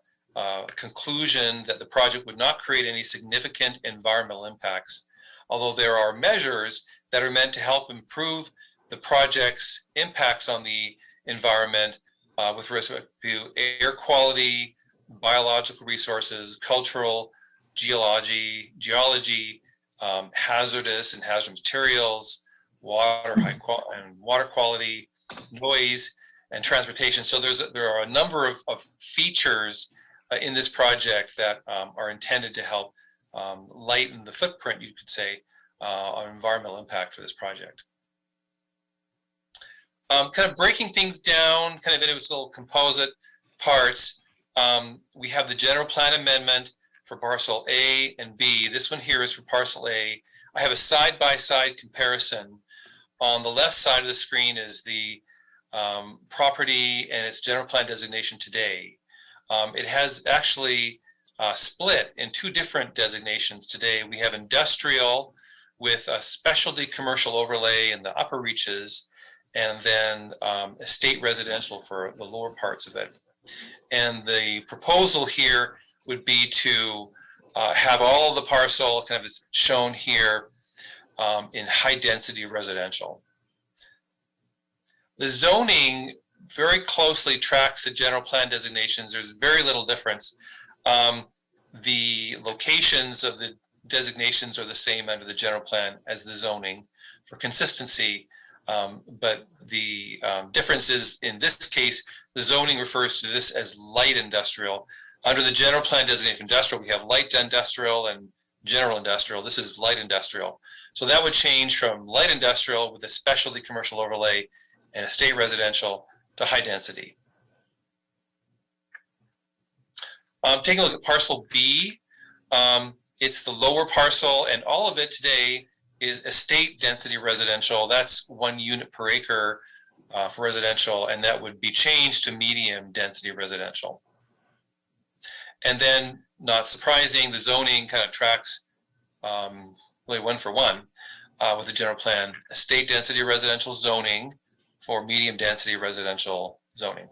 conclusion that the project would not create any significant environmental impacts, although there are measures that are meant to help improve the project's impacts on the environment with respect to air quality, biological resources, cultural, geology, hazardous and hazardous materials, water quality, noise, and transportation. So there are a number of features in this project that are intended to help lighten the footprint, you could say, on environmental impact for this project. Kind of breaking things down, kind of into its little composite parts, we have the general plan amendment for parcel A and B. This one here is for parcel A. I have a side-by-side comparison. On the left side of the screen is the property and its general plan designation today. It has actually split in 2 different designations today. We have industrial with a specialty commercial overlay in the upper reaches, and then estate residential for the lower parts of it. And the proposal here would be to have all of the parcel kind of is shown here in high density residential. The zoning very closely tracks the general plan designations. There's very little difference. The locations of the designations are the same under the general plan as the zoning for consistency. But the difference is, in this case, the zoning refers to this as light industrial. Under the general plan designation for industrial, we have light industrial and general industrial. This is light industrial. So that would change from light industrial with a specialty commercial overlay and estate residential to high density. Taking a look at parcel B, it's the lower parcel, and all of it today is estate density residential. That's 1 unit per acre for residential, and that would be changed to medium density residential. And then, not surprising, the zoning kind of tracks really 1 for 1 with the general plan. Estate density residential zoning for medium density residential zoning.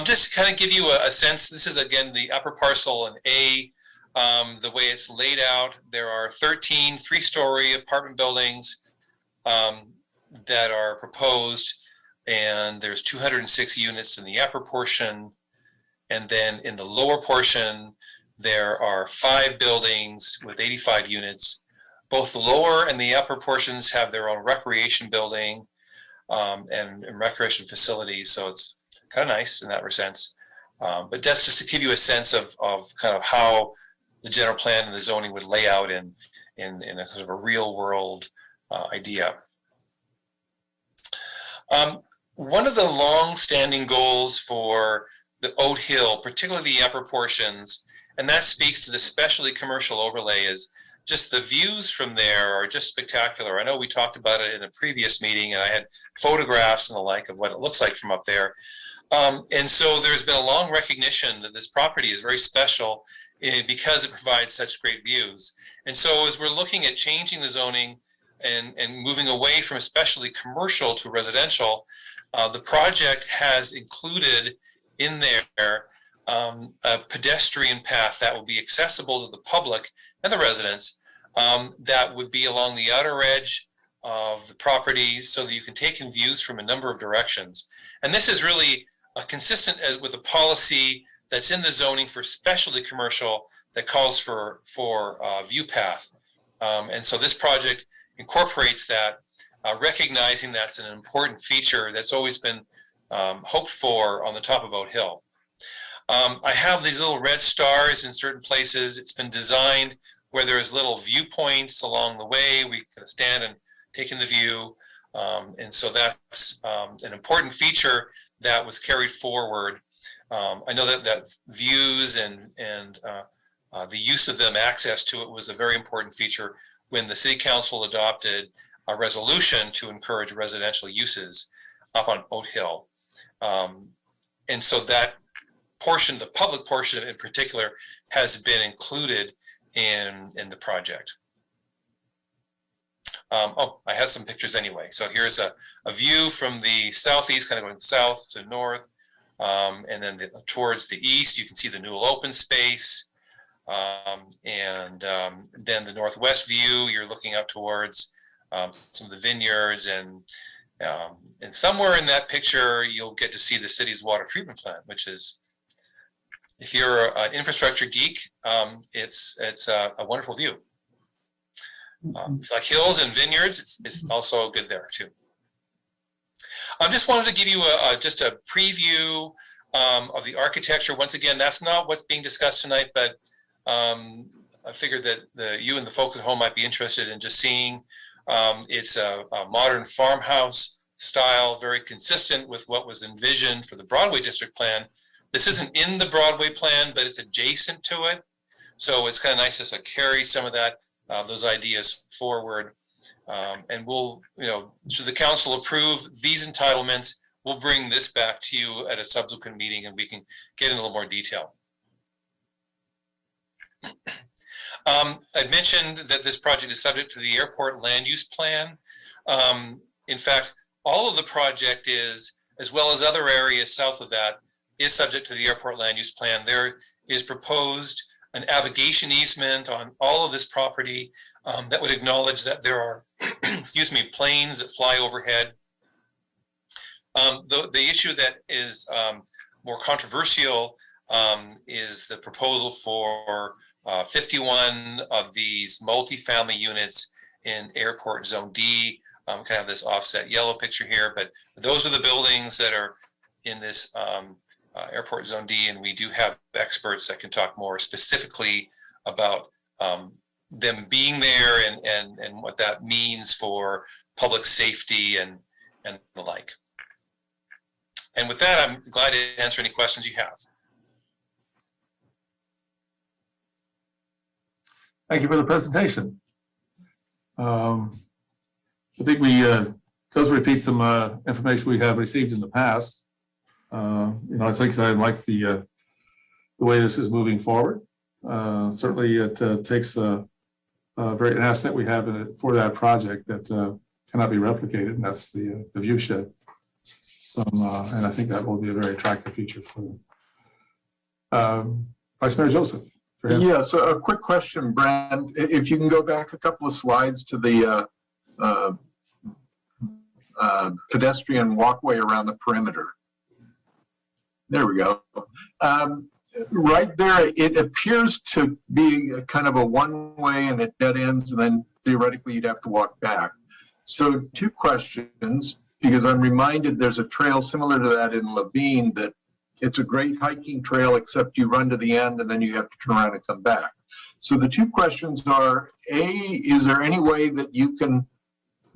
Just to kind of give you a sense, this is again the upper parcel in A. The way it's laid out, there are 13 three-story apartment buildings that are proposed, and there's 206 units in the upper portion. And then in the lower portion, there are 5 buildings with 85 units. Both the lower and the upper portions have their own recreation building and recreation facilities. So it's kind of nice in that sense. But that's just to give you a sense of kind of how the general plan and the zoning would lay out in a sort of a real world idea. One of the long-standing goals for the Oat Hill, particularly the upper portions, and that speaks to the specialty commercial overlay, is just the views from there are just spectacular. I know we talked about it in a previous meeting, and I had photographs and the like of what it looks like from up there. And so there's been a long recognition that this property is very special because it provides such great views. And so as we're looking at changing the zoning and moving away from especially commercial to residential, the project has included in there a pedestrian path that will be accessible to the public and the residents that would be along the outer edge of the property so that you can take in views from a number of directions. And this is really consistent with the policy that's in the zoning for specialty commercial that calls for view path. And so this project incorporates that, recognizing that's an important feature that's always been hoped for on the top of Oat Hill. I have these little red stars in certain places. It's been designed where there's little viewpoints along the way. We can stand and take in the view. And so that's an important feature that was carried forward. I know that views and the use of them, access to it, was a very important feature when the City Council adopted a resolution to encourage residential uses up on Oat Hill. And so that portion, the public portion in particular, has been included in the project. Oh, I have some pictures anyway. So here's a view from the southeast, kind of going south to north, and then towards the east, you can see the Newell open space. And then the northwest view, you're looking up towards some of the vineyards, and somewhere in that picture, you'll get to see the city's water treatment plant, which is, if you're an infrastructure geek, it's a wonderful view. Like hills and vineyards, it's also good there too. I just wanted to give you just a preview of the architecture. Once again, that's not what's being discussed tonight, but I figured that you and the folks at home might be interested in just seeing. It's a modern farmhouse style, very consistent with what was envisioned for the Broadway District Plan. This isn't in the Broadway plan, but it's adjacent to it. So it's kind of nice to carry some of that, those ideas forward. And we'll, should the council approve these entitlements, we'll bring this back to you at a subsequent meeting and we can get in a little more detail. I'd mentioned that this project is subject to the airport land use plan. In fact, all of the project is, as well as other areas south of that, is subject to the airport land use plan. There is proposed an navigation easement on all of this property that would acknowledge that there are, excuse me, planes that fly overhead. The issue that is more controversial is the proposal for 51 of these multifamily units in Airport Zone D. Kind of this offset yellow picture here, but those are the buildings that are in this Airport Zone D, and we do have experts that can talk more specifically about them being there and what that means for public safety and the like. And with that, I'm glad to answer any questions you have. Thank you for the presentation. I think we does repeat some information we have received in the past. I think I like the way this is moving forward. Certainly, it takes an asset we have for that project that cannot be replicated, and that's the view shed. And I think that will be a very attractive feature for them. Vice Mayor Joseph. for him. Yeah, so a quick question, Brand. If you can go back a couple of slides to the pedestrian walkway around the perimeter. There we go. Right there, it appears to be a kind of a one-way and it dead ends, and then theoretically you'd have to walk back. So 2 questions, because I'm reminded there's a trail similar to that in Levine that it's a great hiking trail, except you run to the end and then you have to turn around and come back. So the 2 questions are, A, is there any way that you can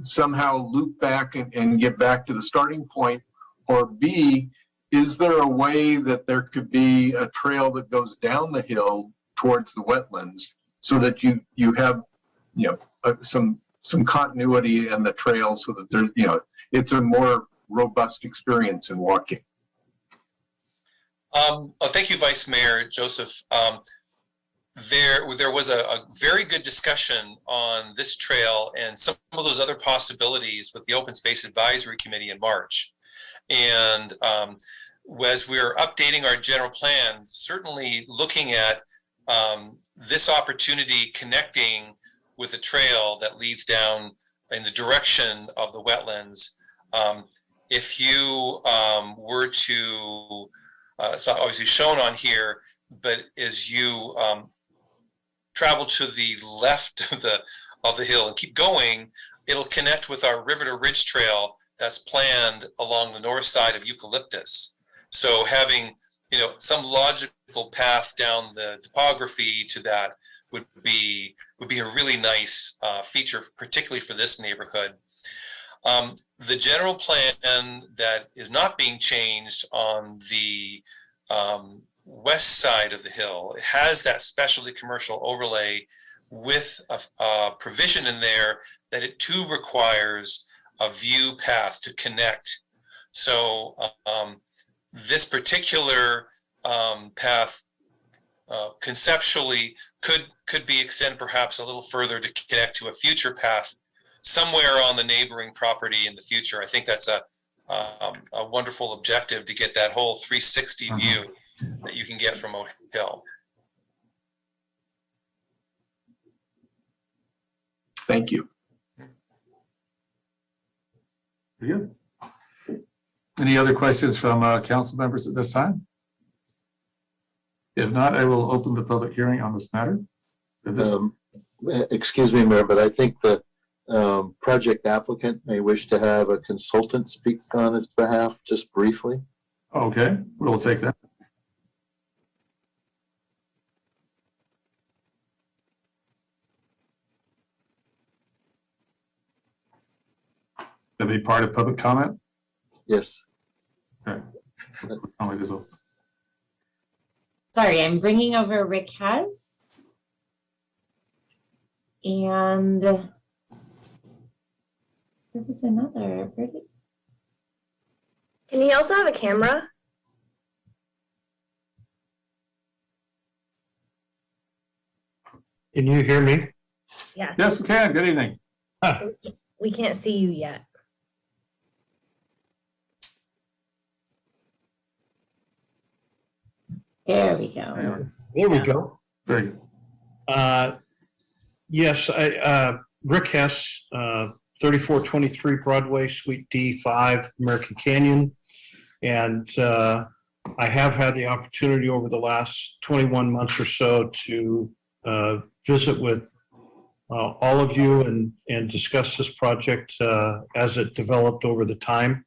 somehow loop back and get back to the starting point? Or B, is there a way that there could be a trail that goes down the hill towards the wetlands so that you have, some continuity in the trail so that there, it's a more robust experience in walking? Thank you, Vice Mayor Joseph. There was a very good discussion on this trail and some of those other possibilities with the Open Space Advisory Committee in March. And as we're updating our general plan, certainly looking at this opportunity connecting with a trail that leads down in the direction of the wetlands. If you were to, it's not obviously shown on here, but as you travel to the left of the hill and keep going, it'll connect with our River to Ridge Trail that's planned along the north side of Eucalyptus. So having some logical path down the topography to that would be a really nice feature, particularly for this neighborhood. The general plan that is not being changed on the west side of the hill, it has that specialty commercial overlay with a provision in there that it too requires a view path to connect. So this particular path conceptually could be extended perhaps a little further to connect to a future path somewhere on the neighboring property in the future. I think that's a wonderful objective to get that whole 360 view that you can get from Oak Hill. Thank you. Very good. Any other questions from council members at this time? If not, I will open the public hearing on this matter. Excuse me, Mayor, but I think the project applicant may wish to have a consultant speak on its behalf, just briefly. Okay, we'll take that. That'll be part of public comment? Yes. Okay. Sorry, I'm bringing over Rick Hess. And there was another. Can he also have a camera? Can you hear me? Yes. Yes, we can. Good evening. We can't see you yet. There we go. There we go. Very good. Yes, Rick Hess, 3423 Broadway, Suite D5, American Canyon. And I have had the opportunity over the last 21 months or so to visit with all of you and discuss this project as it developed over the time.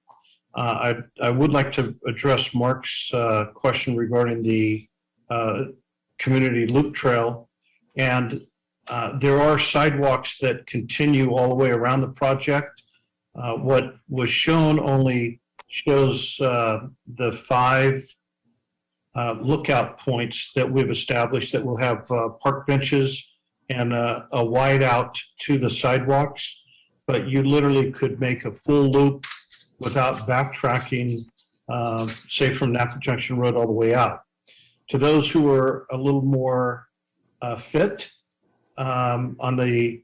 I would like to address Mark's question regarding the community loop trail. And there are sidewalks that continue all the way around the project. What was shown only shows the 5 lookout points that we've established that will have park benches and a wide out to the sidewalks. But you literally could make a full loop without backtracking, say from Napa Junction Road all the way out. To those who are a little more fit, on the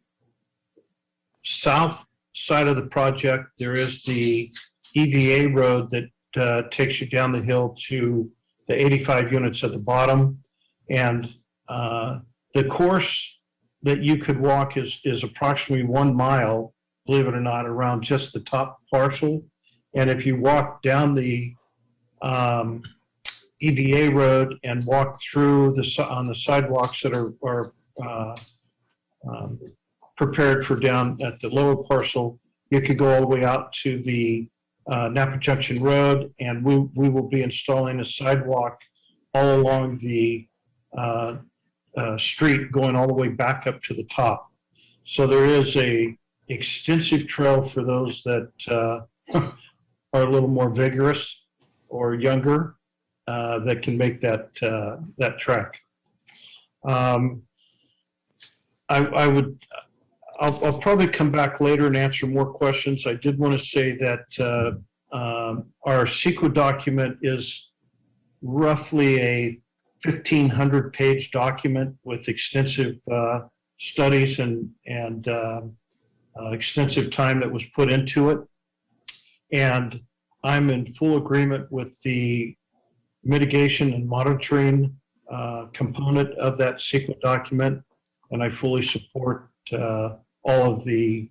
south side of the project, there is the EVA road that takes you down the hill to the 85 units at the bottom. And the course that you could walk is approximately 1 mile, believe it or not, around just the top parcel. And if you walk down the EVA road and walk through on the sidewalks that are prepared for down at the lower parcel, you could go all the way out to the Napa Junction Road, and we will be installing a sidewalk all along the street going all the way back up to the top. So there is a extensive trail for those that are a little more vigorous or younger that can make that trek. I'll probably come back later and answer more questions. I did want to say that our CEQA document is roughly a 1,500-page document with extensive studies and extensive time that was put into it. And I'm in full agreement with the mitigation and monitoring component of that CEQA document, and I fully support all of the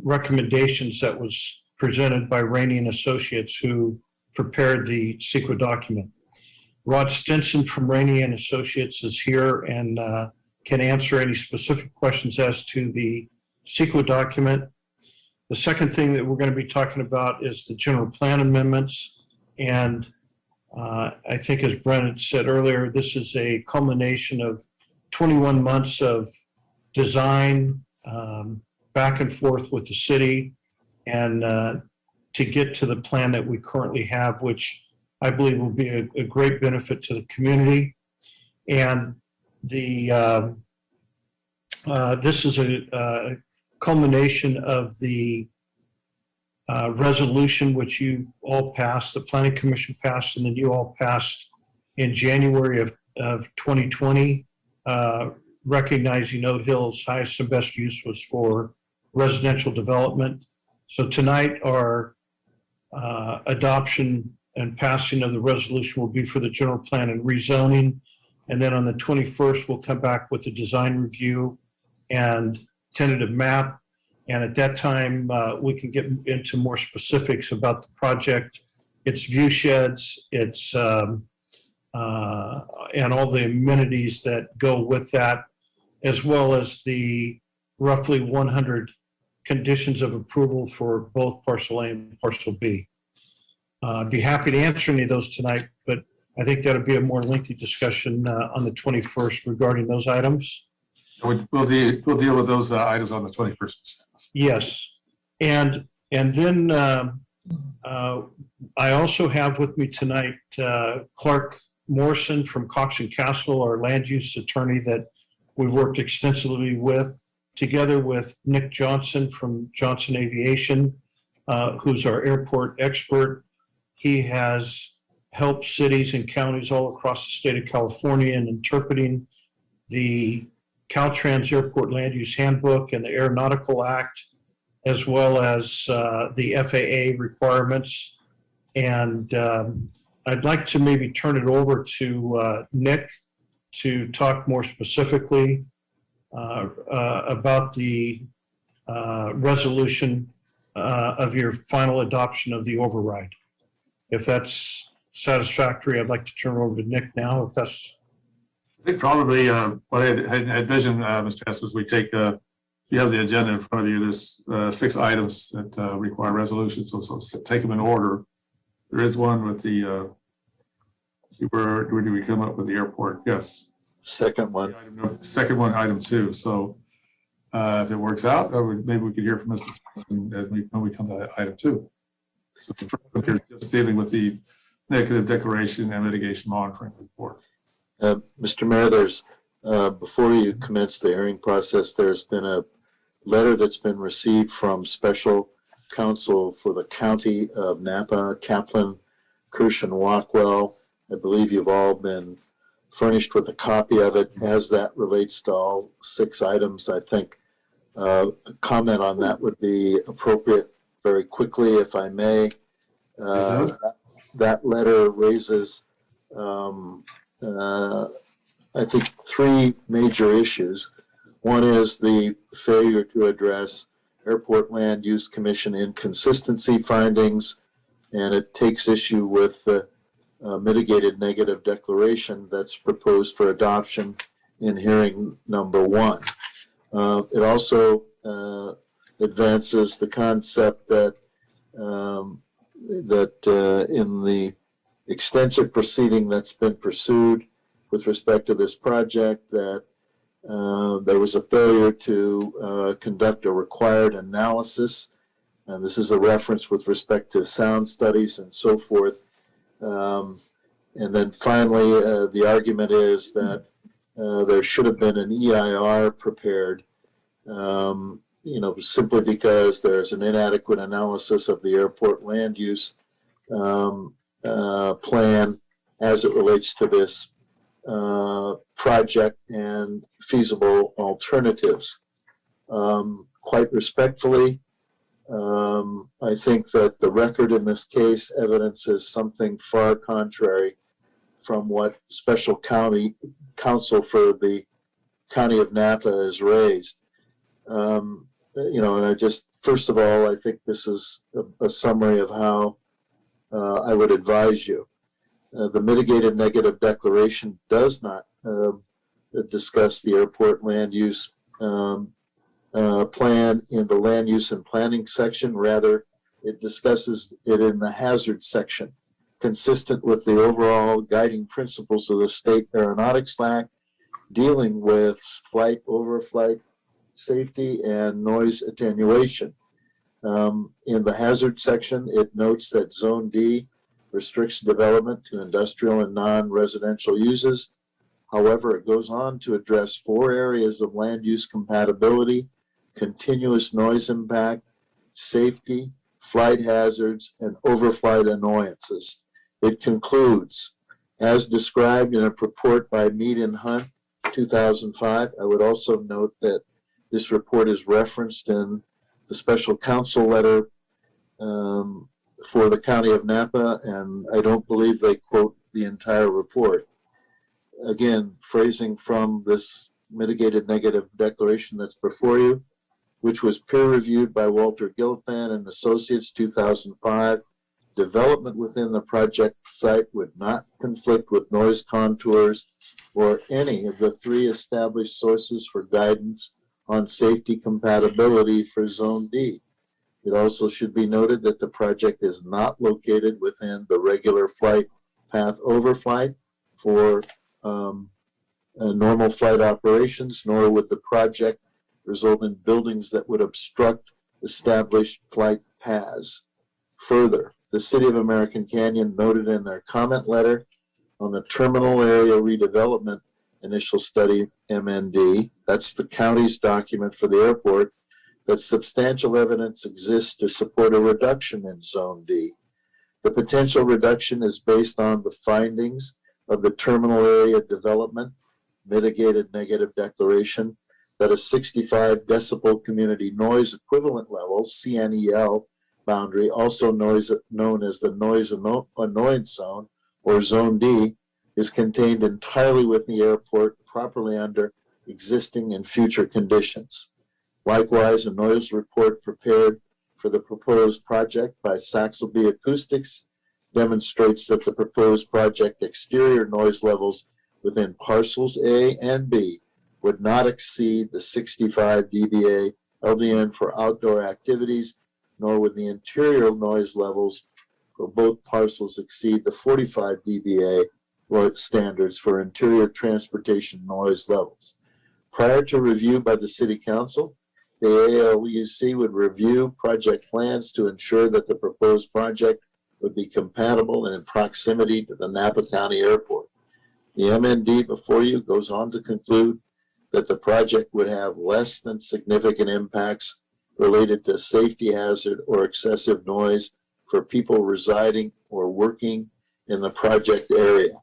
recommendations that was presented by Rainey and Associates, who prepared the CEQA document. Rod Stinson from Rainey and Associates is here and can answer any specific questions as to the CEQA document. The second thing that we're going to be talking about is the general plan amendments. And I think, as Brennan said earlier, this is a culmination of 21 months of design, back and forth with the city, and to get to the plan that we currently have, which I believe will be a great benefit to the community. And the this is a culmination of the resolution which you all passed, the Planning Commission passed, and then you all passed in January of 2020, recognizing Oat Hill's highest and best use was for residential development. So tonight, our adoption and passing of the resolution will be for the general plan and rezoning. And then on the 21st, we'll come back with the design review and tentative map. And at that time, we can get into more specifics about the project, its view sheds, its and all the amenities that go with that, as well as the roughly 100 conditions of approval for both parcel A and parcel B. I'd be happy to answer any of those tonight, but I think that'll be a more lengthy discussion on the 21st regarding those items. We'll deal with those items on the 21st. Yes, and then I also have with me tonight Clark Morrison from Cox and Castle, our land use attorney that we've worked extensively with, together with Nick Johnson from Johnson Aviation, who's our airport expert. He has helped cities and counties all across the state of California in interpreting the Caltrans Airport Land Use Handbook and the Aeronautical Act, as well as the FAA requirements. And I'd like to maybe turn it over to Nick to talk more specifically about the resolution of your final adoption of the override. If that's satisfactory, I'd like to turn it over to Nick now, if that's. I think probably what I had envisioned, Mr. Hess, was we take, you have the agenda in front of you, there's 6 items that require resolution, so take them in order. There is one with the, see where do we come up with the airport? Yes. Second one. Second one, item 2. So if it works out, maybe we could hear from Mr. Johnson when we come to item 2. So here's just dealing with the negative declaration and mitigation monitoring report. Mr. Mayor, there's, before you commence the hearing process, there's been a letter that's been received from special counsel for the county of Napa, Kaplan, Kirsch, and Rockwell. I believe you've all been furnished with a copy of it. As that relates to all 6 items, I think a comment on that would be appropriate very quickly, if I may. That letter raises, I think, three major issues. One is the failure to address Airport Land Use Commission inconsistency findings, and it takes issue with the mitigated negative declaration that's proposed for adoption in hearing number 1. It also advances the concept that in the extensive proceeding that's been pursued with respect to this project, that there was a failure to conduct a required analysis. And this is a reference with respect to sound studies and so forth. And then finally, the argument is that there should have been an EIR prepared, simply because there's an inadequate analysis of the airport land use plan as it relates to this project and feasible alternatives. Quite respectfully, I think that the record in this case evidences something far contrary from what special county counsel for the county of Napa has raised. And I just, first of all, I think this is a summary of how I would advise you. The mitigated negative declaration does not discuss the airport land use plan in the land use and planning section. Rather, it discusses it in the hazard section, consistent with the overall guiding principles of the State Aeronautics Act, dealing with flight, overflight, safety, and noise attenuation. In the hazard section, it notes that Zone D restricts development to industrial and non-residential uses. However, it goes on to address 4 areas of land use compatibility: continuous noise impact, safety, flight hazards, and overflight annoyances. It concludes, as described in a report by Mead and Hunt, 2005. I would also note that this report is referenced in the special counsel letter for the county of Napa, and I don't believe they quote the entire report. Again, phrasing from this mitigated negative declaration that's before you, which was peer-reviewed by Walter Gilfan and Associates, 2005. Development within the project site would not conflict with noise contours or any of the 3 established sources for guidance on safety compatibility for Zone D. It also should be noted that the project is not located within the regular flight path overflight for normal flight operations, nor would the project result in buildings that would obstruct established flight paths. Further, the City of American Canyon noted in their comment letter on the terminal area redevelopment initial study, MND, that's the county's document for the airport, that substantial evidence exists to support a reduction in Zone D. The potential reduction is based on the findings of the terminal area development mitigated negative declaration that a 65 decibel community noise equivalent level, CNEL, boundary, also known as the noise annoyance zone, or Zone D, is contained entirely within the airport, properly under existing and future conditions. Likewise, a noise report prepared for the proposed project by Saxelby Acoustics demonstrates that the proposed project exterior noise levels within parcels A and B would not exceed the 65 dBA LDN for outdoor activities, nor would the interior noise levels for both parcels exceed the 45 dBA standards for interior transportation noise levels. Prior to review by the City Council, the ALUC would review project plans to ensure that the proposed project would be compatible and in proximity to the Napa County Airport. The MND before you goes on to conclude that the project would have less than significant impacts related to safety hazard or excessive noise for people residing or working in the project area.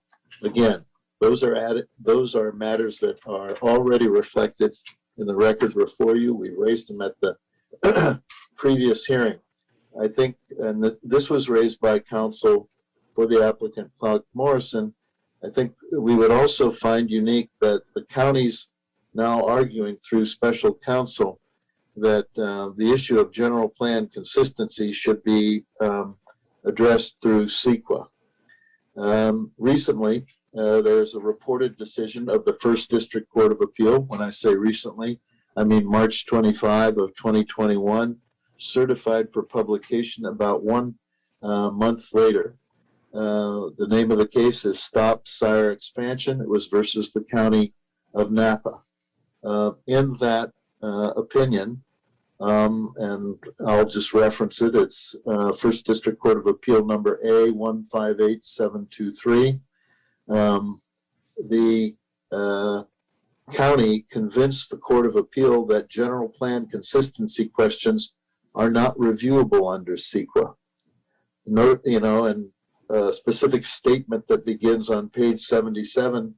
Again, those are matters that are already reflected in the record before you. We raised them at the previous hearing. I think, and this was raised by counsel for the applicant, Clark Morrison, I think we would also find unique that the county's now arguing through special counsel that the issue of general plan consistency should be addressed through CEQA. Recently, there's a reported decision of the First District Court of Appeal. When I say recently, I mean March 25 of 2021, certified for publication about 1 month later. The name of the case is Stop Sire Expansion. It was versus the County of Napa. In that opinion, and I'll just reference it, it's First District Court of Appeal number A158723. The county convinced the Court of Appeal that general plan consistency questions are not reviewable under CEQA. Note, and a specific statement that begins on page 77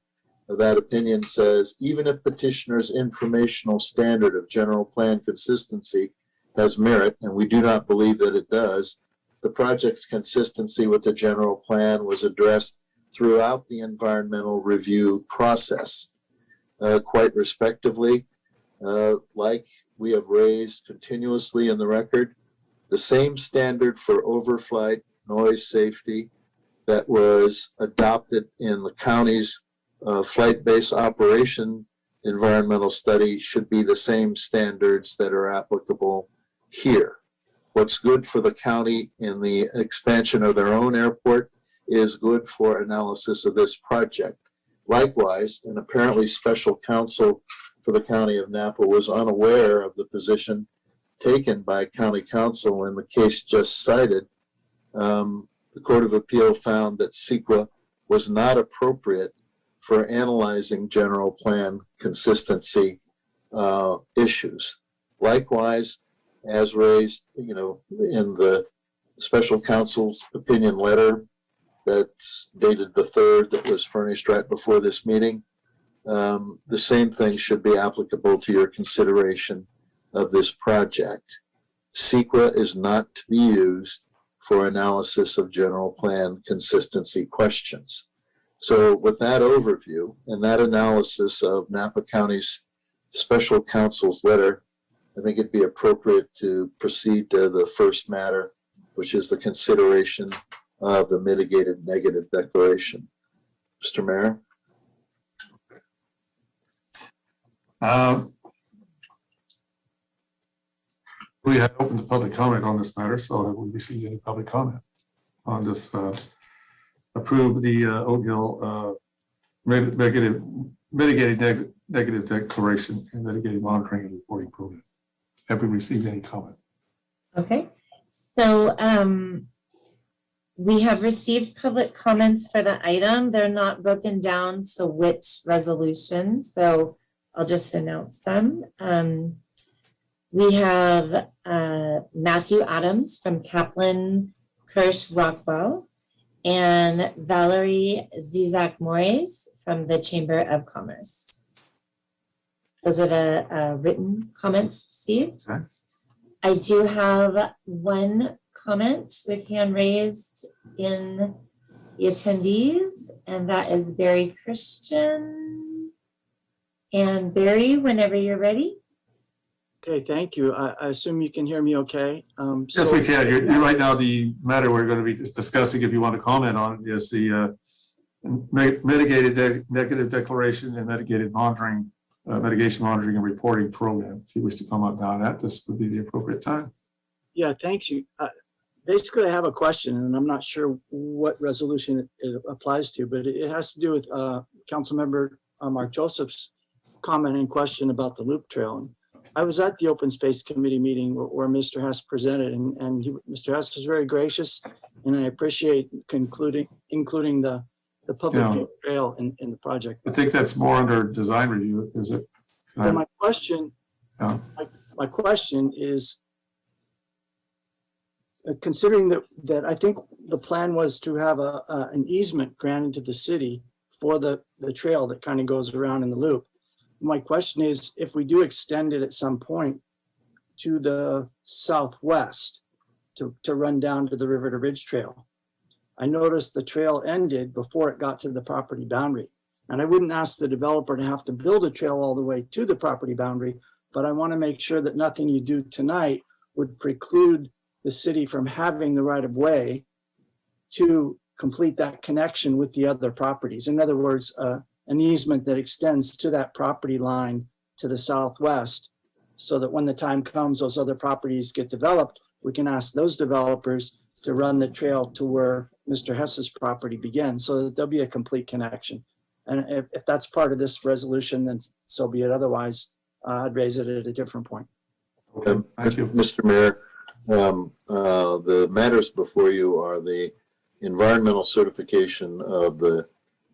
of that opinion says, even if petitioner's informational standard of general plan consistency has merit, and we do not believe that it does, the project's consistency with the general plan was addressed throughout the environmental review process. Quite respectively, like we have raised continuously in the record, the same standard for overflight noise safety that was adopted in the county's flight-based operation environmental study should be the same standards that are applicable here. What's good for the county in the expansion of their own airport is good for analysis of this project. Likewise, and apparently special counsel for the County of Napa was unaware of the position taken by county counsel in the case just cited. The Court of Appeal found that CEQA was not appropriate for analyzing general plan consistency issues. Likewise, as raised, in the special counsel's opinion letter that's dated the 3rd, that was furnished right before this meeting, the same thing should be applicable to your consideration of this project. CEQA is not to be used for analysis of general plan consistency questions. So with that overview and that analysis of Napa County's special counsel's letter, I think it'd be appropriate to proceed to the first matter, which is the consideration of the mitigated negative declaration. Mr. Mayor? We have opened the public comment on this matter, so that we receive any public comment on this approve the Oak Hill mitigated negative declaration and mitigated monitoring and reporting program. Have we received any comment? Okay, so we have received public comments for the item. They're not broken down to which resolution, so I'll just announce them. We have Matthew Adams from Kaplan Kirsch Rockwell and Valerie Zizak Mores from the Chamber of Commerce. Those are the written comments received. Okay. I do have one comment with hand raised in the attendees, and that is Barry Christian. And Barry, whenever you're ready. Okay, thank you. I assume you can hear me okay? Yes, we can. You're right now, the matter we're going to be discussing, if you want to comment on it, is the mitigated negative declaration and mitigated monitoring, mitigation monitoring and reporting program. If you wish to comment on that, this would be the appropriate time. Yeah, thank you. Basically, I have a question, and I'm not sure what resolution it applies to, but it has to do with Councilmember Mark Joseph's comment and question about the loop trail. And I was at the Open Space Committee meeting where Mr. Hess presented, and Mr. Hess was very gracious, and I appreciate including the public trail in the project. I think that's more under design review, is it? And my question is, considering that I think the plan was to have an easement granted to the city for the trail that kind of goes around in the loop. My question is, if we do extend it at some point to the southwest, to run down to the River to Ridge Trail. I noticed the trail ended before it got to the property boundary. And I wouldn't ask the developer to have to build a trail all the way to the property boundary, but I want to make sure that nothing you do tonight would preclude the city from having the right of way to complete that connection with the other properties. In other words, an easement that extends to that property line to the southwest, so that when the time comes, those other properties get developed, we can ask those developers to run the trail to where Mr. Hess's property begins, so that there'll be a complete connection. And if that's part of this resolution, then so be it. Otherwise, I'd raise it at a different point. Thank you. Mr. Mayor, the matters before you are the environmental certification of the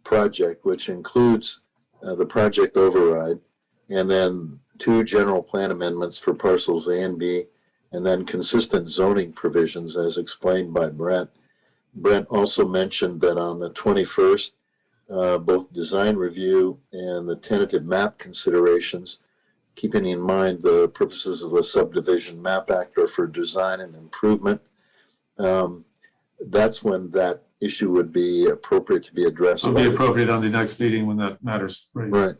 project, which includes the project override, and then 2 general plan amendments for parcels A and B, and then consistent zoning provisions as explained by Brent. Brent also mentioned that on the 21st, both design review and the tentative map considerations, keeping in mind the purposes of the Subdivision Map Act are for design and improvement. That's when that issue would be appropriate to be addressed. It'll be appropriate on the next meeting when that matter's raised. Right.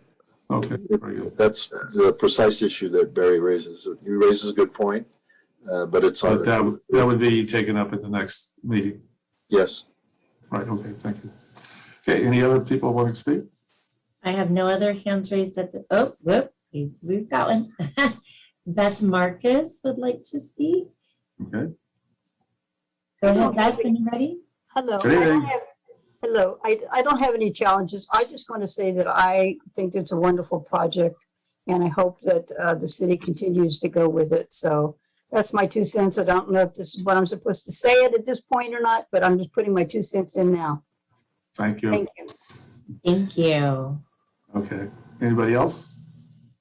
Okay, very good. That's the precise issue that Barry raises. He raises a good point, but it's on. But that would be taken up at the next meeting. Yes. Right, okay, thank you. Okay, any other people want to speak? I have no other hands raised at the, oh, whoop, we've got one. Beth Marcus would like to speak. Okay. Go ahead, Beth, when you're ready. Hello. Good evening. Hello. I don't have any challenges. I just want to say that I think it's a wonderful project, and I hope that the city continues to go with it. So that's my 2 cents. I don't know if this is what I'm supposed to say it at this point or not, but I'm just putting my 2 cents in now. Thank you. Thank you. Thank you. Okay, anybody else?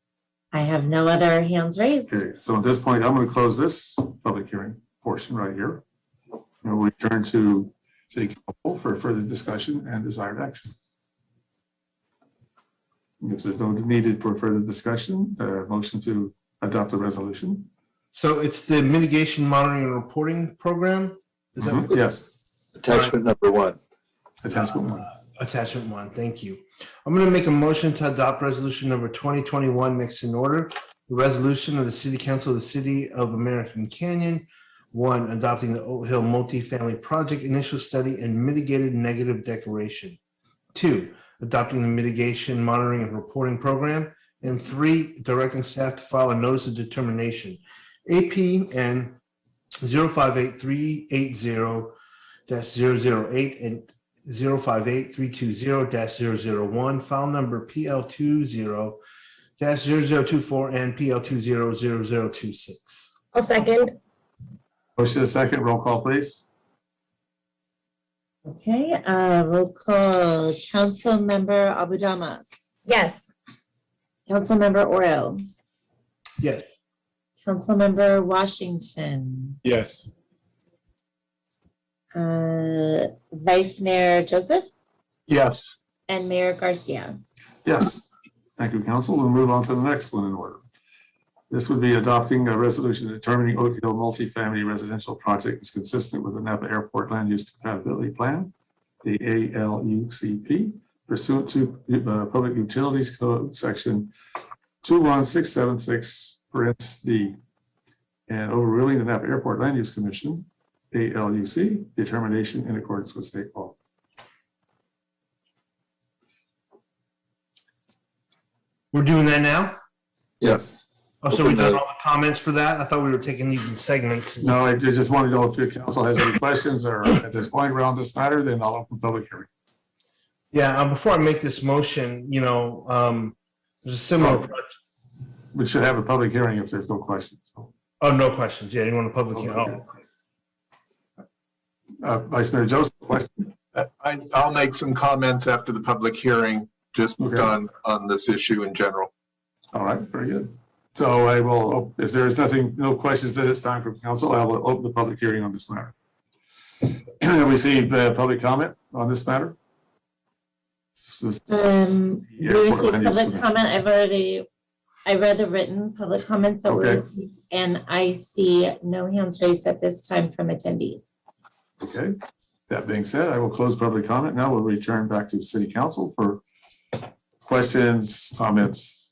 I have no other hands raised. Okay, so at this point, I'm going to close this public hearing portion right here. And we'll return to City Council for further discussion and desired action. If there's no needed for further discussion, motion to adopt the resolution. So it's the mitigation monitoring and reporting program? Is that what- Yes, Attachment number 1. attachment 1. Attachment 1, thank you. I'm going to make a motion to adopt resolution number 2021 next in order. The resolution of the City Council of the City of American Canyon, 1, adopting the Oak Hill multifamily project initial study and mitigated negative declaration. 2, adopting the mitigation monitoring and reporting program. And 3, directing staff to file a notice of determination. APN 058380-008 and 058320-001, file number PL20-0024 and PL200026. I'll second. Motion is second, roll call, please. Okay, roll call. Councilmember Abu Damas. Yes. Councilmember Oro. Yes. Councilmember Washington. Yes. Vice Mayor Joseph Yes. and Mayor Garcia. Yes, thank you, council. We'll move on to the next one in order. This would be adopting a resolution determining Oak Hill multifamily residential project is consistent with the Napa Airport Land Use Compatibility Plan, the ALUCP, pursuant to Public Utilities Code, section 21676, D, and overruling the Napa Airport Land Use Commission, ALUC, determination in accordance with state law. We're doing that now? Yes. Oh, so we done all the comments for that? I thought we were taking these in segments. No, I just want to know if the council has any questions or at this point around this matter, then I'll open public hearing. Yeah, before I make this motion, there's a similar. We should have a public hearing if there's no questions. Oh, no questions. Yeah, you want a public hearing? Vice Mayor Joseph, question? I'll make some comments after the public hearing, just on this issue in general. All right, very good. So I will, if there is no questions at this time from council, I will open the public hearing on this matter. Have we received public comment on this matter? We received public comment. I've already I read the written public comments that were Okay. received, and I see no hands raised at this time from attendees. Okay, that being said, I will close public comment. Now we'll return back to the city council for questions, comments,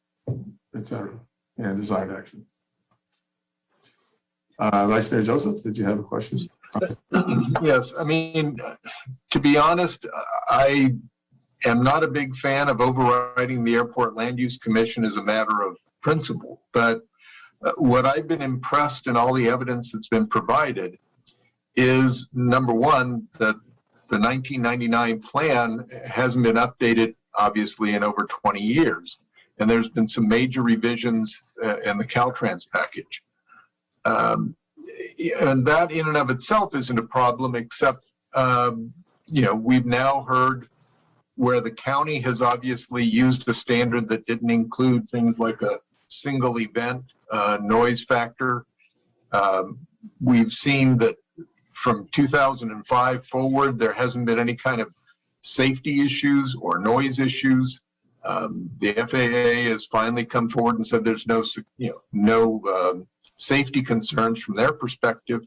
et cetera, and desired action. Vice Mayor Joseph, did you have a question? Yes, I mean, to be honest, I am not a big fan of overriding the Airport Land Use Commission as a matter of principle, but what I've been impressed in all the evidence that's been provided is, number one, that the 1999 plan hasn't been updated, obviously, in over 20 years. And there's been some major revisions in the Caltrans package. And that in and of itself isn't a problem, except, we've now heard where the county has obviously used a standard that didn't include things like a single event noise factor. We've seen that from 2005 forward, there hasn't been any kind of safety issues or noise issues. The FAA has finally come forward and said there's no safety concerns from their perspective.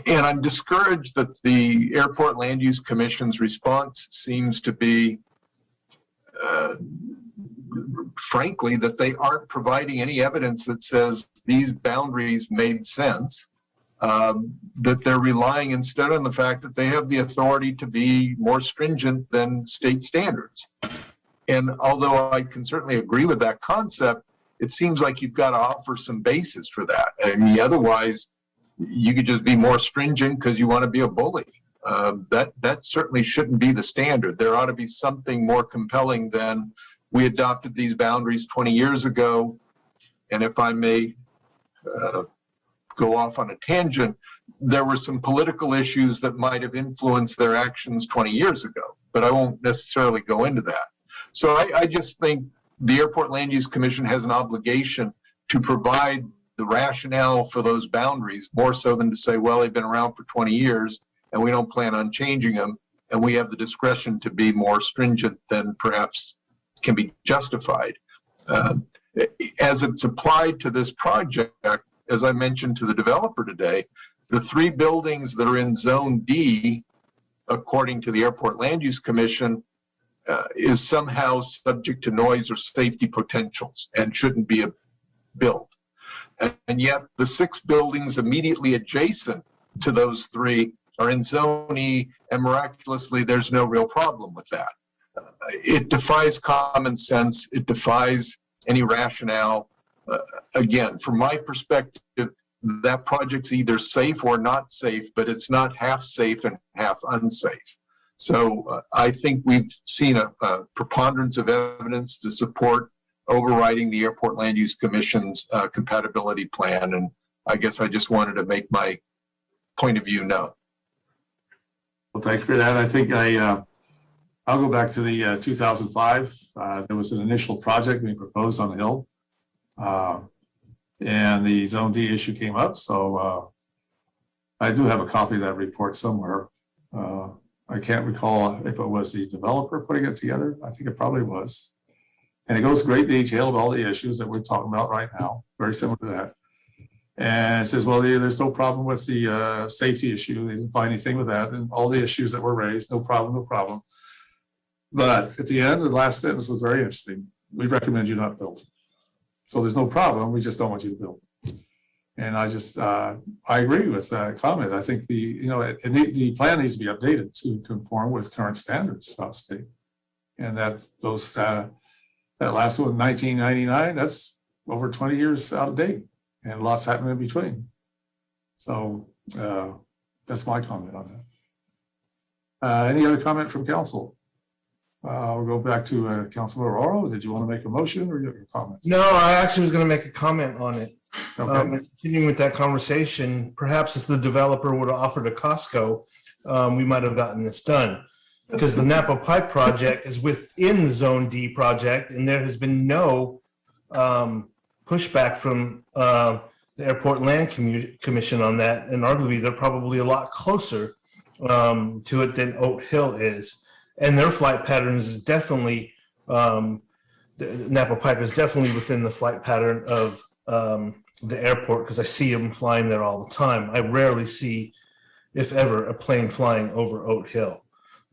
And I'm discouraged that the Airport Land Use Commission's response seems to be, frankly, that they aren't providing any evidence that says these boundaries made sense, that they're relying instead on the fact that they have the authority to be more stringent than state standards. And although I can certainly agree with that concept, it seems like you've got to offer some basis for that. I mean, otherwise, you could just be more stringent because you want to be a bully. That certainly shouldn't be the standard. There ought to be something more compelling than we adopted these boundaries 20 years ago. And if I may go off on a tangent, there were some political issues that might have influenced their actions 20 years ago, but I won't necessarily go into that. So I just think the Airport Land Use Commission has an obligation to provide the rationale for those boundaries, more so than to say, well, they've been around for 20 years and we don't plan on changing them, and we have the discretion to be more stringent than perhaps can be justified. As it's applied to this project, as I mentioned to the developer today, the 3 buildings that are in Zone D, according to the Airport Land Use Commission, is somehow subject to noise or safety potentials and shouldn't be built. And yet the 6 buildings immediately adjacent to those 3 are in Zone E, and miraculously, there's no real problem with that. It defies common sense. It defies any rationale. Again, from my perspective, that project's either safe or not safe, but it's not half safe and half unsafe. So I think we've seen a preponderance of evidence to support overriding the Airport Land Use Commission's compatibility plan. And I guess I just wanted to make my point of view known. Well, thanks for that. I think I'll go back to the 2005. There was an initial project being proposed on the Hill. And the Zone D issue came up. So I do have a copy of that report somewhere. I can't recall if it was the developer putting it together. I think it probably was. And it goes great detail of all the issues that we're talking about right now, very similar to that. And it says, well, there's no problem with the safety issue. They didn't find anything with that. And all the issues that were raised, no problem, no problem. But at the end, the last sentence was very interesting. We recommend you not build. So there's no problem. We just don't want you to build. And I just, I agree with that comment. I think the plan needs to be updated to conform with current standards about state. And that those, that last one, 1999, that's over 20 years out of date, and lots happened in between. So that's my comment on that. Any other comment from council? We'll go back to Councilor Oro. Did you want to make a motion or your comments? No, I actually was going to make a comment on it. Okay. Continuing with that conversation, perhaps if the developer would have offered a Costco, we might have gotten this done. Because the Napa Pipe project is within the Zone D project, and there has been no pushback from the Airport Land Commission on that. And arguably, they're probably a lot closer to it than Oak Hill is. And their flight patterns is definitely, Napa Pipe is definitely within the flight pattern of the airport because I see them flying there all the time. I rarely see, if ever, a plane flying over Oat Hill.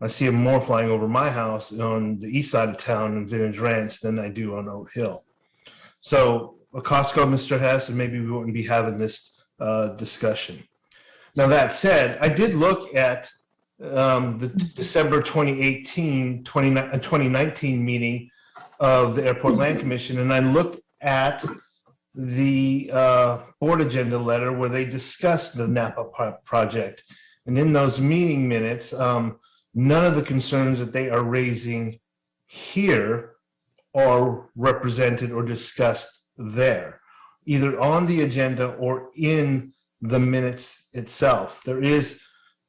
I see them more flying over my house on the east side of town in Vintage Ranch than I do on Oat Hill. So a Costco, Mr. Hess, and maybe we wouldn't be having this discussion. Now, that said, I did look at the December 2019 meeting of the Airport Land Commission, and I looked at the board agenda letter where they discussed the Napa project. And in those meeting minutes, none of the concerns that they are raising here are represented or discussed there, either on the agenda or in the minutes itself. There is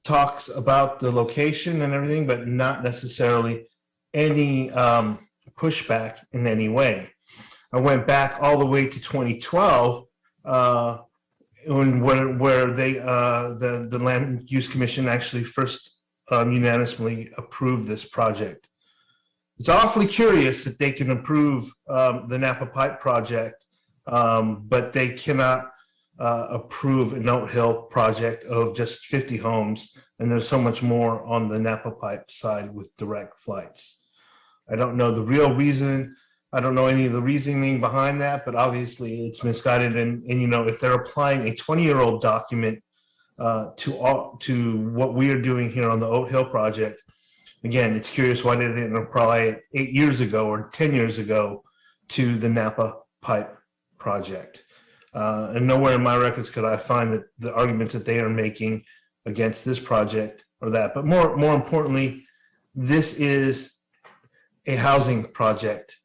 talks about the location and everything, but not necessarily any pushback in any way. I went back all the way to 2012, where they the Land Use Commission actually first unanimously approved this project. It's awfully curious that they can approve the Napa Pipe project, but they cannot approve an Oat Hill project of just 50 homes, and there's so much more on the Napa Pipe side with direct flights. I don't know the real reason. I don't know any of the reasoning behind that, but obviously it's misguided. And you know, if they're applying a 20-year-old document to what we are doing here on the Oat Hill project, again, it's curious why they didn't apply it 8 years ago or 10 years ago to the Napa Pipe project. And nowhere in my records could I find that the arguments that they are making against this project or that. But more importantly, this is a housing project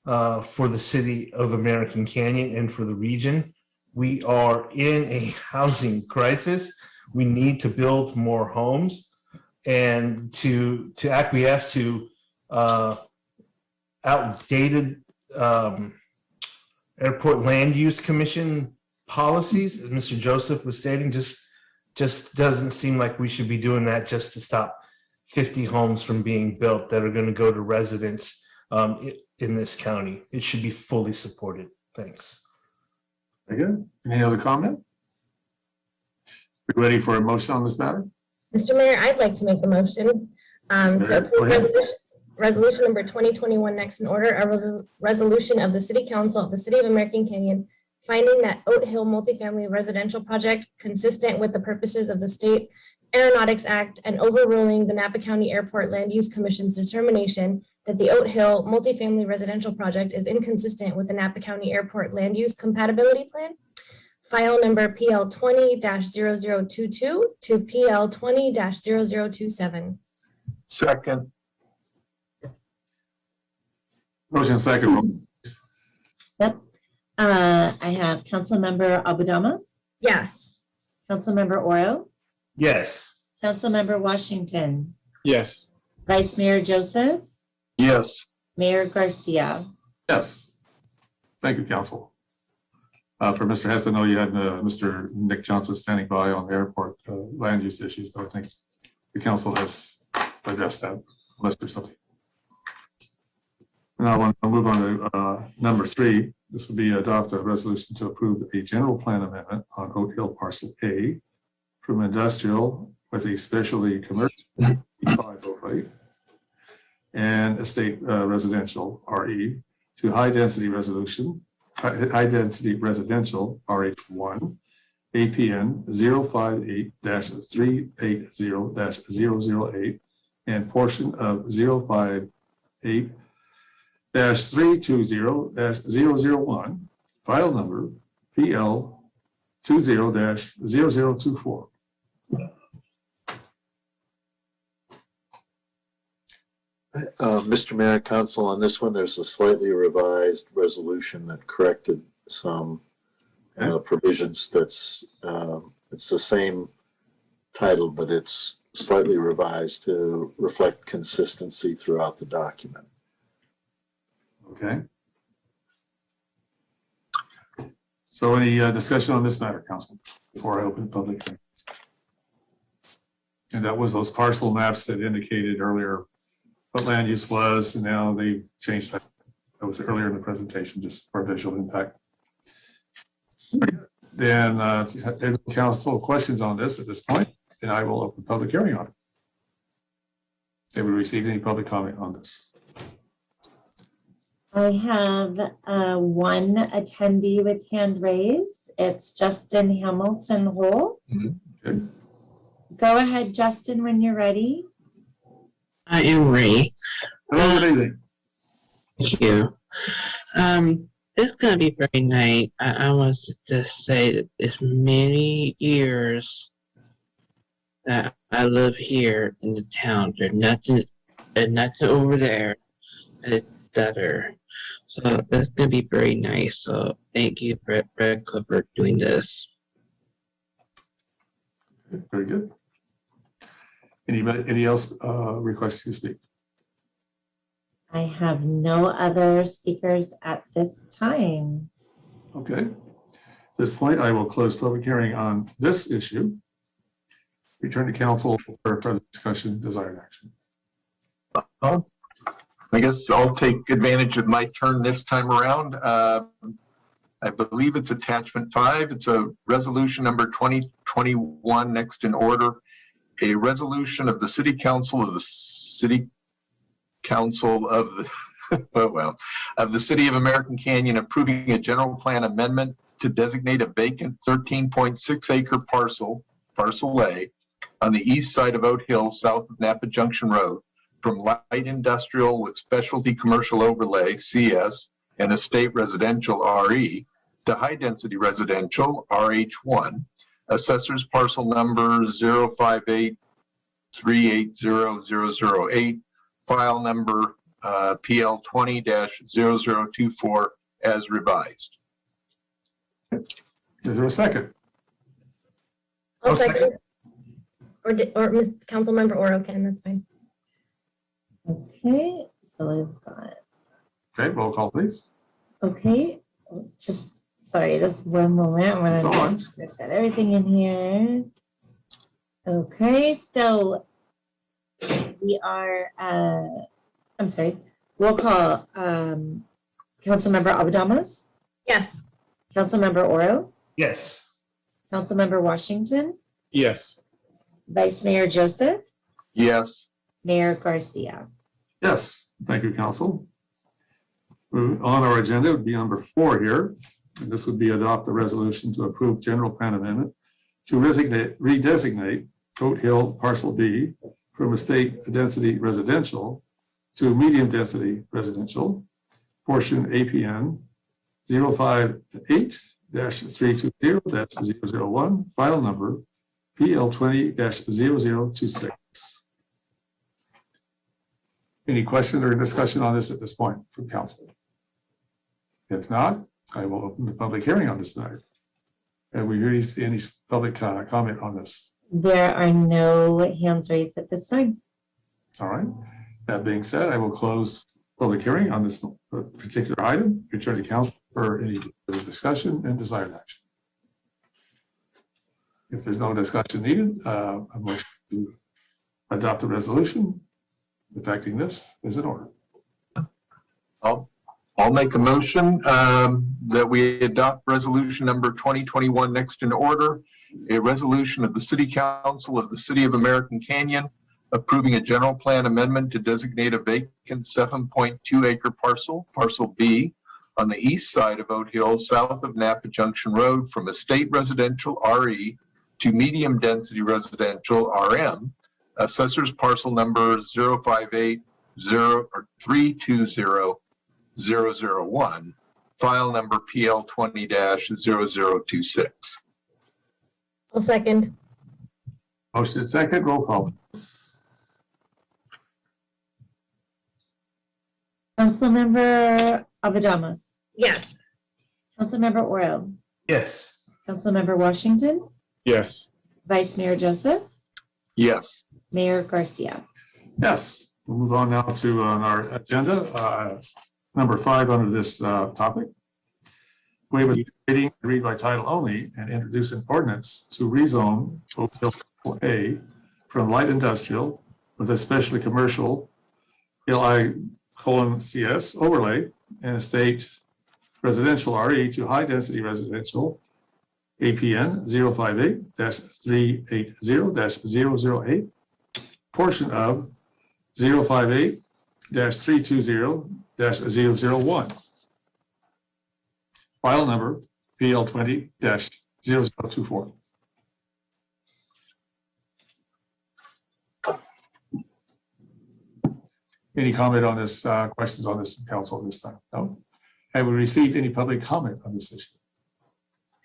for the city of American Canyon and for the region. We are in a housing crisis. We need to build more homes, and to acquiesce to outdated Airport Land Use Commission policies, as Mr. Joseph was stating, just doesn't seem like we should be doing that just to stop 50 homes from being built that are going to go to residents in this county. It should be fully supported. Thanks. Very good. Any other comment? We ready for a motion on this matter? Mr. Mayor, I'd like to make the motion to approve resolution number 2021 next in order, a resolution of the City Council of the City of American Canyon finding that Oat Hill multifamily residential project consistent with the purposes of the State Aeronautics Act and overruling the Napa County Airport Land Use Commission's determination that the Oat Hill multifamily residential project is inconsistent with the Napa County Airport Land Use Compatibility Plan, file number PL 20-0022 to PL 20-0027. Second. Motion second. Yep. I have Councilmember Abu-Damas, Yes. Councilmember Oro, Yes. Councilmember Washington, Yes. Vice Mayor Joseph, Yes. Mayor Garcia. Yes. Thank you, council. For Mr. Hess, I know you had Mr. Nick Johnson standing by on the airport land use issues, but I think the council has addressed that unless there's something. Now I want to move on to number 3. This would be adopt a resolution to approve a general plan amendment on Oat Hill Parcel A from industrial with a specialty commercial E5 overlay and estate residential RE to high density residential RH1 APN 058-380-008 and portion of 058-320-001, file number PL 20-0024. Mr. Mayor, Council, on this one, there's a slightly revised resolution that corrected some provisions. That's it's the same title, but it's slightly revised to reflect consistency throughout the document. Okay. So any discussion on this matter, Council, before I open public hearing? And that was those parcel maps that indicated earlier what land use was, and now they've changed that That was earlier in the presentation, just for visual impact. Then, council questions on this at this point, and I will open public hearing on it. Have we received any public comment on this? I have one attendee with hand raised. It's Justin Hamilton Hole. Okay. Go ahead, Justin, when you're ready. I am Ray. Hello, good evening. Thank you. It's gonna be very nice. I want to just say that it's many years that I live here in the town. There's nothing over there that's better. So it's gonna be very nice. So thank you, Brett Clifford, for doing this. Very good. Any else requesting to speak? I have no other speakers at this time. Okay. At this point, I will close public hearing on this issue. Return to council for further discussion, desired action. I guess I'll take advantage of my turn this time around. I believe it's attachment 5. It's a resolution number 2021 next in order. A resolution of the City Council of the City Council of the of the City of American Canyon approving a general plan amendment to designate a vacant 13.6 acre parcel A on the east side of Oat Hill, south of Napa Junction Road, from light industrial with specialty commercial overlay CS and estate residential RE to high density residential RH1. Assessors parcel number 058380008, file number PL 20-0024 as revised. Is there a second? I'll second. Or Councilmember Oro can, that's fine. Okay, so I've got, Okay, roll call, please. okay, just, sorry, just one moment when It's I've on. got everything in here. Okay, so we are, I'm sorry, roll call, Councilmember Abadamos, Yes. Councilmember Oro, Yes. Councilmember Washington, Yes. Vice Mayor Joseph, Yes. Mayor Garcia. Yes, thank you, council. On our agenda would be number 4 here. And this would be adopt a resolution to approve general plan amendment to redesignate Oat Hill Parcel B from estate density residential to medium density residential, portion APN 058-320-001, file number PL 20-0026. Any questions or discussion on this at this point from council? If not, I will open the public hearing on this matter. Have we heard any public comment on this? There are no hands raised at this time. All right. That being said, I will close public hearing on this particular item. Return to council for any further discussion and desired action. If there's no discussion needed, a motion to adopt a resolution affecting this is in order. I'll make a motion that we adopt resolution number 2021 next in order, a resolution of the City Council of the City of American Canyon approving a general plan amendment to designate a vacant 7.2 acre parcel B on the east side of Oat Hill, south of Napa Junction Road, from estate residential RE to medium density residential RM. Assessors parcel number 058-320-001, file number PL 20-0026. I'll second. Motion second, roll call. Councilmember Abadamos, Yes. Councilmember Oro, Yes. Councilmember Washington, Yes. Vice Mayor Joseph, Yes. Mayor Garcia. Yes, we'll move on now to our agenda, number 5 under this topic. Waive a reading, read by title only, and introduce an ordinance to rezone Oak Hill A from light industrial with especially commercial LI:CS overlay and estate residential RE to high-density residential APN 058-380-008, portion of 058-320-001. File number PL 20-0024. Any comment on this, questions on this from council this time? No? Have we received any public comment on this issue?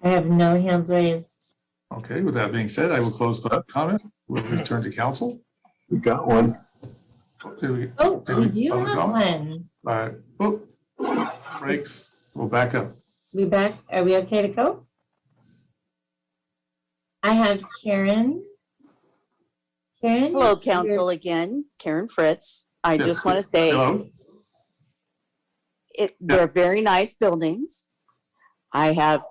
I have no hands raised. Okay, with that being said, I will close public comment. We'll return to council. We got one. Oh, we do have one. Oh, breaks. We'll back up. We back, are we okay to go? I have Karen. Karen? Hello, you're- council again, Karen Fritz. I Yes, just want to say hello. they're very nice buildings. I have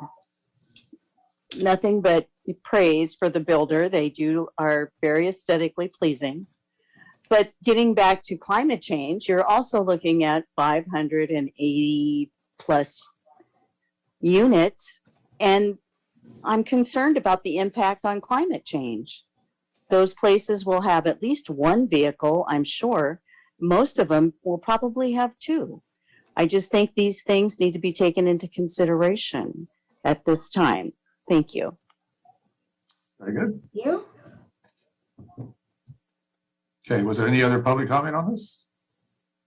nothing but praise for the builder. They are very aesthetically pleasing. But getting back to climate change, you're also looking at 580 plus units. And I'm concerned about the impact on climate change. Those places will have at least one vehicle, I'm sure. Most of them will probably have two. I just think these things need to be taken into consideration at this time. Thank you. Very good. You? Okay, was there any other public comment on this?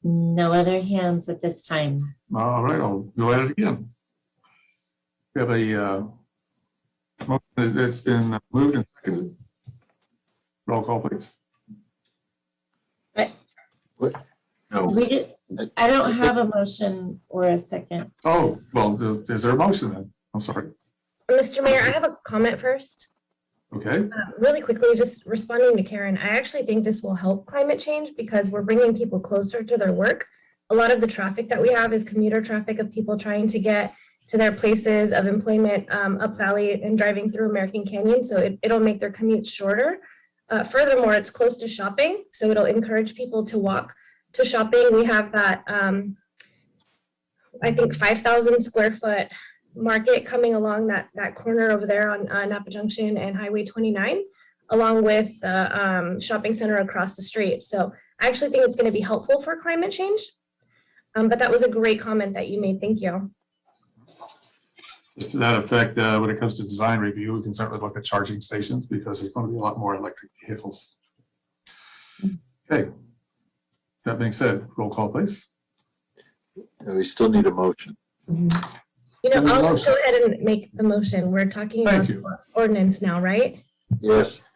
No other hands at this time. All right, I'll go at it again. We have a motion that's been moved and seconded. Roll call, please. No. We did, I don't have a motion or a second. Oh, well, is there a motion then? I'm sorry. Mr. Mayor, I have a comment first. Okay, Really quickly, just responding to Karen, I actually think this will help climate change because we're bringing people closer to their work. A lot of the traffic that we have is commuter traffic of people trying to get to their places of employment up Valley and driving through American Canyon. So it'll make their commute shorter. Furthermore, it's close to shopping, so it'll encourage people to walk to shopping. We have that, I think 5,000 square foot market coming along that corner over there on Napa Junction and Highway 29, along with the shopping center across the street. So I actually think it's going to be helpful for climate change. But that was a great comment that you made. Thank you. just to that effect, when it comes to design review, we can certainly look at charging stations because there's going to be a lot more electric vehicles. Okay. That being said, roll call, please. We still need a motion. You know, Any I'll just go motion? ahead and make the motion. We're talking Thank about you. the ordinance now, right? Yes.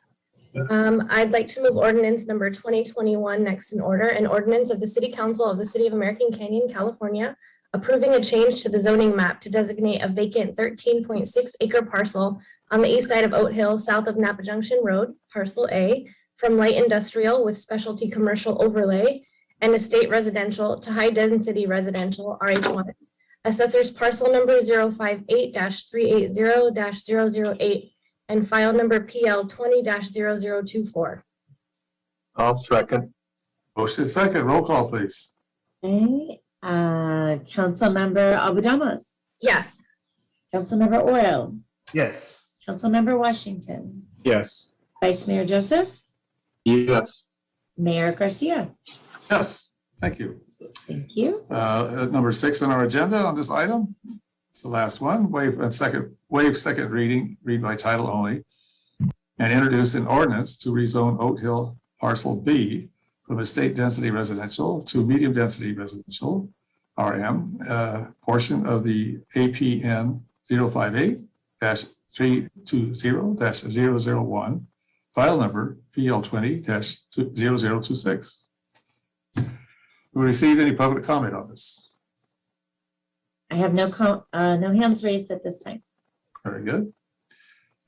I'd like to move ordinance number 2021 next in order, an ordinance of the City Council of the City of American Canyon, California, approving a change to the zoning map to designate a vacant 13.6 acre parcel on the east side of Oat Hill, south of Napa Junction Road, parcel A, from light industrial with specialty commercial overlay and estate residential to high density residential RH1. Assessors parcel number 058-380-008 and file number PL 20-0024. I'll second. Motion second, roll call, please. Okay, Councilmember Abu-Jamas, Yes. Councilmember Oro, Yes. Councilmember Washington, Yes. Vice Mayor Joseph, Yes. Mayor Garcia. Yes, thank you. Thank you. Number 6 on our agenda on this item, it's the last one, waive second reading, read by title only, and introduce an ordinance to rezone Oat Hill parcel B from estate density residential to medium density residential, RM, portion of the APN 058-320-001, file number PL 20-0026. We received any public comment on this? I have no hands raised at this time. Very good.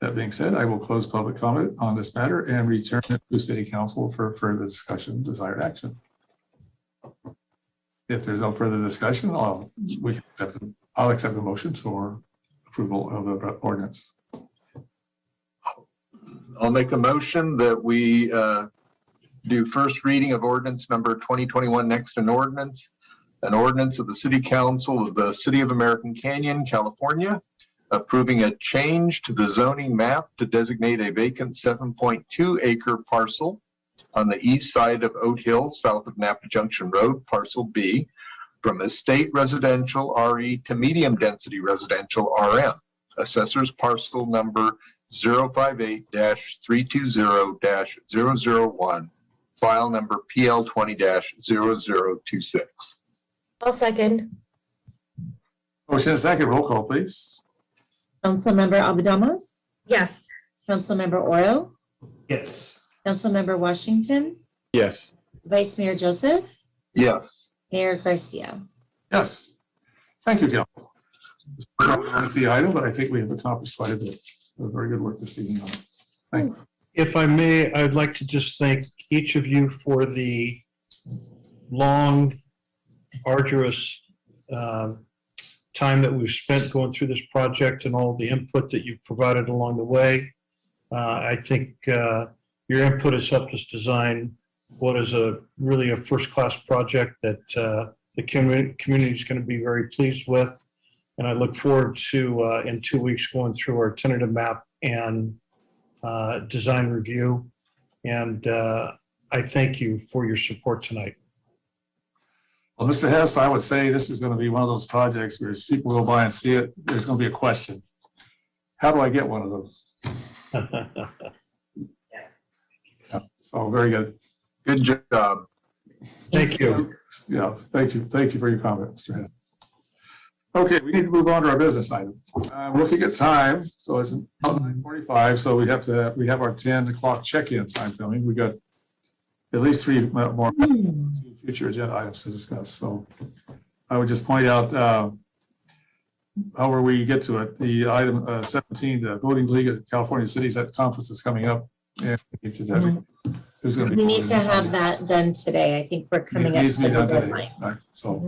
That being said, I will close public comment on this matter and return it to City Council for further discussion, desired action. If there's no further discussion, I'll accept the motion for approval of the ordinance. I'll make a motion that we do first reading of ordinance number 2021 next in ordinance an ordinance of the City Council of the City of American Canyon, California, approving a change to the zoning map to designate a vacant 7.2 acre parcel on the east side of Oat Hill, south of Napa Junction Road, Parcel B, from estate residential RE to medium density residential RM. Assessors parcel number 058-320-001, file number PL 20-0026. I'll second. Motion and second, roll call, please. Councilmember Abadamas, Yes. Councilmember Oro, Yes. Councilmember Washington, Yes. Vice Mayor Joseph, Yes. Mayor Garcia. Yes. Thank you, Council. It's the item, but I think we have accomplished quite a bit. Very good work this evening on it. Thank you. If I may, I'd like to just thank each of you for the long, arduous time that we've spent going through this project and all the input that you've provided along the way. I think your input has helped us design what is really a first-class project that the community is going to be very pleased with. And I look forward to, in 2 weeks, going through our tentative map and design review. And I thank you for your support tonight. Well, Mr. Hess, I would say this is going to be one of those projects where as people go by and see it, there's going to be a question. How do I get one of those? Yeah, so very good. Good job. Thank you. Yeah, thank you. Thank you for your comment, Mr. Hess. Okay, we need to move on to our business item. I'm looking at time, so it's 9:45, so we have our 10 o'clock check-in time coming. We got at least 3 more future agenda items to discuss. So I would just point out, however we get to it, the item 17, the Voting League of California Cities, that conference is coming up. And we need to designate who's going to be. We need to have that done today. I think we're coming up Needs to to be the done today. deadline. Right, so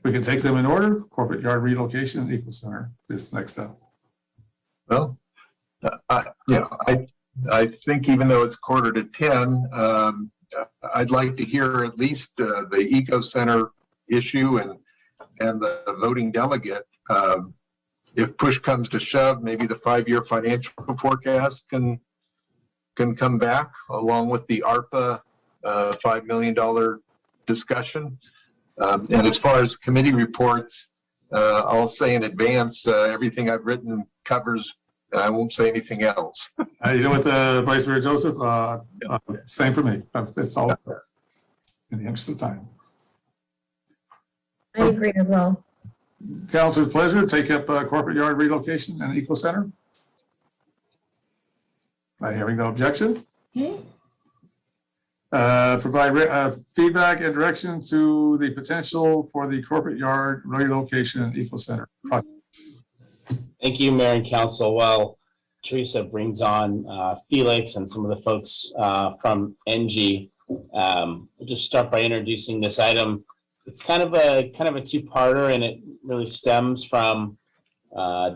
we can take them in order. Corporate yard relocation and Eco Center is next up. Well, I think even though it's 9:45, I'd like to hear at least the Eco Center issue and the voting delegate. If push comes to shove, maybe the 5-year financial forecast can come back along with the ARPA $5 million discussion. And as far as committee reports, I'll say in advance, everything I've written covers, and I won't say anything else. You know what, Vice Mayor Joseph, same for me. It's all in the interest of time. I agree as well. Council's pleasure, take up corporate yard relocation and Eco Center. Not hearing no objection. Provide feedback and direction to the potential for the corporate yard relocation and Eco Center project. Thank you, Mayor and Council. Well, Teresa brings on Felix and some of the folks from NG. We'll just start by introducing this item. It's kind of a two-parter, and it really stems from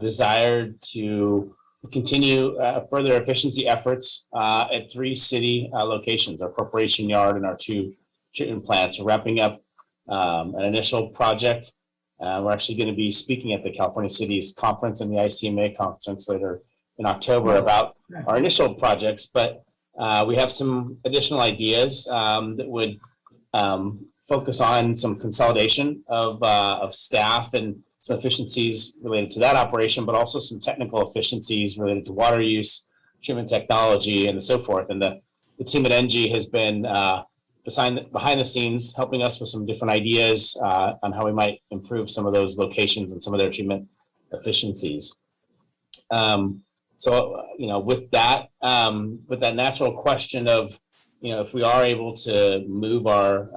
desire to continue further efficiency efforts at 3 city locations, our Corporation Yard and our 2 treatment plants. We're wrapping up an initial project. We're actually going to be speaking at the California Cities Conference and the ICMA Conference later in October about our initial projects, but we have some additional ideas that would focus on some consolidation of staff and some efficiencies related to that operation, but also some technical efficiencies related to water use, treatment technology, and so forth. And the team at NG has been behind the scenes helping us with some different ideas on how we might improve some of those locations and some of their treatment efficiencies. So, with that natural question of, if we are able to move our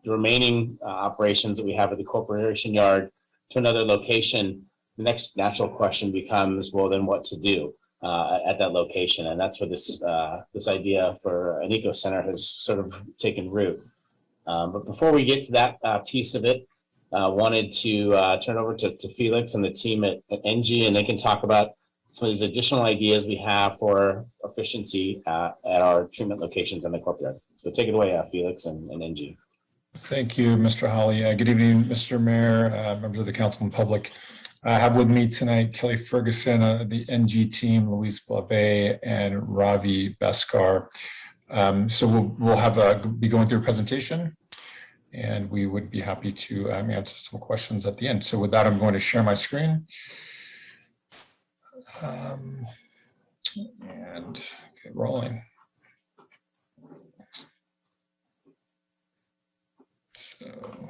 the remaining operations that we have at the Corporation Yard to another location, the next natural question becomes, well, then what to do at that location? And that's where this idea for an Eco Center has sort of taken root. But before we get to that piece of it, wanted to turn over to Felix and the team at NG, and they can talk about some of these additional ideas we have for efficiency at our treatment locations in the courtyard. So take it away, Felix and NG. Thank you, Mr. Holly. Good evening, Mr. Mayor, members of the council and public. I have with me tonight Kelly Ferguson, the NG team, Luis Blabe, and Ravi Beskar. So we'll have be going through a presentation, and we would be happy to answer some questions at the end. So with that, I'm going to share my screen. And get rolling. So.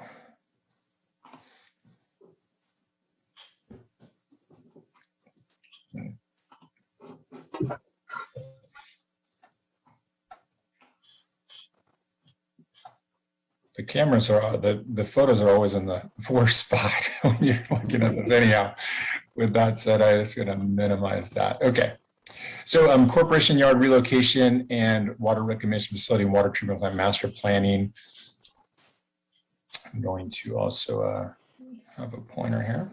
The cameras are, the photos are always in the worst spot when you're looking at this. Anyhow, with that said, I'm just going to minimize that. Okay. So Corporation Yard relocation and water reclamation facility and water treatment plant master planning. I'm going to also have a pointer here.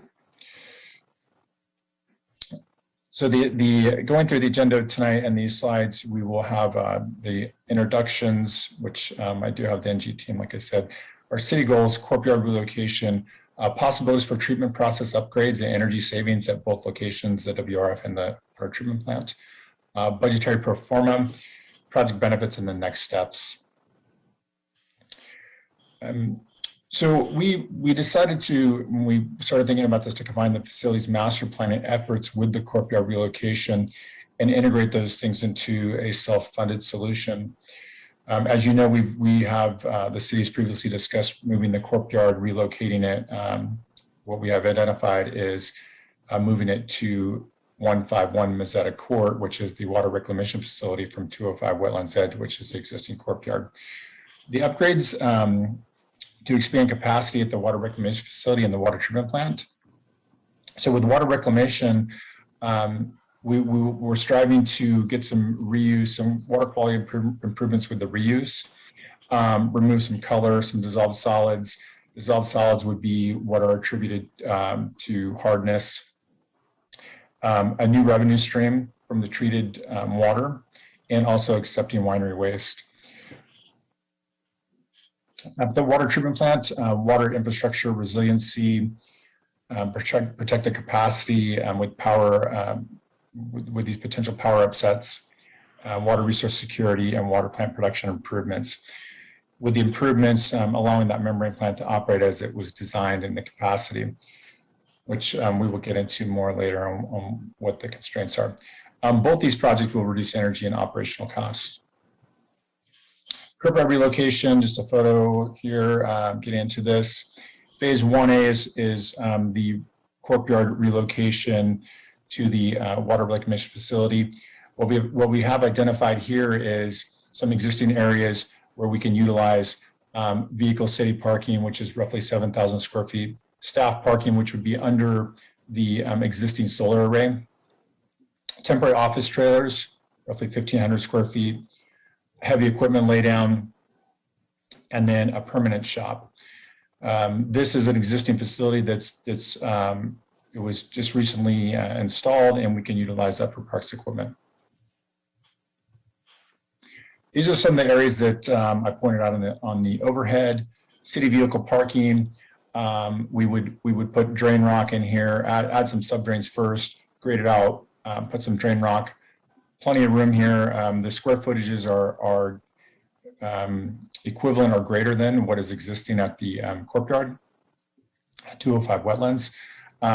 So the going through the agenda tonight and these slides, we will have the introductions, which I do have the NG team, like I said, our city goals, Corp Yard relocation, possibilities for treatment process upgrades and energy savings at both locations, the WRF and the water treatment plant, budgetary pro forma, project benefits, and the next steps. So we decided to, when we started thinking about this, to combine the facilities master planning efforts with the Corp Yard relocation and integrate those things into a self-funded solution. As you know, we have, the city's previously discussed moving the Corp Yard, relocating it. What we have identified is moving it to 151 Mazetta Court, which is the water reclamation facility, from 205 Wetlands Edge, which is the existing Corp Yard. The upgrades, to expand capacity at the water reclamation facility and the water treatment plant. So with water reclamation, we're striving to get some reuse, some water quality improvements with the reuse, remove some color, some dissolved solids. Dissolved solids would be what are attributed to hardness, a new revenue stream from the treated water, and also accepting winery waste. The water treatment plant, water infrastructure resiliency, protect the capacity with power, with these potential power upsets, water resource security, and water plant production improvements. With the improvements, allowing that membrane plant to operate as it was designed in the capacity, which we will get into more later on what the constraints are. Both these projects will reduce energy and operational costs. Corp Yard relocation, just a photo here, getting into this. Phase 1A is the Corp Yard relocation to the water reclamation facility. What we have identified here is some existing areas where we can utilize vehicle city parking, which is roughly 7,000 square feet, staff parking, which would be under the existing solar array, temporary office trailers, roughly 1,500 square feet, heavy equipment laydown, and then a permanent shop. This is an existing facility it was just recently installed, and we can utilize that for parks equipment. These are some of the areas that I pointed out on the overhead. City vehicle parking. We would put drain rock in here, add some sub drains first, grade it out, put some drain rock. Plenty of room here. The square footages are equivalent or greater than what is existing at the Corp Yard, 205 Wetlands.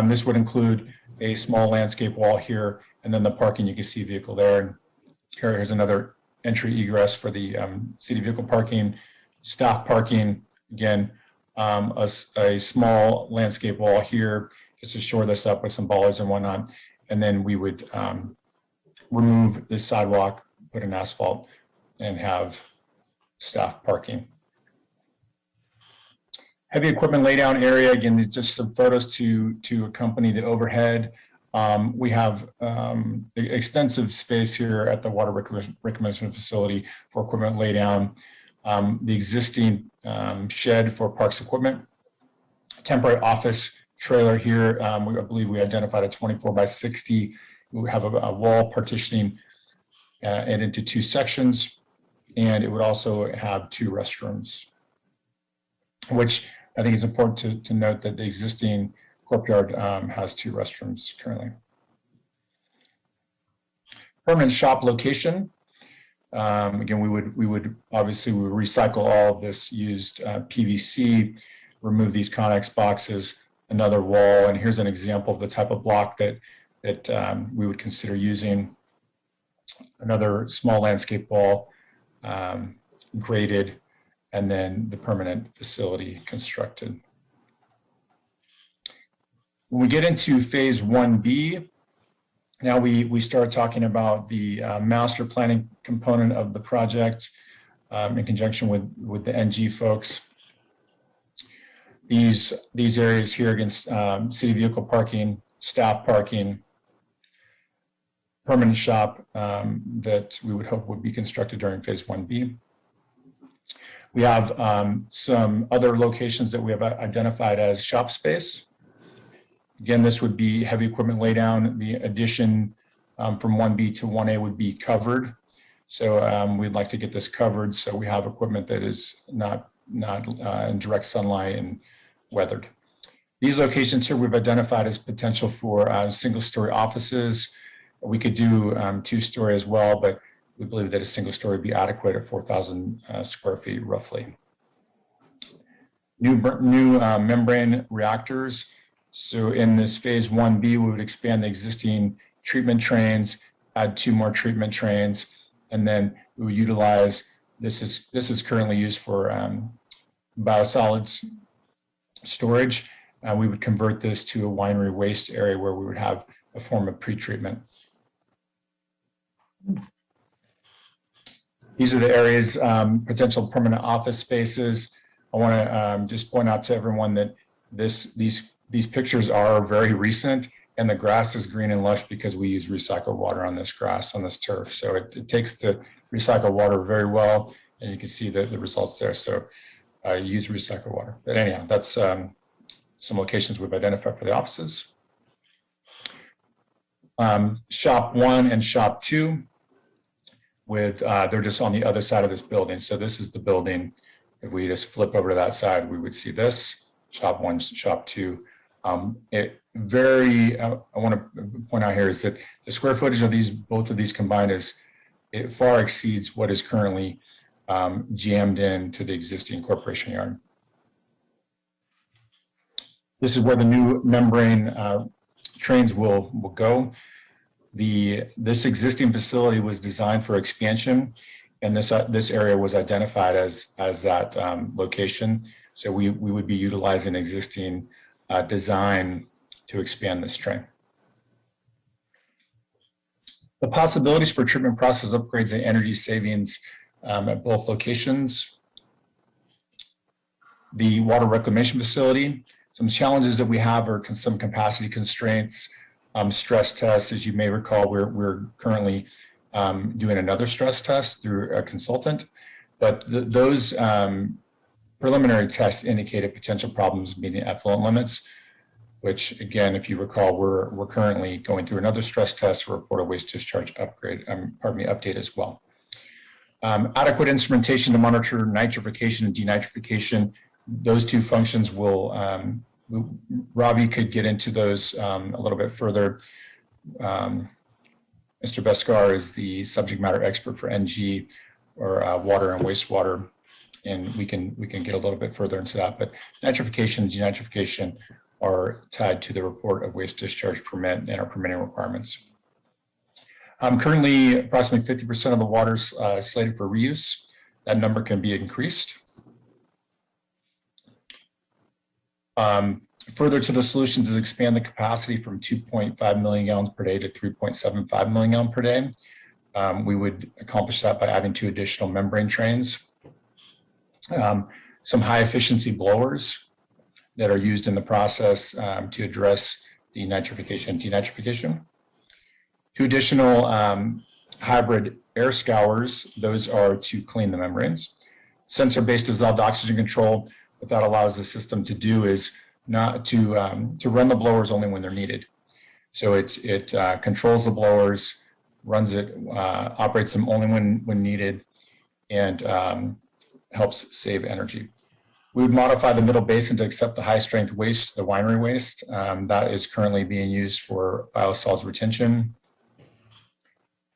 This would include a small landscape wall here, and then the parking, you can see vehicle there. And here's another entry egress for the city vehicle parking, staff parking. Again, a small landscape wall here just to shore this up with some bollards and whatnot. And then we would remove this sidewalk, put in asphalt, and have staff parking. Heavy equipment laydown area, again, just some photos to accompany the overhead. We have extensive space here at the water reclamation facility for equipment laydown. The existing shed for parks equipment, temporary office trailer here. I believe we identified a 24 by 60. We have a wall partitioning it into two sections, and it would also have two restrooms. which I think is important to note that the existing courtyard has 2 restrooms currently. Permanent shop location. Again, we would obviously recycle all of this used PVC, remove these Connex boxes, another wall, and here's an example of the type of block that we would consider using. Another small landscape wall, graded, and then the permanent facility constructed. When we get into phase 1B, now we start talking about the master planning component of the project in conjunction with the NG folks. These areas here against city vehicle parking, staff parking, permanent shop that we would hope would be constructed during phase 1B. We have some other locations that we have identified as shop space. Again, this would be heavy equipment laydown. The addition from 1B to 1A would be covered. So we'd like to get this covered so we have equipment that is not in direct sunlight and weathered. These locations here we've identified as potential for single-story offices. We could do 2-story as well, but we believe that a single story would be adequate at 4,000 square feet roughly. New membrane reactors. So in this phase 1B, we would expand the existing treatment trains, add 2 more treatment trains, and then we would utilize, this is currently used for biosolids storage. We would convert this to a winery waste area where we would have a form of pretreatment. These are the areas, potential permanent office spaces. I want to just point out to everyone that these pictures are very recent, and the grass is green and lush because we use recycled water on this grass, on this turf. So it takes the recycled water very well, and you can see the results there. So use recycled water. But anyhow, that's some locations we've identified for the offices. Shop 1 and Shop 2. They're just on the other side of this building. So this is the building. If we just flip over to that side, we would see this, Shop 1, Shop 2. I want to point out here is that the square footage of both of these combined it far exceeds what is currently jammed into the existing corporation yard. This is where the new membrane trains will go. This existing facility was designed for expansion, and this area was identified as that location. So we would be utilizing existing design to expand this train. The possibilities for treatment process upgrades and energy savings at both locations. The water reclamation facility. Some challenges that we have are some capacity constraints. Stress tests, as you may recall, we're currently doing another stress test through a consultant, but those preliminary tests indicated potential problems meeting effluent limits, which again, if you recall, we're currently going through another stress test to report a waste discharge update as well. Adequate instrumentation to monitor nitrification and denitrification. Those 2 functions will Ravi could get into those a little bit further. Mr. Beskar is the subject matter expert for NG or water and wastewater, and we can get a little bit further into that. But nitrification and denitrification are tied to the report of waste discharge permit and our permitting requirements. Currently, approximately 50% of the water is slated for reuse. That number can be increased. Further to the solutions is expand the capacity from 2.5 million gallons per day to 3.75 million gallons per day. We would accomplish that by adding 2 additional membrane trains. Some high efficiency blowers that are used in the process to address the nitrification and denitrification. 2 additional hybrid air scours. Those are to clean the membranes. Sensor-based dissolved oxygen control. What that allows the system to do is not to run the blowers only when they're needed. So it controls the blowers, runs it, operates them only when needed, and helps save energy. We would modify the middle basin to accept the high-strength waste, the winery waste, that is currently being used for biosolids retention.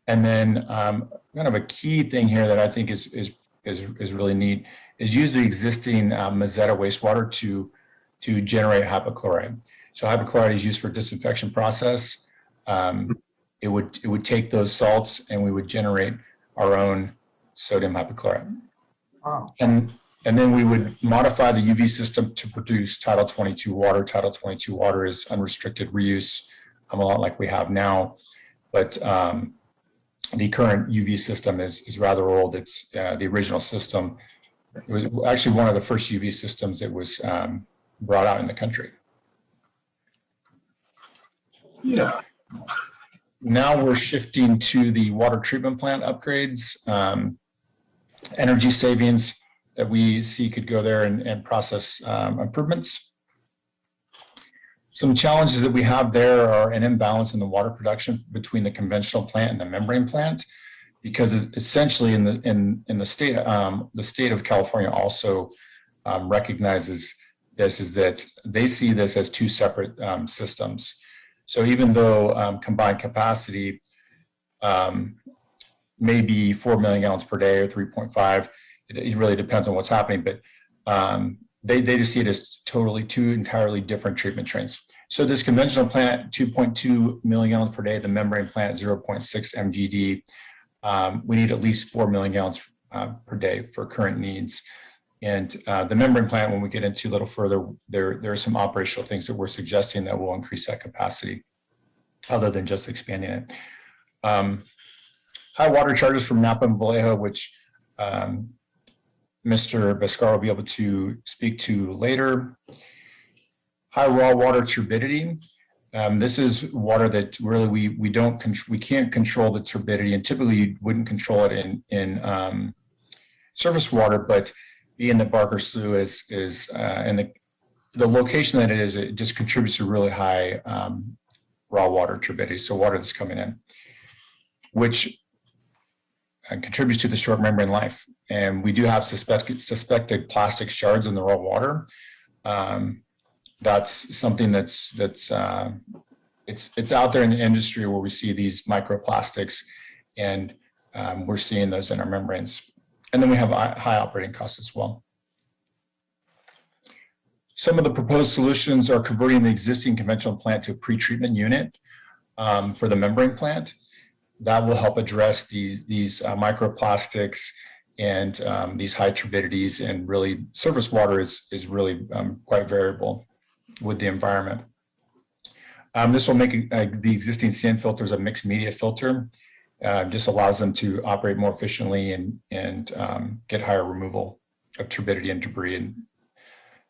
And then kind of a key thing here that I think is really neat is use the existing Mazzetta wastewater to generate hypochlorite. So hypochlorite is used for disinfection process. It would take those salts and we would generate our own sodium hypochlorite. Wow. And then we would modify the UV system to produce Title 22 water. Title 22 water is unrestricted reuse, a lot like we have now. But the current UV system is rather old. It's the original system. It was actually one of the first UV systems that was brought out in the country. Yeah. Now we're shifting to the water treatment plant upgrades, energy savings that we see could go there and process improvements. Some challenges that we have there are an imbalance in the water production between the conventional plant and the membrane plant, because essentially in the state of California also recognizes this, is that they see this as two separate systems. So even though combined capacity may be 4 million gallons per day or 3.5, it really depends on what's happening, but they just see it as totally two entirely different treatment trains. So this conventional plant, 2.2 million gallons per day, the membrane plant, 0.6 MGD. We need at least 4 million gallons per day for current needs. And the membrane plant, when we get into a little further, there are some operational things that we're suggesting that will increase that capacity, other than just expanding it. High water charges from Napa and Vallejo, which Mr. Bhaskar will be able to speak to later. High raw water turbidity. This is water that really we can't control the turbidity, and typically you wouldn't control it in surface water, but being that Barker Slough is and the location that it is, it just contributes to really high raw water turbidity. So water that's coming in, which contributes to the short membrane life. And we do have suspected plastic shards in the raw water. That's something that's it's out there in the industry where we see these microplastics, and we're seeing those in our membranes. And then we have high operating costs as well. Some of the proposed solutions are converting the existing conventional plant to a pretreatment unit for the membrane plant. That will help address these microplastics and these high turbidities, and really surface water is really quite variable with the environment. This will make the existing sand filters a mixed media filter. Just allows them to operate more efficiently and get higher removal of turbidity and debris and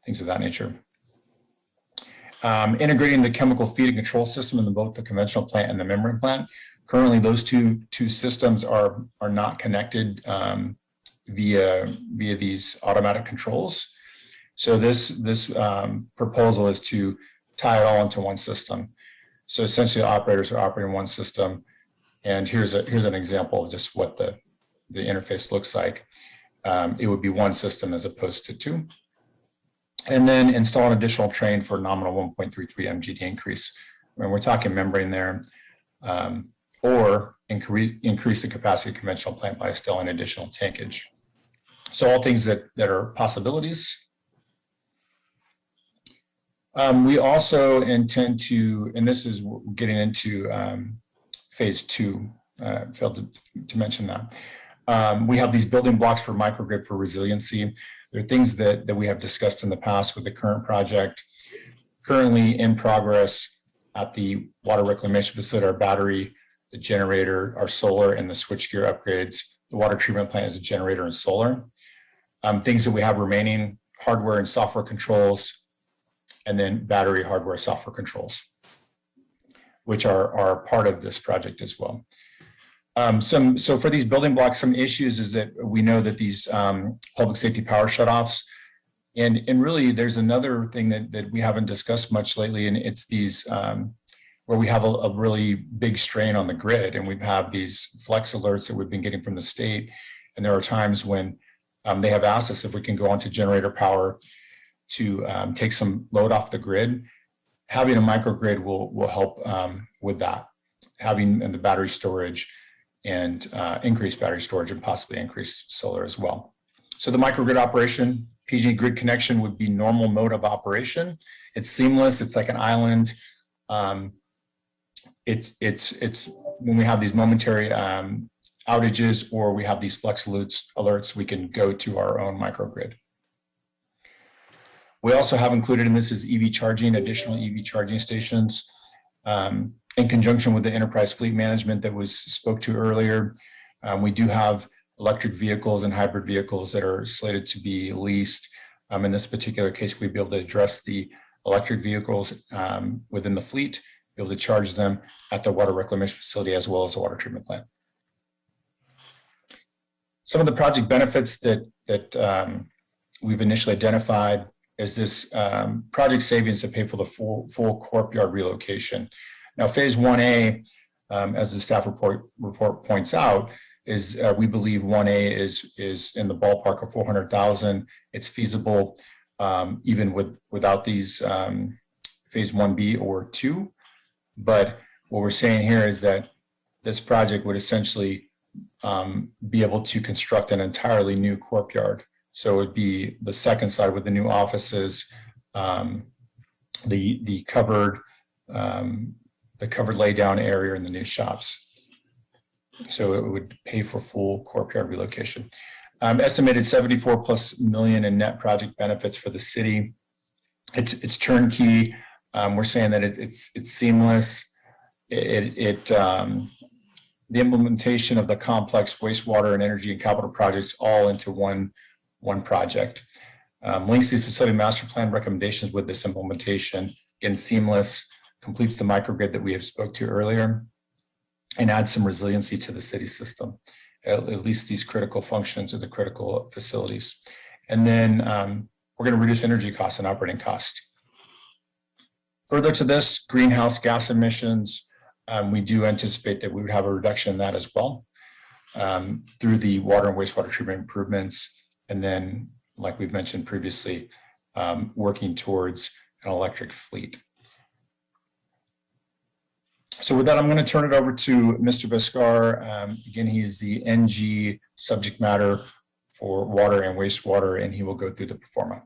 things of that nature. Integrating the chemical feed and control system in both the conventional plant and the membrane plant. Currently, those two systems are not connected via these automatic controls. So this proposal is to tie it all into one system. So essentially, operators are operating one system. And here's an example of just what the interface looks like. It would be one system as opposed to two. And then install an additional train for nominal 1.33 MGD increase. When we're talking membrane there, or increase the capacity of conventional plant by installing additional tankage. So all things that are possibilities. We also intend to, and this is getting into phase two, failed to mention that. We have these building blocks for microgrid for resiliency. There are things that we have discussed in the past with the current project. Currently in progress at the water reclamation facility, our battery, the generator, our solar, and the switchgear upgrades. The water treatment plant is a generator and solar. Things that we have remaining, hardware and software controls, and then battery, hardware, software controls, which are part of this project as well. So for these building blocks, some issues is that we know that these public safety power shutoffs, and really there's another thing that we haven't discussed much lately, and it's these where we have a really big strain on the grid, and we have these flex alerts that we've been getting from the state. And there are times when They have asked us if we can go onto generator power to take some load off the grid. Having a microgrid will help with that. Having the battery storage and increase battery storage and possibly increase solar as well. So the microgrid operation, PG grid connection would be normal mode of operation. It's seamless. It's like an island. It's when we have these momentary outages or we have these flex alerts, we can go to our own microgrid. We also have included in this is EV charging, additional EV charging stations. In conjunction with the enterprise fleet management that was spoke to earlier, we do have electric vehicles and hybrid vehicles that are slated to be leased. In this particular case, we'd be able to address the electric vehicles within the fleet, be able to charge them at the water reclamation facility as well as the water treatment plant. Some of the project benefits that we've initially identified is this project savings to pay for the full courtyard relocation. Now, phase 1A, as the staff report points out, is we believe 1A is in the ballpark of 400,000. It's feasible even without these phase 1B or 2. But what we're saying here is that this project would essentially be able to construct an entirely new courtyard. So it would be the second side with the new offices, the covered laydown area and the new shops. So it would pay for full courtyard relocation. Estimated 74+ million in net project benefits for the city. It's turnkey. We're saying that it's seamless. The implementation of the complex wastewater and energy and capital projects all into one project. Links the facility master plan recommendations with this implementation. Again, seamless, completes the microgrid that we have spoke to earlier, and adds some resiliency to the city system, at least these critical functions of the critical facilities. And then we're going to reduce energy costs and operating costs. Further to this, greenhouse gas emissions, we do anticipate that we would have a reduction in that as well through the water and wastewater treatment improvements. And then, like we've mentioned previously, working towards an electric fleet. So with that, I'm going to turn it over to Mr. Beskar. Again, he's the NG subject matter for water and wastewater, and he will go through the performa.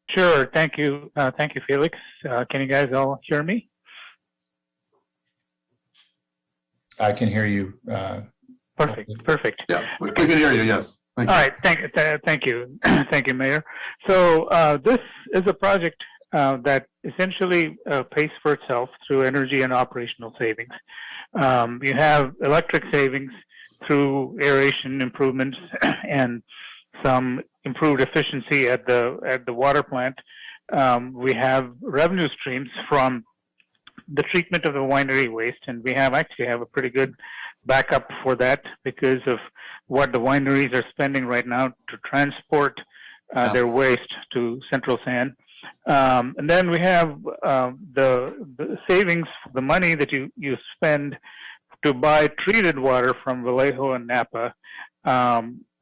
Sure. Thank you. Thank you, Felix. Can you guys all hear me? I can hear you. Perfect. Yeah, we can hear you. Yes. All right. Thank you. Thank you, Mayor. So this is a project that essentially pays for itself through energy and operational savings. You have electric savings through aeration improvements and some improved efficiency at the water plant. We have revenue streams from the treatment of the winery waste, and we actually have a pretty good backup for that because of what the wineries are spending right now to transport their waste to Central San. And then we have the savings, the money that you spend to buy treated water from Vallejo and Napa.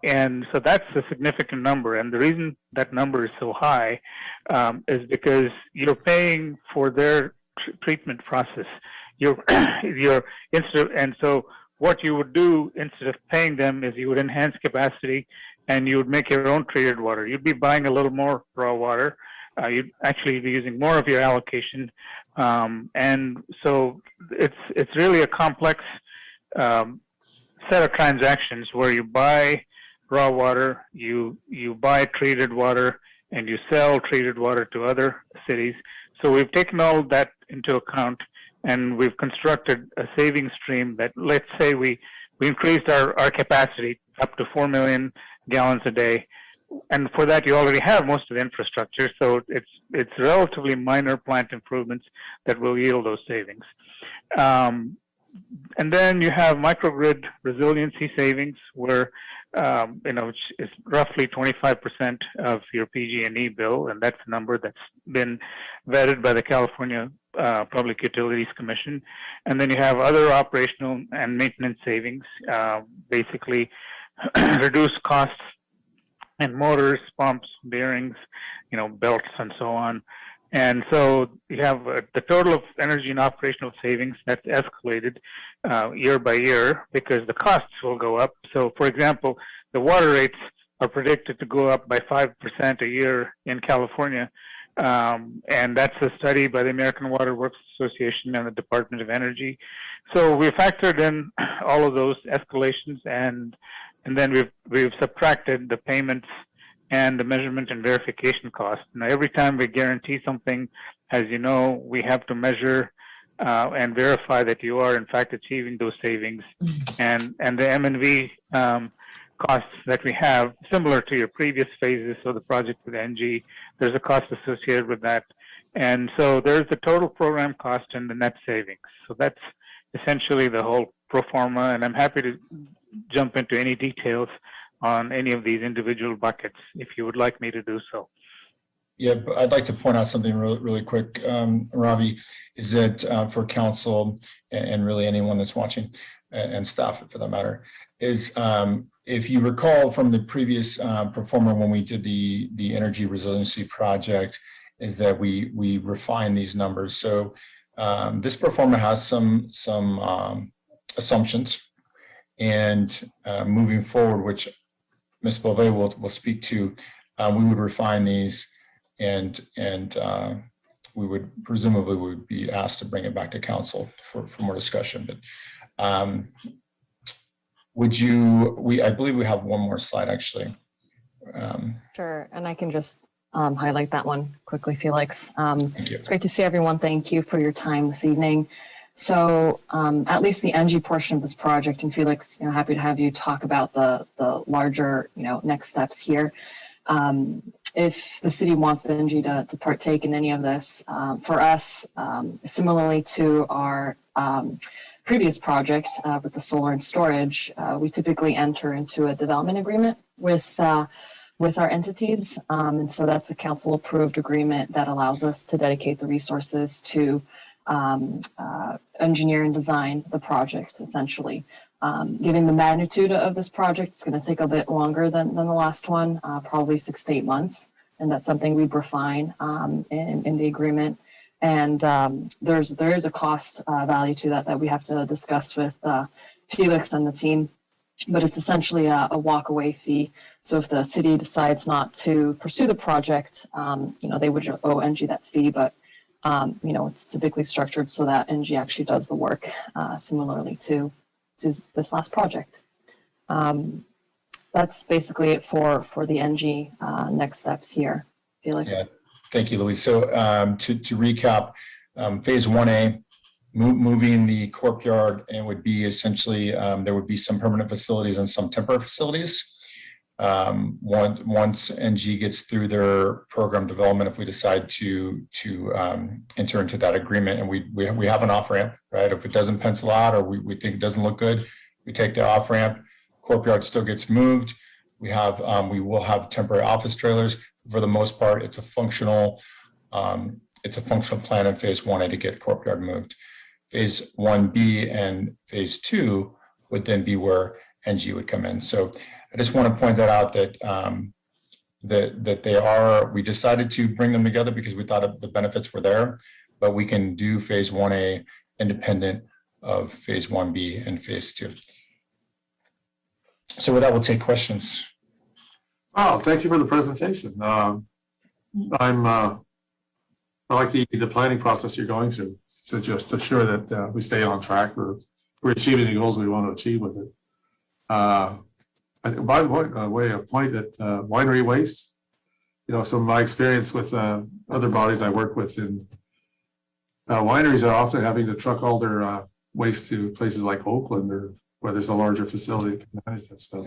And so that's a significant number. And the reason that number is so high is because you're paying for their treatment process. And so what you would do instead of paying them is you would enhance capacity and you would make your own treated water. You'd be buying a little more raw water. You'd actually be using more of your allocation. And so it's really a complex set of transactions where you buy raw water, you buy treated water, and you sell treated water to other cities. So we've taken all that into account, and we've constructed a savings stream that, let's say we increased our capacity up to 4 million gallons a day. And for that, you already have most of the infrastructure. So it's relatively minor plant improvements that will yield those savings. And then you have microgrid resiliency savings where, it's roughly 25% of your PG&E bill. And that's a number that's been vetted by the California Public Utilities Commission. And then you have other operational and maintenance savings. Basically, reduce costs in motors, pumps, bearings, belts, and so on. And so you have the total of energy and operational savings that's escalated year by year because the costs will go up. So, for example, the water rates are predicted to go up by 5% a year in California. And that's a study by the American Water Works Association and the Department of Energy. So we factored in all of those escalations, and then we've subtracted the payments and the measurement and verification costs. Now, every time we guarantee something, as you know, we have to measure and verify that you are in fact achieving those savings. And the M&V costs that we have, similar to your previous phases, so the project with NG, there's a cost associated with that. And so there's the total program cost and the net savings. So that's essentially the whole pro forma, and I'm happy to jump into any details on any of these individual buckets if you would like me to do so. Yeah, but I'd like to point out something really quick, Ravi, is that for council and really anyone that's watching and staff for that matter, is if you recall from the previous pro forma when we did the energy resiliency project, is that we refined these numbers. So this pro forma has some assumptions, and moving forward, which Ms. Bove will speak to, we would refine these, and we would presumably be asked to bring it back to council for more discussion. But I believe we have one more slide actually. Sure, and I can just highlight that one quickly, Felix. Thank you. It's great to see everyone. Thank you for your time this evening. So at least the NG portion of this project, and Felix, happy to have you talk about the larger, next steps here. If the city wants NG to partake in any of this, for us, similarly to our previous project with the solar and storage, we typically enter into a development agreement with our entities. And so that's a council approved agreement that allows us to dedicate the resources to engineer and design the project, essentially. Given the magnitude of this project, it's going to take a bit longer than the last one, probably 6 to 8 months. And that's something we refine in the agreement. And there is a cost value to that we have to discuss with Felix and the team. But it's essentially a walk-away fee. So if the city decides not to pursue the project, they would owe NG that fee. But it's typically structured so that NG actually does the work, similarly to this last project. That's basically it for the NG next steps here. Felix. Yeah, thank you, Louise. So to recap, phase 1A, moving the courtyard, and would be essentially there would be some permanent facilities and some temporary facilities. Once NG gets through their program development, if we decide to enter into that agreement, and we have an off ramp, right? If it doesn't pencil out or we think it doesn't look good, we take the off ramp. Courtyard still gets moved. We will have temporary office trailers. For the most part, it's a functional plan in phase 1A to get courtyard moved. Phase 1B and phase 2 would then be where NG would come in. So I just want to point that out that we decided to bring them together because we thought the benefits were there, but we can do phase 1A independent of phase 1B and phase 2. So with that, we'll take questions. Oh, thank you for the presentation. I like the planning process you're going through to just assure that we stay on track for achieving the goals we want to achieve with it. I think by way of point that winery waste, some of my experience with other bodies I work with in wineries are often having to truck all their waste to places like Oakland or where there's a larger facility that can manage that stuff.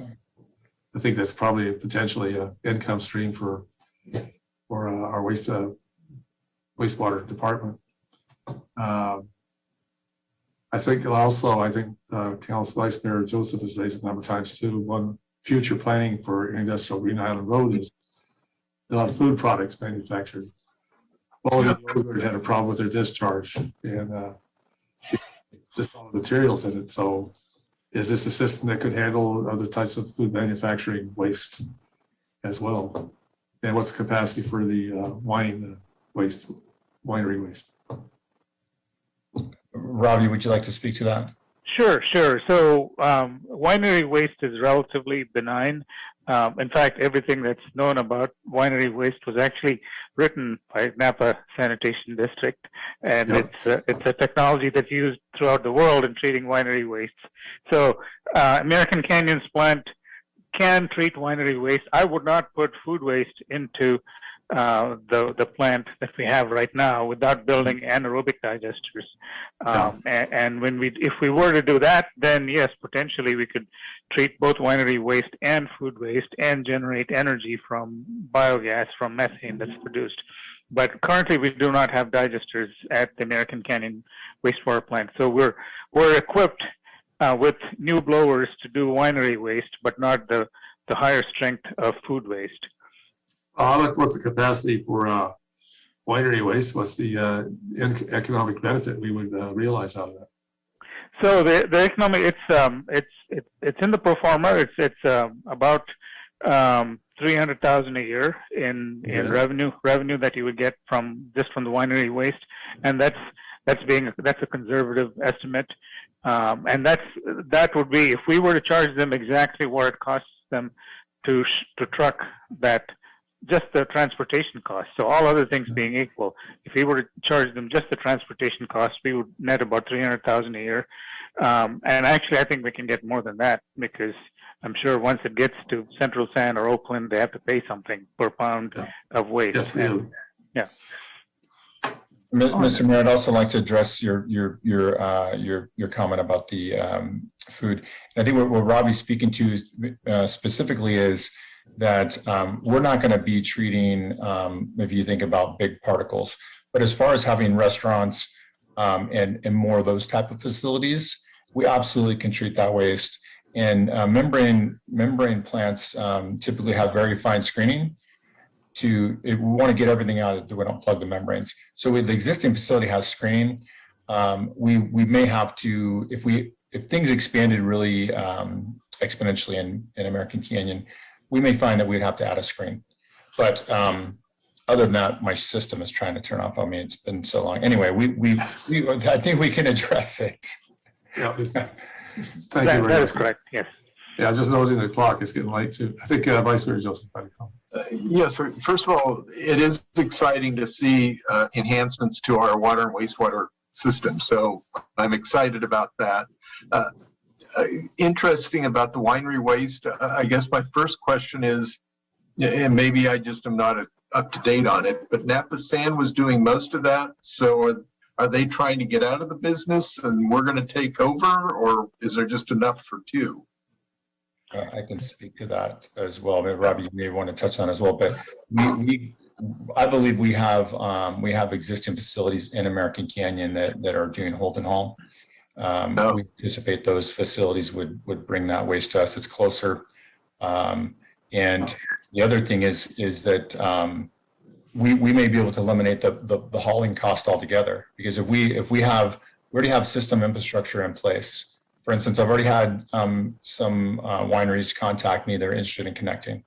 I think that's probably potentially an income stream for our wastewater department. I think Council Vice Mayor Joseph has raised a number of times too. One future planning for industrial Green Island Road is a lot of food products manufactured. Well, Yogurt had a problem with their discharge and just all the materials in it. So is this a system that could handle other types of food manufacturing waste as well? And what's the capacity for the winery waste? Ravi, would you like to speak to that? Sure. So winery waste is relatively benign. In fact, everything that's known about winery waste was actually written by Napa Sanitation District, and it's a technology that's used throughout the world in treating winery waste. So American Canyon's plant can treat winery waste. I would not put food waste into the plant that we have right now without building anaerobic digesters. And if we were to do that, then yes, potentially we could treat both winery waste and food waste and generate energy from biogas from methane that's produced. But currently we do not have digesters at the American Canyon wastewater plant. So we're equipped with new blowers to do winery waste, but not the higher strength of food waste. What's the capacity for winery waste? What's the economic benefit we would realize out of that? So the economic, it's in the pro forma. It's about $300,000 a year in revenue that you would get from the winery waste, and that's a conservative estimate. And that would be if we were to charge them exactly what it costs them to truck that. Just the transportation cost. So all other things being equal, if we were to charge them just the transportation cost, we would net about $300,000 a year. And actually, I think we can get more than that because I'm sure once it gets to Central San or Oakland, they have to pay something per pound of waste. Yes, and, yeah. Mr. Mayor, I'd also like to address your comment about the food. I think what Robbie's speaking to specifically is that we're not going to be treating, if you think about big particles, but as far as having restaurants and more of those type of facilities, we absolutely can treat that waste. And membrane plants typically have very fine screening. We want to get everything out, we don't plug the membranes. So with the existing facility has screening, we may have to, if things expanded really exponentially in American Canyon, we may find that we'd have to add a screen. But other than that, my system is trying to turn off on me. It's been so long. Anyway, I think we can address it. Yeah, thank you very much. That is correct, yes. Yeah, just noticing the clock, it's getting late too. I think Vice Mayor Joseph had a comment. Yes, sir. First of all, it is exciting to see enhancements to our water and wastewater system. So I'm excited about that. Interesting about the winery waste. I guess my first question is, and maybe I just am not up to date on it, but Napa San was doing most of that. So are they trying to get out of the business and we're going to take over, or is there just enough for two? I can speak to that as well. Maybe Robbie, you may want to touch on as well, but I believe we have existing facilities in American Canyon that are doing hold and haul. We anticipate those facilities would bring that waste to us. It's closer. And the other thing is that we may be able to eliminate the hauling cost altogether, because if we already have system infrastructure in place. For instance, I've already had some wineries contact me. They're interested in connecting.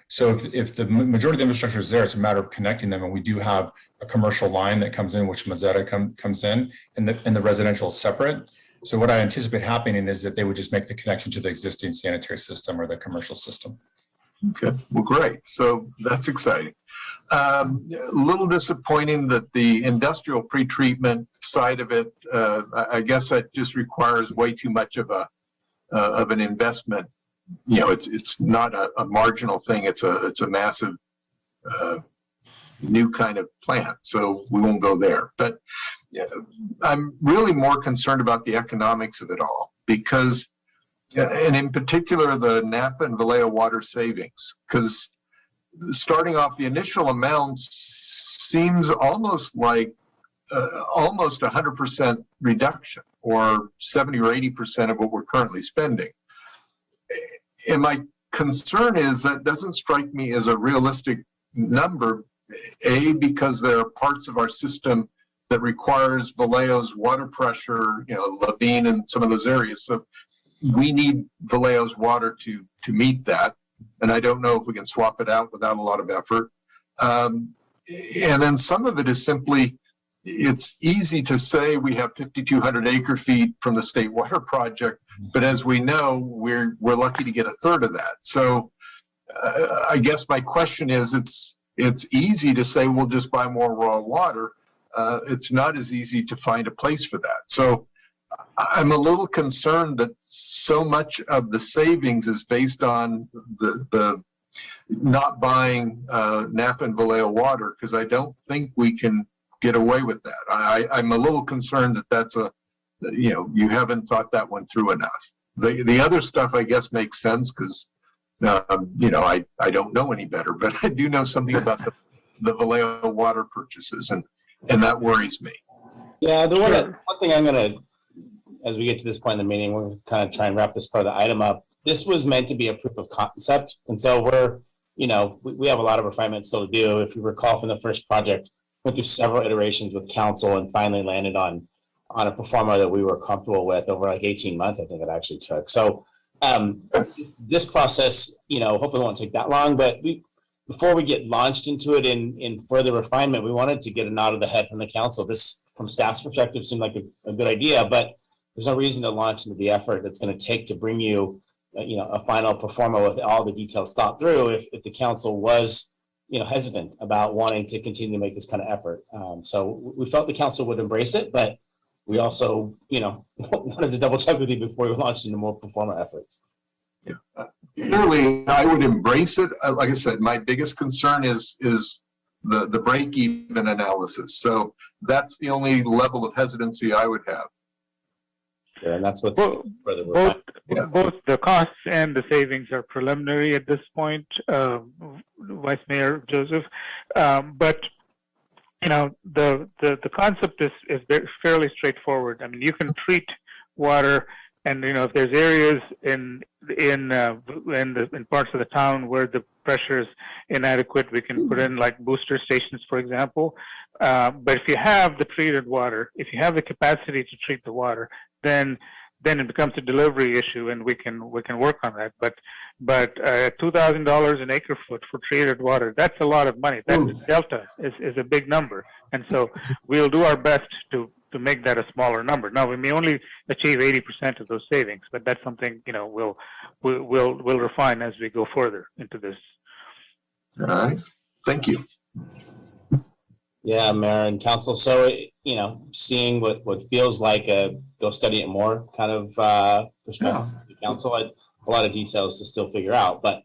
So if the majority of the infrastructure is there, it's a matter of connecting them. And we do have a commercial line that comes in, which Mazzetta comes in, and the residential is separate. So what I anticipate happening is that they would just make the connection to the existing sanitary system or the commercial system. Okay, well, great. So that's exciting. A little disappointing that the industrial pretreatment side of it, I guess that just requires way too much of an investment. You know, it's not a marginal thing. It's a massive new kind of plant. So we won't go there. But I'm really more concerned about the economics of it all, because, and in particular, the Napa and Vallejo water savings, because starting off, the initial amounts seems almost like almost 100% reduction, or 70 or 80% of what we're currently spending. And my concern is that doesn't strike me as a realistic number, A, because there are parts of our system that requires Vallejo's water pressure, Levine and some of those areas. So we need Vallejo's water to meet that. And I don't know if we can swap it out without a lot of effort. And then some of it is simply, it's easy to say we have 5,200 acre feet from the state water project, but as we know, we're lucky to get a third of that. So I guess my question is, it's easy to say we'll just buy more raw water. It's not as easy to find a place for that. So I'm a little concerned that so much of the savings is based on the not buying Napa and Vallejo water, because I don't think we can get away with that. I'm a little concerned that that's you haven't thought that one through enough. The other stuff I guess makes sense because I don't know any better, but I do know something about the Vallejo water purchases, and that worries me. Yeah, the one thing I'm gonna, as we get to this point in the meeting, we're gonna kind of try and wrap this part of the item up. This was meant to be a proof of concept, and so we have a lot of refinement still to do. If you recall from the first project, went through several iterations with council and finally landed on a performer that we were comfortable with over like 18 months. I think it actually took. So this process, hopefully won't take that long, but before we get launched into it in further refinement, we wanted to get a nod of the head from the council. This, from staff's perspective, seemed like a good idea, but there's no reason to launch into the effort that's going to take to bring you, a final performer with all the details thought through if the council was, hesitant about wanting to continue to make this kind of effort. So we felt the council would embrace it, but we also, wanted to double check with you before we launched into more performer efforts. Clearly, I would embrace it. Like I said, my biggest concern is the break-even analysis. So that's the only level of hesitancy I would have. Yeah, and that's what's both the costs and the savings are preliminary at this point, Vice Mayor Joseph. But the concept is fairly straightforward. I mean, you can treat water, and if there's areas in parts of the town where the pressure is inadequate, we can put in like booster stations, for example. But if you have the treated water, if you have the capacity to treat the water, then it becomes a delivery issue, and we can work on that. But $2,000 an acre foot for treated water, that's a lot of money. That delta is a big number, and so we'll do our best to make that a smaller number. Now, we may only achieve 80% of those savings, but that's something we'll refine as we go further into this. All right, thank you. Yeah, Mayor and Council. So, seeing what feels like a go study it more kind of perspective of the Council, it's a lot of details to still figure out. But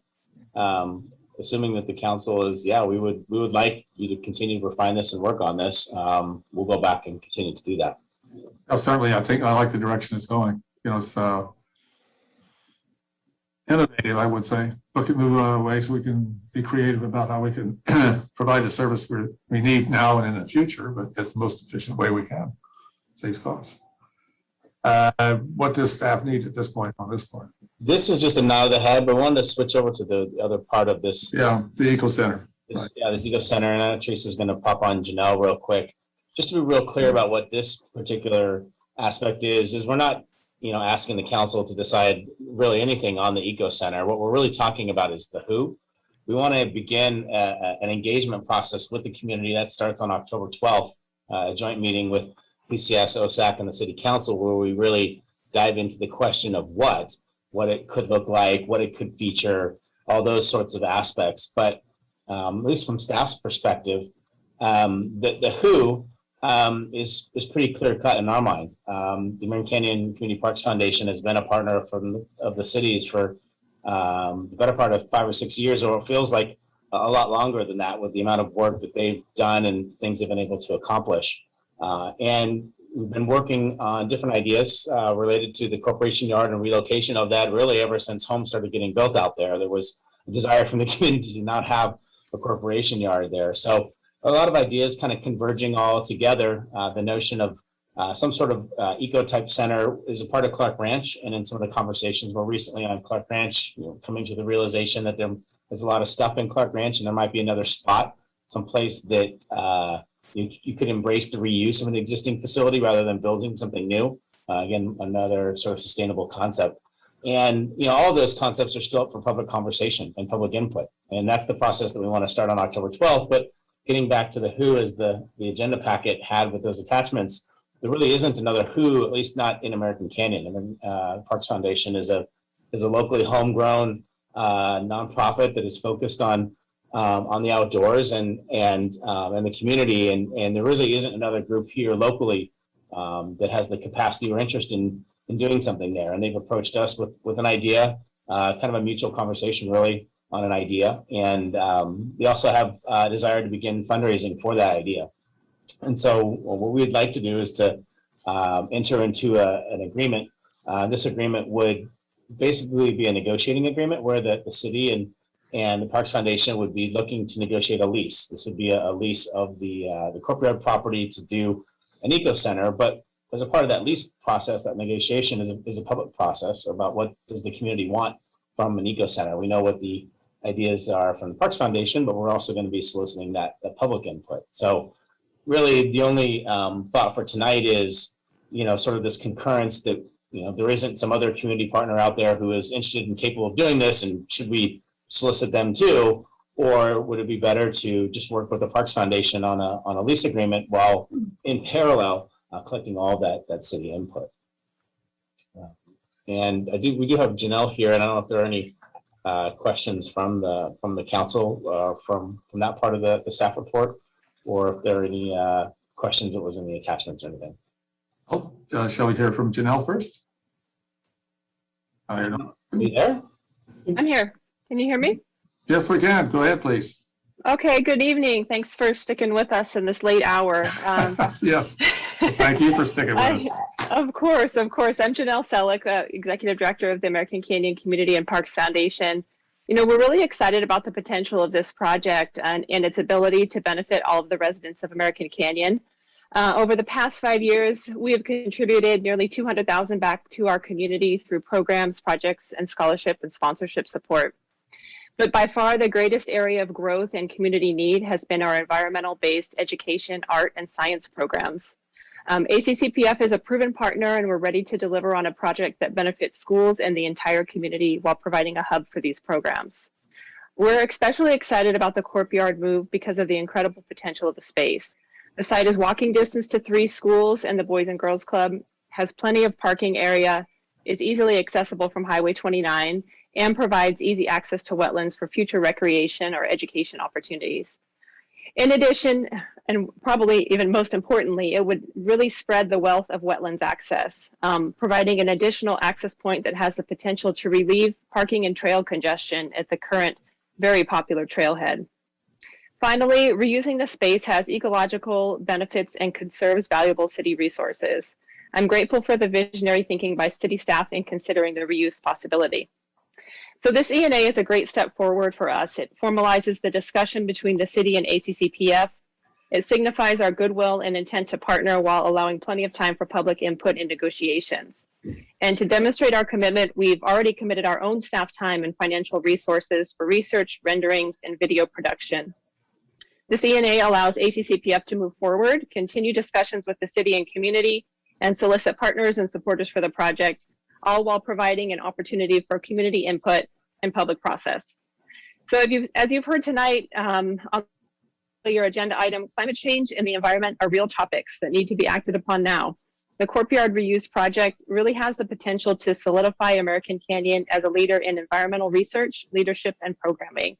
assuming that the Council is, we would like you to continue to refine this and work on this. We'll go back and continue to do that. Certainly, I think I like the direction it's going. It's innovative, I would say. Look at new ways we can be creative about how we can provide the service we need now and in the future, but at the most efficient way we can. Saves costs. What does staff need at this point on this part? This is just a nod of the head, but I wanted to switch over to the other part of this. Yeah, the Eco Center. This Eco Center, and Teresa's going to pop on Janelle real quick. Just to be real clear about what this particular aspect is we're not asking the council to decide really anything on the Eco Center. What we're really talking about is the who. We want to begin an engagement process with the community that starts on October 12th, a joint meeting with PCS, OSAC, and the City Council, where we really dive into the question of what it could look like, what it could feature, all those sorts of aspects. But at least from staff's perspective, the who is pretty clear cut in our mind. The American Canyon Community Parks Foundation has been a partner of the cities for the better part of 5 or 6 years, or it feels like a lot longer than that with the amount of work that they've done and things they've been able to accomplish. And we've been working on different ideas related to the corporation yard and relocation of that really ever since homes started getting built out there. There was a desire from the community to not have a corporation yard there. So a lot of ideas kind of converging all together. The notion of some sort of eco-type center is a part of Clark Ranch, and in some of the conversations more recently on Clark Ranch, coming to the realization that there's a lot of stuff in Clark Ranch, and there might be another spot, someplace that you could embrace the reuse of an existing facility rather than building something new. Again, another sort of sustainable concept. And, all of those concepts are still up for public conversation and public input. And that's the process that we want to start on October 12th. But getting back to the who, as the agenda packet had with those attachments, there really isn't another who, at least not in American Canyon. I mean, Parks Foundation is a locally homegrown nonprofit that is focused on the outdoors and the community. And there really isn't another group here locally that has the capacity or interest in doing something there. And they've approached us with an idea, kind of a mutual conversation really on an idea. And we also have a desire to begin fundraising for that idea. And so what we'd like to do is to enter into an agreement. This agreement would basically be a negotiating agreement where the city and the Parks Foundation would be looking to negotiate a lease. This would be a lease of the courtyard property to do an eco center, but as a part of that lease process, that negotiation is a public process about what does the community want from an eco center. We know what the ideas are from the Parks Foundation, but we're also going to be soliciting that public input. So really the only thought for tonight is, sort of this concurrence that, there isn't some other community partner out there who is interested and capable of doing this, and should we solicit them too? Or would it be better to just work with the Parks Foundation on a lease agreement while in parallel collecting all that city input? And we do have Janelle here, and I don't know if there are any questions from the council from that part of the staff report, or if there are any questions that was in the attachments or anything. Shall we hear from Janelle first? Are you there? I'm here. Can you hear me? Yes, we can. Go ahead, please. Okay, good evening. Thanks for sticking with us in this late hour. Yes, thank you for sticking with us. Of course. I'm Janelle Selleck, Executive Director of the American Canyon Community and Parks Foundation. We're really excited about the potential of this project and its ability to benefit all of the residents of American Canyon. Over the past 5 years, we have contributed nearly $200,000 back to our community through programs, projects, and scholarship and sponsorship support. But by far the greatest area of growth and community need has been our environmental-based education, art, and science programs. ACCPF is a proven partner, and we're ready to deliver on a project that benefits schools and the entire community while providing a hub for these programs. We're especially excited about the courtyard move because of the incredible potential of the space. The site is walking distance to 3 schools, and the Boys and Girls Club has plenty of parking area, is easily accessible from Highway 29, and provides easy access to wetlands for future recreation or education opportunities. In addition, and probably even most importantly, it would really spread the wealth of wetlands access, providing an additional access point that has the potential to relieve parking and trail congestion at the current very popular trailhead. Finally, reusing the space has ecological benefits and conserves valuable city resources. I'm grateful for the visionary thinking by city staff in considering the reuse possibility. So this ENA is a great step forward for us. It formalizes the discussion between the city and ACCPF. It signifies our goodwill and intent to partner while allowing plenty of time for public input and negotiations. And to demonstrate our commitment, we've already committed our own staff time and financial resources for research, renderings, and video production. This ENA allows ACCPF to move forward, continue discussions with the city and community, and solicit partners and supporters for the project, all while providing an opportunity for community input and public process. So as you've heard tonight on your agenda item, climate change and the environment are real topics that need to be acted upon now. The Courtyard Reuse Project really has the potential to solidify American Canyon as a leader in environmental research, leadership, and programming.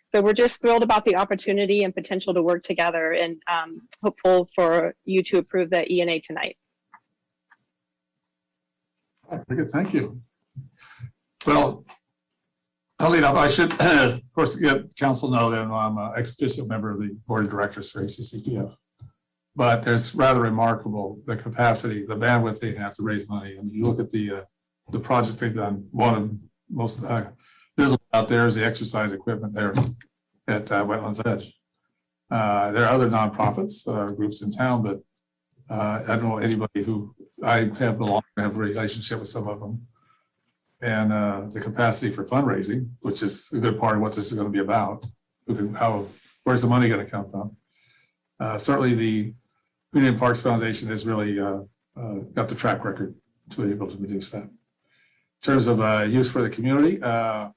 So we're just thrilled about the opportunity and potential to work together, and hopeful for you to approve the ENA tonight. Very good, thank you. Well, I'll lead up. I should, of course, get council know that I'm an ex officio member of the board of directors for ACCPF. But there's rather remarkable the capacity, the bandwidth they have to raise money. I mean, you look at the projects they've done. One of the most visible out there is the exercise equipment there at Wetlands Edge. There are other nonprofits, groups in town, but I don't know anybody who I have a relationship with some of them. And the capacity for fundraising, which is a good part of what this is going to be about. Where's the money going to come from? Certainly the Community and Parks Foundation has really got the track record to be able to reduce that. In terms of use for the community, I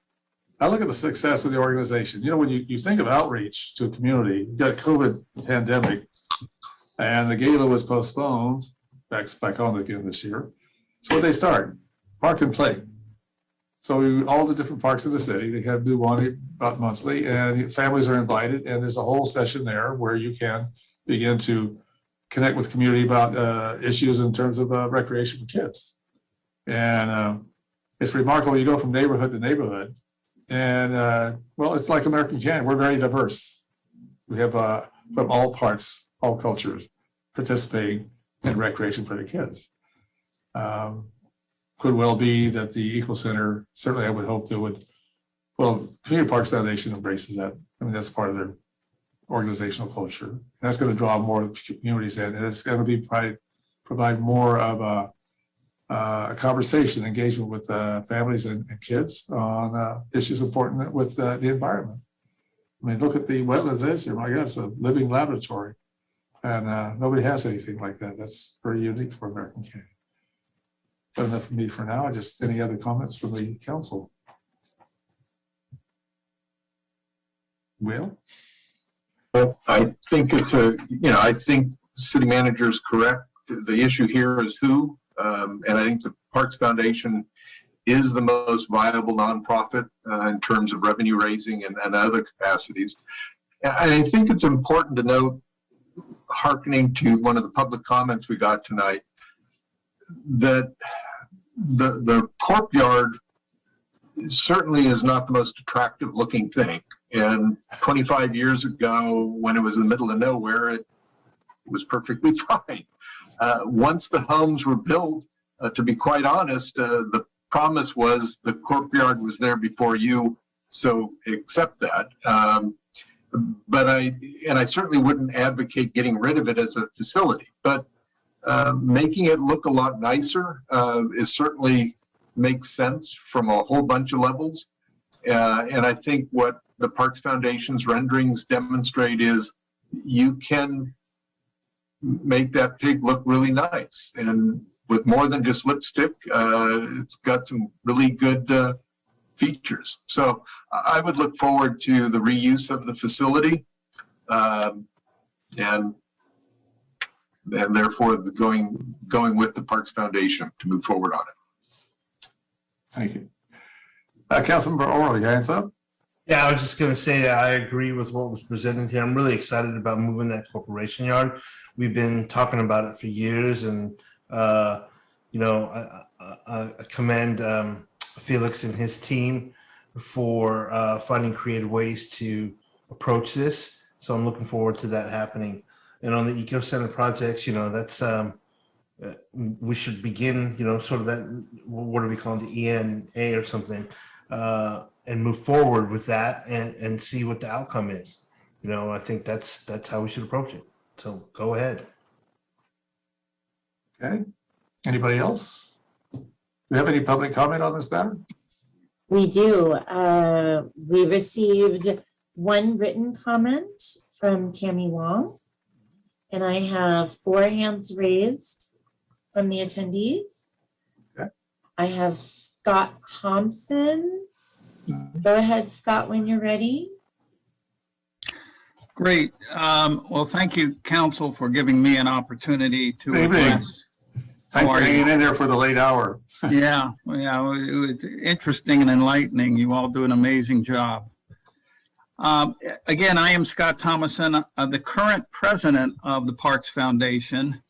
look at the success of the organization. You know, when you think of outreach to a community, you got a COVID pandemic, and the gala was postponed, back on again this year. So what they start, Park and Play. So all the different parks in the city, they have do one about monthly, and families are invited, and there's a whole session there where you can begin to connect with community about issues in terms of recreation for kids. And it's remarkable, you go from neighborhood to neighborhood, and well, it's like American Canyon, we're very diverse. We have from all parts, all cultures participating in recreation for the kids. Could well be that the Eco Center, certainly I would hope they would, well, Community Parks Foundation embraces that. I mean, that's part of their organizational culture. And that's going to draw more communities in, and it's going to be provide more of a conversation, engagement with families and kids on issues important with the environment. I mean, look at the wetlands edge here. My God, it's a living laboratory. And nobody has anything like that. That's very unique for American Canyon. But enough for me for now. Just any other comments from the council? Will? Well, I think I think city manager is correct. The issue here is who, and I think the Parks Foundation is the most viable nonprofit in terms of revenue raising and other capacities. And I think it's important to note, hearkening to one of the public comments we got tonight, that the courtyard certainly is not the most attractive looking thing. And 25 years ago, when it was in the middle of nowhere, it was perfectly fine. Once the homes were built, to be quite honest, the promise was the courtyard was there before you, so accept that. But I certainly wouldn't advocate getting rid of it as a facility, but making it look a lot nicer is certainly makes sense from a whole bunch of levels. And I think what the Parks Foundation's renderings demonstrate is you can make that pig look really nice. And with more than just lipstick, it's got some really good features. So I would look forward to the reuse of the facility and therefore going with the Parks Foundation to move forward on it. Thank you. Councilmember Oro, your hands up? Yeah, I was just going to say that I agree with what was presented here. I'm really excited about moving that corporation yard. We've been talking about it for years, and I commend Felix and his team for finding creative ways to approach this. So I'm looking forward to that happening. And on the Eco Center projects, that's we should begin, sort of that, what are we calling the ENA or something, and move forward with that and see what the outcome is. I think that's how we should approach it. So go ahead. Okay. Anybody else? Do we have any public comment on this matter? We do. We received one written comment from Tammy Wong, and I have 4 hands raised from the attendees. Okay. I have Scott Thompson. Go ahead, Scott, when you're ready. Great. Well, thank you, council, for giving me an opportunity to Good evening. address. Thanks for hanging in there for the late hour. Yeah, it was interesting and enlightening. You all do an amazing job. Again, I am Scott Thomason, the current president of the Parks Foundation,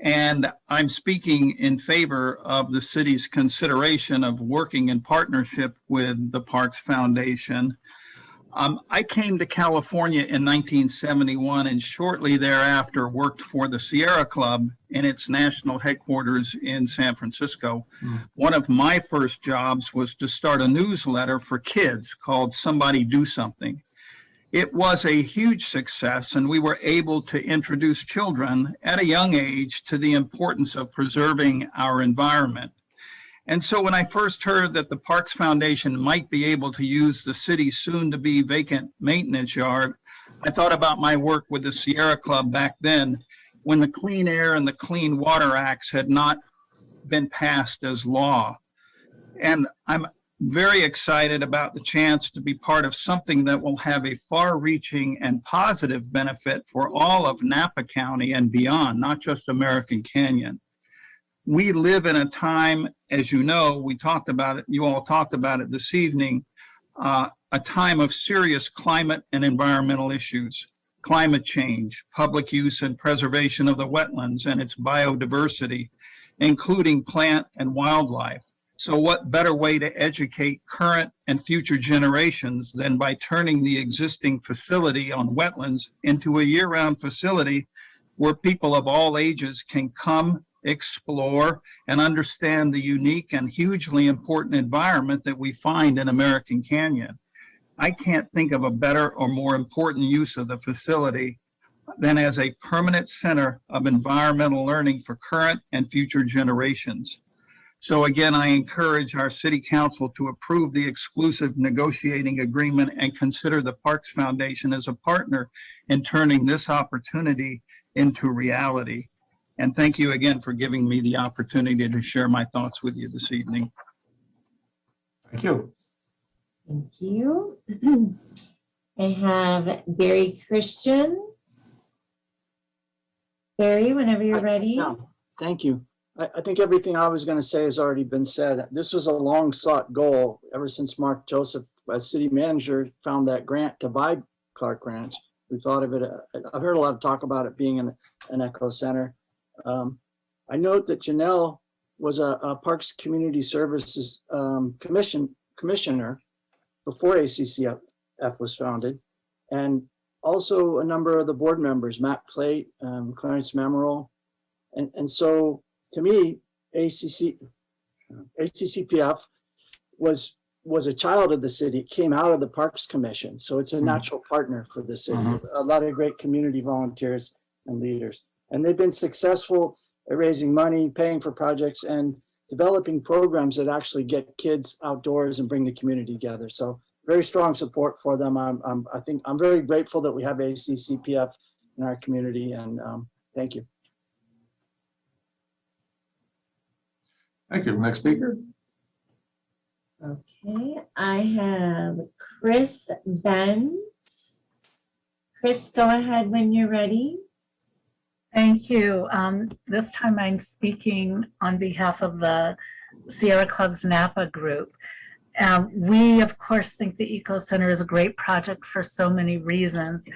and I'm speaking in favor of the city's consideration of working in partnership with the Parks Foundation. I came to California in 1971 and shortly thereafter worked for the Sierra Club in its national headquarters in San Francisco. One of my first jobs was to start a newsletter for kids called Somebody Do Something. It was a huge success, and we were able to introduce children at a young age to the importance of preserving our environment. And so when I first heard that the Parks Foundation might be able to use the city's soon-to-be vacant maintenance yard, I thought about my work with the Sierra Club back then, when the Clean Air and the Clean Water Acts had not been passed as law. And I'm very excited about the chance to be part of something that will have a far-reaching and positive benefit for all of Napa County and beyond, not just American Canyon. We live in a time, as you know, we talked about it, you all talked about it this evening, a time of serious climate and environmental issues, climate change, public use and preservation of the wetlands and its biodiversity, including plant and wildlife. So what better way to educate current and future generations than by turning the existing facility on wetlands into a year-round facility where people of all ages can come, explore, and understand the unique and hugely important environment that we find in American Canyon. I can't think of a better or more important use of the facility than as a permanent center of environmental learning for current and future generations. So again, I encourage our city council to approve the exclusive negotiating agreement and consider the Parks Foundation as a partner in turning this opportunity into reality. And thank you again for giving me the opportunity to share my thoughts with you this evening. Thank you. Thank you. I have Barry Christian. Barry, whenever you're ready. No, thank you. I think everything I was going to say has already been said. This was a long sought goal ever since Mark Joseph, as city manager, found that grant to buy Clark Ranch. We thought of it, I've heard a lot of talk about it being an eco center. I note that Janelle was a Parks Community Services commissioner before ACCF was founded. And also a number of the board members, Matt Plate, Clarence Memorial. And so to me, ACCPF was a child of the city. It came out of the Parks Commission. So it's a natural partner for the city. A lot of great community volunteers and leaders. And they've been successful at raising money, paying for projects, and developing programs that actually get kids outdoors and bring the community together. So very strong support for them. I think I'm very grateful that we have ACCPF in our community, and thank you. Thank you. Next speaker. Okay, I have Chris Benz. Chris, go ahead when you're ready. Thank you. This time I'm speaking on behalf of the Sierra Club's Napa group. We, of course, think the Eco Center is a great project for so many reasons,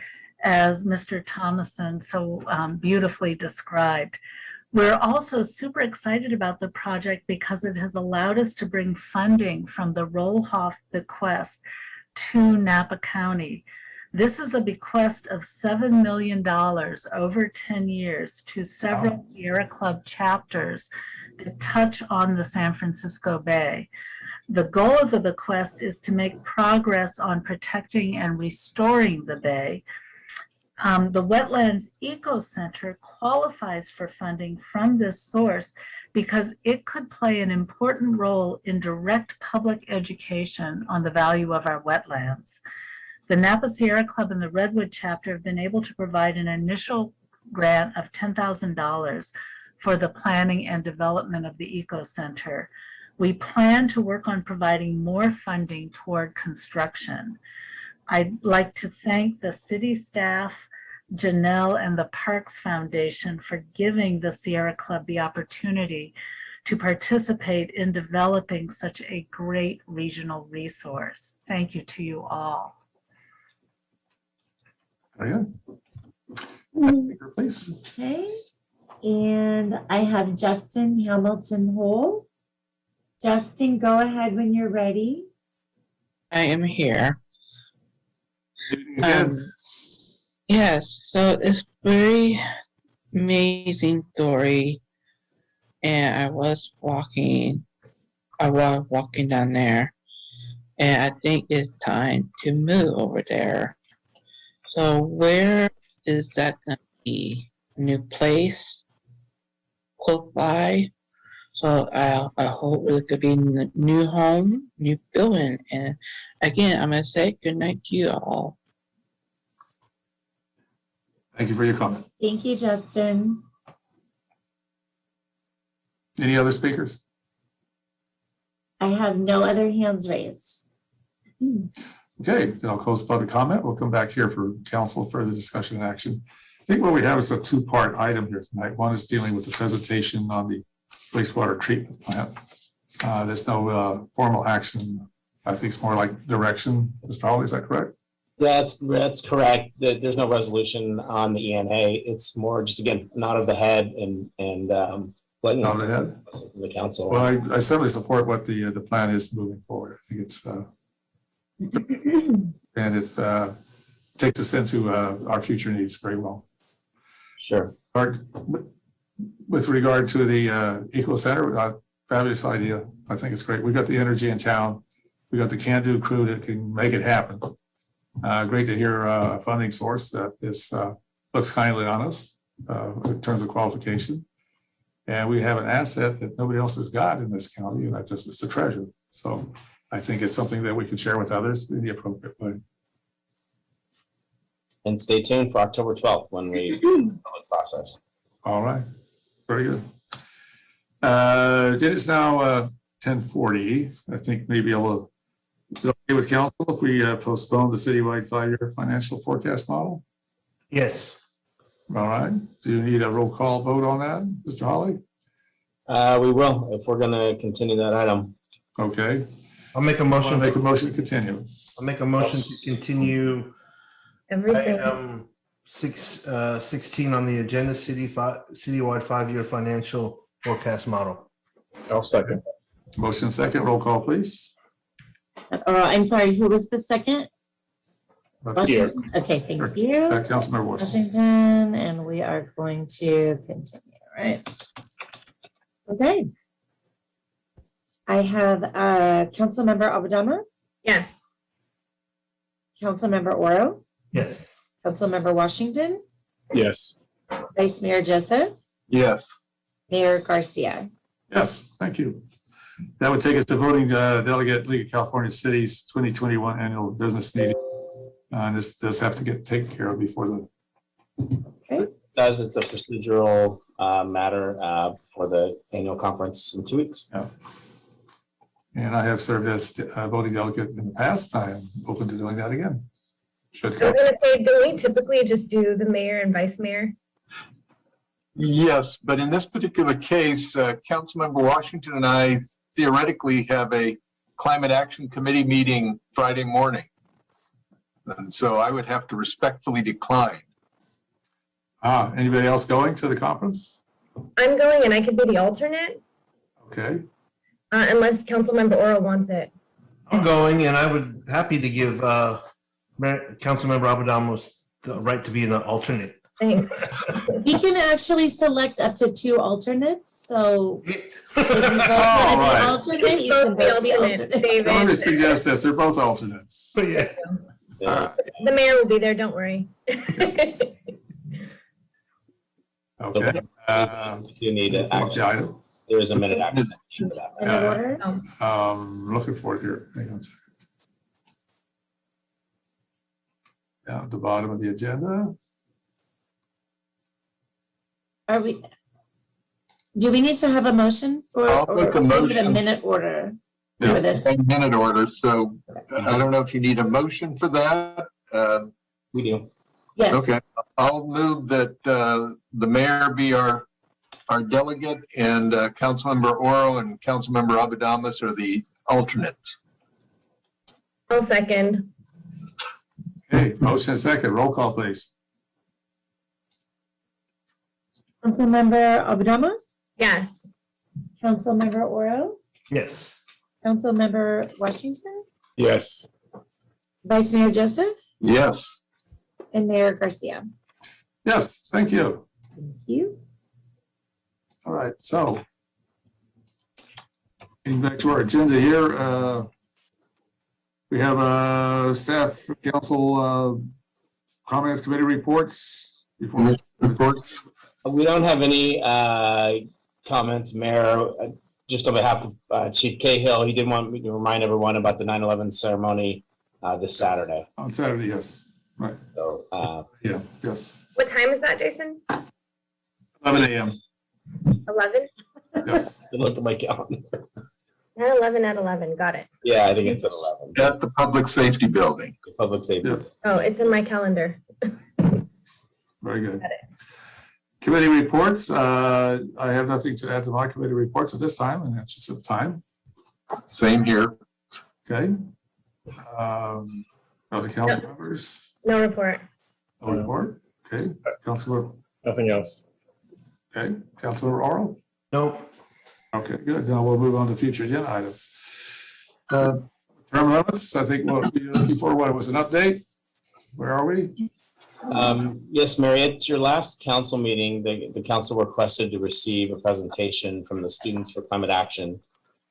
as Mr. Thomason so beautifully described. We're also super excited about the project because it has allowed us to bring funding from the Rollhoff bequest to Napa County. This is a bequest of $7 million over 10 years to several Sierra Club chapters that touch on the San Francisco Bay. The goal of the bequest is to make progress on protecting and restoring the bay. The Wetlands Eco Center qualifies for funding from this source because it could play an important role in direct public education on the value of our wetlands. The Napa Sierra Club and the Redwood chapter have been able to provide an initial grant of $10,000 for the planning and development of the Eco Center. We plan to work on providing more funding toward construction. I'd like to thank the city staff, Janelle, and the Parks Foundation for giving the Sierra Club the opportunity to participate in developing such a great regional resource. Thank you to you all. Very good. Next speaker, please. Okay, and I have Justin Hamilton Hole. Justin, go ahead when you're ready. I am here. Yes, so it's very amazing story. And I was walking down there, and I think it's time to move over there. So where is that gonna be? New place? Close by? So I hope it could be a new home, new building. And again, I'm gonna say good night to you all. Thank you for your comment. Thank you, Justin. Any other speakers? I have no other hands raised. Okay, then I'll close public comment. We'll come back here for council further discussion and action. I think what we have is a two-part item here tonight. One is dealing with the presentation on the wastewater treatment plant. There's no formal action. I think it's more like direction. Mr. Hawley, is that correct? Yeah, that's correct. There's no resolution on the ENA. It's more just, again, nod of the head and letting Nod of the head. the council. Well, I certainly support what the plan is moving forward. I think it's and it's takes us into our future needs very well. Sure. With regard to the Eco Center, fabulous idea. I think it's great. We've got the energy in town. We got the can-do crew that can make it happen. Great to hear a funding source that is looks kindly on us in terms of qualification. And we have an asset that nobody else has got in this county, and that's just, it's a treasure. So I think it's something that we can share with others in the appropriate way. And stay tuned for October 12th when we public process. All right, very good. It is now 10:40. I think maybe able to, is it okay with council if we postpone the citywide 5-year financial forecast model? Yes. All right. Do you need a roll call vote on that, Mr. Hawley? We will, if we're gonna continue that item. Okay. I'll make a motion. Make a motion to continue. I'll make a motion to continue Everything. item 16 on the agenda, citywide 5-year financial forecast model. I'll second. Motion second, roll call, please. I'm sorry, who was the second? Here. Washington? Okay, thank you. Councilmember Washington. Washington, and we are going to continue, right? Okay. I have Councilmember Abadamas, Yes. Councilmember Oro, Yes. Councilmember Washington, Yes. Vice Mayor Joseph, Yes. Mayor Garcia. Yes, thank you. That would take us to voting delegate League of California Cities 2021 annual business meeting. And this does have to get taken care of before the. It's a procedural matter for the annual conference in 2 weeks. Yeah. And I have served as voting delegate in the past. I am open to doing that again. I was gonna say, do we typically just do the mayor and vice mayor? Yes, but in this particular case, Councilmember Washington and I theoretically have a climate action committee meeting Friday morning. And so I would have to respectfully decline. Anybody else going to the conference? I'm going and I could be the alternate, Okay. unless Councilmember Oro wants it. I'm going, and I would happy to give Councilmember Abadamas the right to be an alternate. Thanks. You can actually select up to 2 alternates, so if you both want to be right. alternate, you can both be alternate. Let me suggest this, they're both alternates. Yeah. The mayor will be there, don't worry. Okay. You need an action. Item. There is a minute action. In order? Looking for it here. Hang on a second. Down at the bottom of the agenda. Are we, do we need to have a motion for? I'll make a or motion. minute order? Yeah, For this? a minute order, so I don't know if you need a motion for that. We do. Yes. Okay, I'll move that the mayor be our delegate and Councilmember Oro and Councilmember Abadamas are the alternates. I'll second. Okay, motion and second, roll call, please. Councilmember Abadamas, Yes. Councilmember Oro, Yes. Councilmember Washington, Yes. Vice Mayor Joseph, Yes. and Mayor Garcia. Yes, thank you. Thank you. All right, so getting back to our agenda here, we have staff council comments, committee reports. Reports. We don't have any comments, Mayor. Just on behalf of Chief Cahill, he did want me to remind everyone about the 9/11 ceremony this Saturday. On Saturday, yes, right. So, Yeah, yes. What time time is that, Jason? 11 a.m. 11? Yes. Look at my calendar. At 11 at 11. Got it. Yeah, I think it's at 11. At the Public Safety Building. Public safety. Oh, it's in my calendar. Very good. Committee reports. I have nothing to add to my committee reports at this time, and that's just the time. Same here. Okay. Other council members? No report. No report? Okay. Councilor, Nothing else. okay. Councilor Oral? Nope. Okay, good. Now we'll move on to future agenda items. Term limits, I think what we're looking for, what was an update? Where are we? Yes, Mary, at your last council meeting, the council requested to receive a presentation from the Students for Climate Action.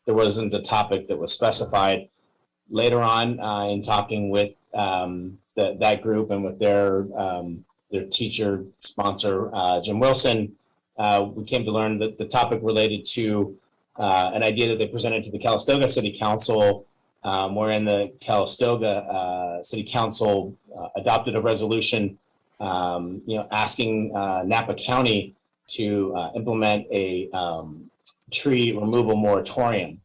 There wasn't a topic that was specified. Later on, in talking with that group and with their teacher sponsor, Jim Wilson, we came to learn that the topic related to an idea that they presented to the Calistoga City Council, wherein the Calistoga City Council adopted a resolution, asking Napa County to implement a tree removal moratorium,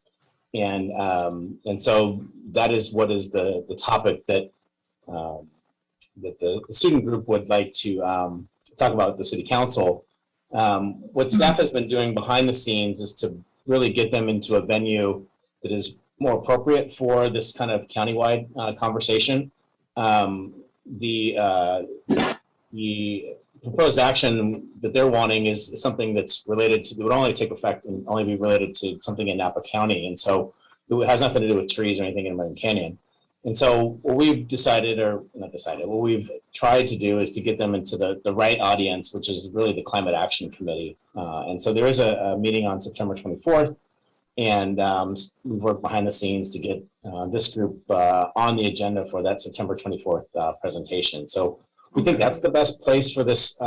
and so that is what is the topic that the student group would like to talk about with the City Council. What staff has been doing behind the scenes is to really get them into a venue that is more appropriate for this kind of countywide conversation. The proposed action that they're wanting is something that's related to, that would only take effect and only be related to something in Napa County. And so it has nothing to do with trees or anything in American Canyon. And so what we've decided, or not decided, what we've tried to do is to get them into the right audience, which is really the Climate Action Committee. And so there is a meeting on September 24th, and we worked behind the scenes to get this group on the agenda for that September 24th presentation. So we think that's the best place for this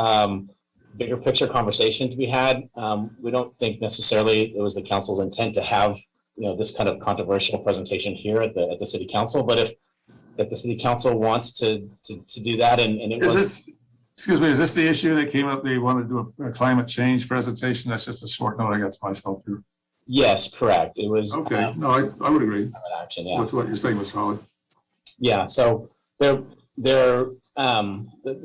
bigger picture conversation to be had. We don't think necessarily it was the council's intent to have this kind of controversial presentation here at the City Council, but if the City Council wants to do that, and it was. Excuse me, is this the issue that came up? They wanted to do a climate change presentation? That's just a short note I got to myself here. Yes, correct. It was. Okay, no, I would agree action, yeah. with what you're saying, Mr. Holly. Yeah, so the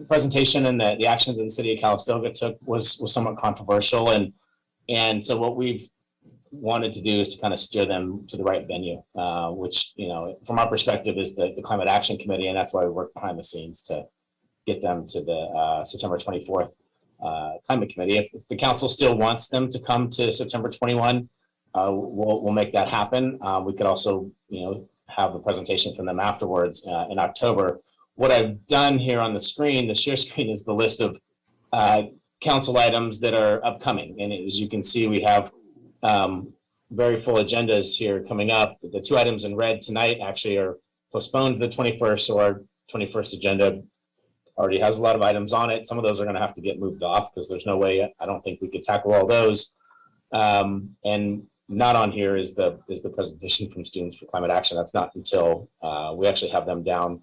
presentation and the actions that the City of Calistoga took was somewhat controversial, and so what we've wanted to do is to kind of steer them to the right venue, which, from our perspective is the Climate Action Committee, and that's why we work behind the scenes to get them to the September 24th Climate Committee. If the council still wants them to come to September 21, we'll make that happen. We could also, have a presentation from them afterwards in October. What I've done here on the screen, the share screen, is the list of council items that are upcoming. And as you can see, we have very full agendas here coming up. The two items in red tonight actually are postponed to the 21st, so our 21st agenda already has a lot of items on it. Some of those are going to have to get moved off because there's no way, I don't think we could tackle all those. And not on here is the presentation from Students for Climate Action. That's not until we actually have them down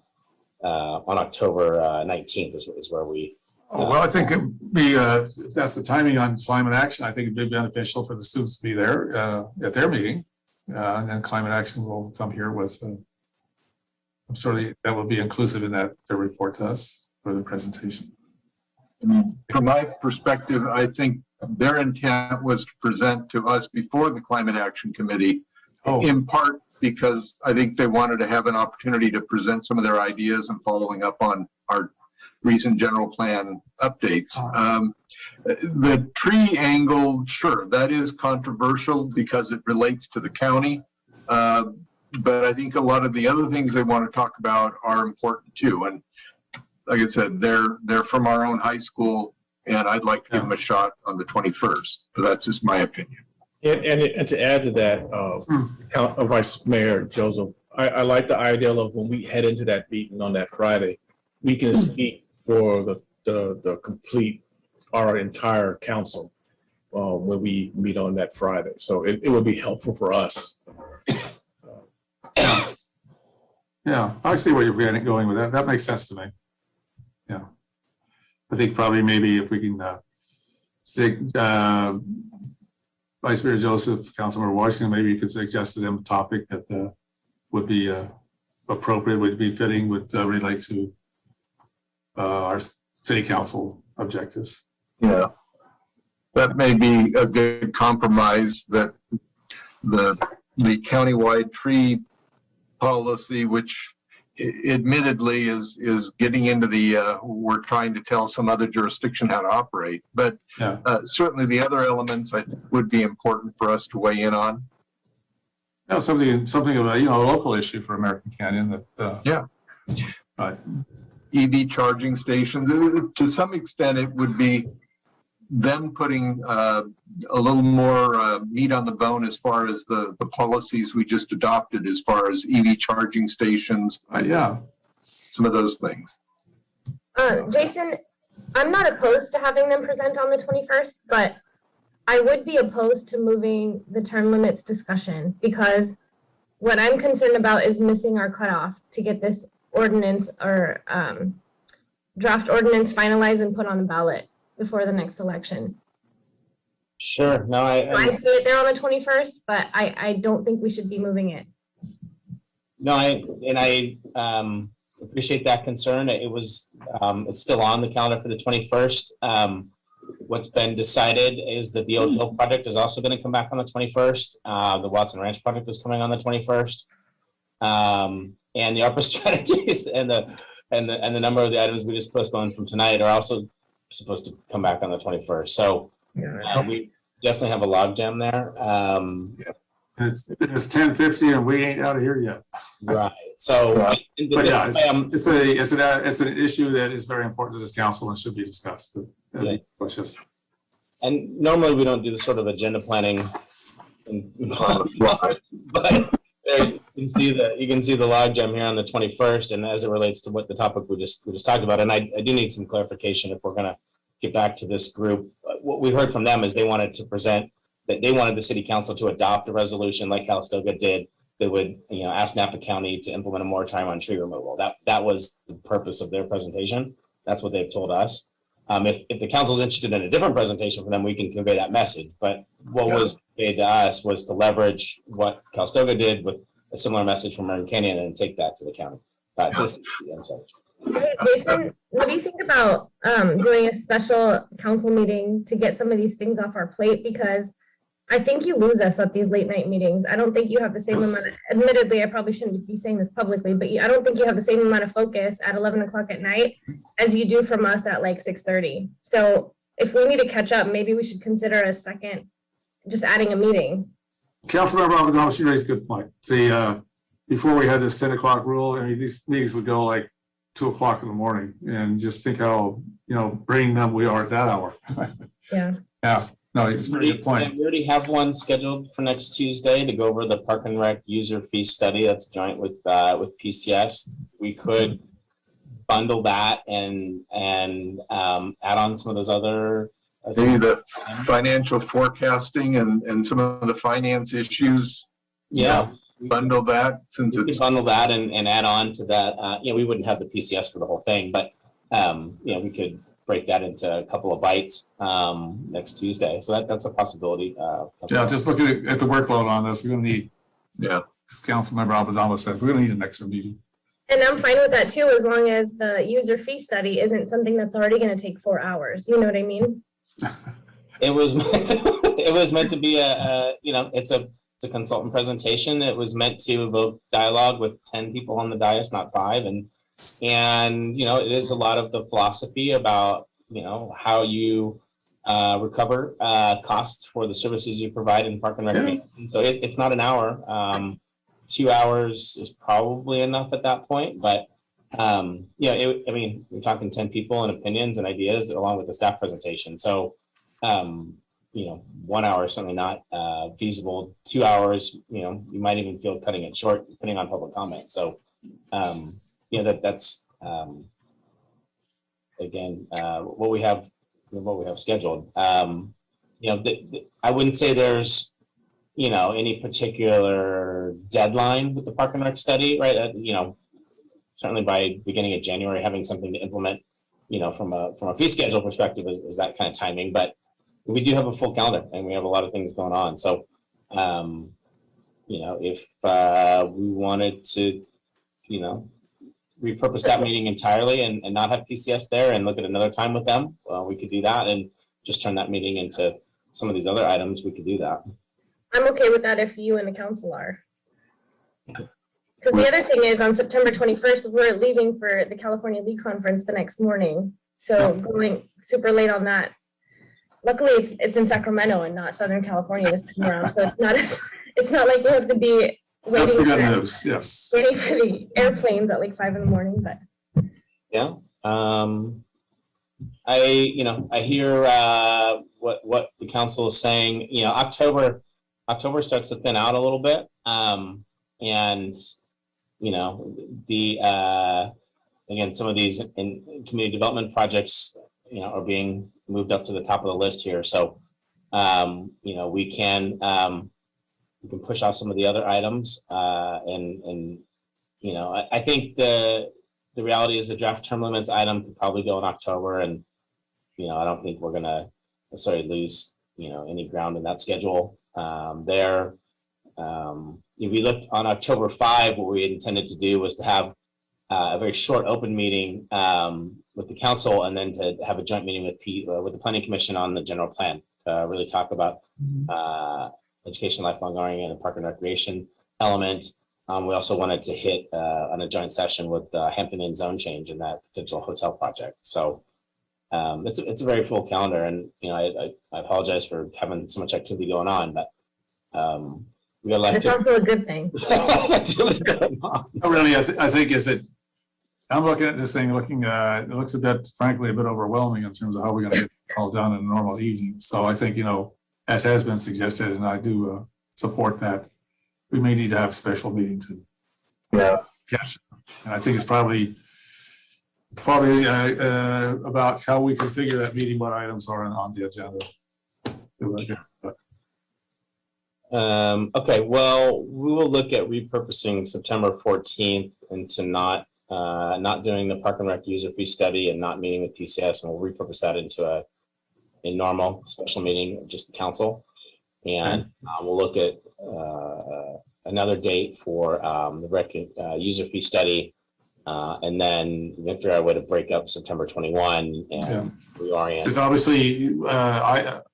on October 19th is where we. Well, I think it'd be, if that's the timing on climate action, I think it'd be beneficial for the students to be there at their meeting. And then climate action will come here with, I'm sure that will be inclusive in their report to us for the presentation. From my perspective, I think their intent was to present to us before the Climate Action Committee, in part because I think they wanted to have an opportunity to present some of their ideas and following up on our recent general plan updates. The tree angle, sure, that is controversial because it relates to the county. But I think a lot of the other things they want to talk about are important too. And like I said, they're from our own high school, and I'd like to give them a shot on the 21st, but that's just my opinion. And to add to that, Vice Mayor Joseph, I like the idea of when we head into that meeting on that Friday, we can speak for the complete, our entire council when we meet on that Friday. So it would be helpful for us. Yeah, I see where you're going with that. That makes sense to me. Yeah. I think probably maybe if we can stick Vice Mayor Joseph, Councilmember Washington, maybe you could suggest to them a topic that would be appropriate, would be fitting, would relate to our city council objectives. Yeah. That may be a good compromise, that the countywide tree policy, which admittedly is getting into we're trying to tell some other jurisdiction how to operate, but certainly the other elements I think would be important for us to weigh in on. Yeah, something of a local issue for American Canyon that EV charging stations, to some extent it would be them putting a little more meat on the bone as far as the policies we just adopted, as far as EV charging stations. Some of those things. Jason, I'm not opposed to having them present on the 21st, but I would be opposed to moving the term limits discussion, because what I'm concerned about is missing our cutoff to get this ordinance or draft ordinance finalized and put on the ballot before the next election. Sure. No, I see it there on the 21st, but I don't think we should be moving it. No, I appreciate that concern. It's still on the calendar for the 21st. What's been decided is that the Oak Hill project is also going to come back on the 21st. The Watson Ranch project is coming on the 21st. And the ARPA strategies and the number of the items we just postponed from tonight are also supposed to come back on the 21st. So we definitely have a logjam there. It's 10:50 and we ain't out of here yet. Right. So, but yeah, it's an issue that is very important to this council and should be discussed. And normally we don't do the sort of agenda planning, but you can see the logjam here on the 21st, and as it relates to what the topic we just talked about. And I do need some clarification if we're going to get back to this group. What we heard from them is they wanted to present that they wanted the city council to adopt a resolution like Calistoga did that would, ask Napa County to implement a moratorium on tree removal. That was the purpose of their presentation. That's what they've told us. If the council is interested in a different presentation from them, we can convey that message. But what was conveyed to us was to leverage what Calistoga did with a similar message from American Canyon and take that to the county. Jason, what do you think about doing a special council meeting to get some of these things off our plate? Because I think you lose us at these late night meetings. I don't think you have the same amount of, admittedly, I probably shouldn't be saying this publicly, but I don't think you have the same amount of focus at 11 o'clock at night as you do from us at like 6:30. So if we need to catch up, maybe we should consider a second, just adding a meeting. Councilmember Alvarado, she raised a good point. See, before we had this 10 o'clock rule, I mean, these meetings would go like 2 o'clock in the morning, and just think how, bringing them we are at that hour. Yeah. Yeah. No, it's a very good point. We already have one scheduled for next Tuesday to go over the Park and Rec user fee study. That's joint with PCS. We could bundle that and add on some of those other. Maybe the financial forecasting and some of the finance issues. Yeah. Bundle that since we could bundle that and add on to that. We wouldn't have the PCS for the whole thing, but we could break that into a couple of bites next Tuesday. So that's a possibility. Just looking at the workload on this, we're going to need, as Councilmember Albadama said, we're going to need an extra meeting. And I'm fine with that too, as long as the user fee study isn't something that's already going to take 4 hours. You know what I mean? It was meant to be it's a consultant presentation. It was meant to evoke dialogue with 10 people on the dais, not 5. And it is a lot of the philosophy about, how you recover costs for the services you provide in Park and Recreation. So it's not an hour. 2 hours is probably enough at that point. But, we're talking 10 people and opinions and ideas along with the staff presentation. So, 1 hour is certainly not feasible. 2 hours, you might even feel cutting it short depending on public comment. So, that's again what we have scheduled. I wouldn't say there's any particular deadline with the Park and Rec study, right? Certainly by beginning of January, having something to implement from a fee schedule perspective is that kind of timing, but we do have a full calendar and we have a lot of things going on. So, if we wanted to, repurpose that meeting entirely and not have PCS there and look at another time with them, we could do that and just turn that meeting into some of these other items. We could do that. I'm okay with that if you and the council are. Because the other thing is on September 21st, we're leaving for the California League Conference the next morning. So going super late on that. Luckily, it's in Sacramento and not Southern California this time around. So it's not like you have to be That's the good waiting news, yes. for the airplanes at like 5 a.m. But Yeah. I hear what the council is saying. October starts to thin out a little bit. And again, some of these in community development projects, are being moved up to the top of the list here. So, we can push off some of the other items. I think the reality is the draft term limits item could probably go in October, and I don't think we're gonna necessarily lose any ground in that schedule there. We looked on October 5. What we intended to do was to have a very short open meeting with the council, and then to have a joint meeting with the Planning Commission on the general plan. Really talk about education, lifelong learning, and the park and recreation element. We also wanted to hit on a joint session with Hampton Inn zone change and that potential hotel project. So it's a very full calendar, and I apologize for having so much activity going on, but we got it's also a good thing. Really, I think I'm looking at this thing, it looks a bit, frankly, a bit overwhelming in terms of how we're going to get it all done in a normal evening. So I think, as has been suggested, and I do support that, we may need to have a special meeting to catch it. And I think it's probably about how we configure that meeting, what items are on the agenda. Okay, well, we will look at repurposing September 14th into not doing the Park and Rec user fee study and not meeting with PCS, and we'll repurpose that into a normal special meeting of just the council. And we'll look at another date for the rec user fee study, and then we'll figure out a way to break up September 21 and reorient. Because obviously,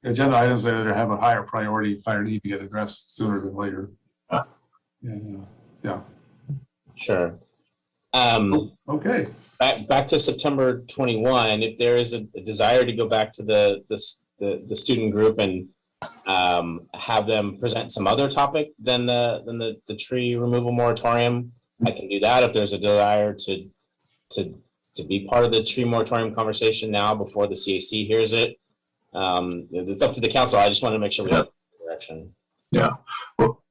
agenda items that have a higher priority, higher need to get addressed sooner than later. Yeah. Sure. Okay. Back to September 21. If there is a desire to go back to the student group and have them present some other topic than the tree removal moratorium, I can do that. If there's a desire to be part of the tree moratorium conversation now before the CAC hears it, it's up to the council. I just want to make sure we have direction. Yeah. Well,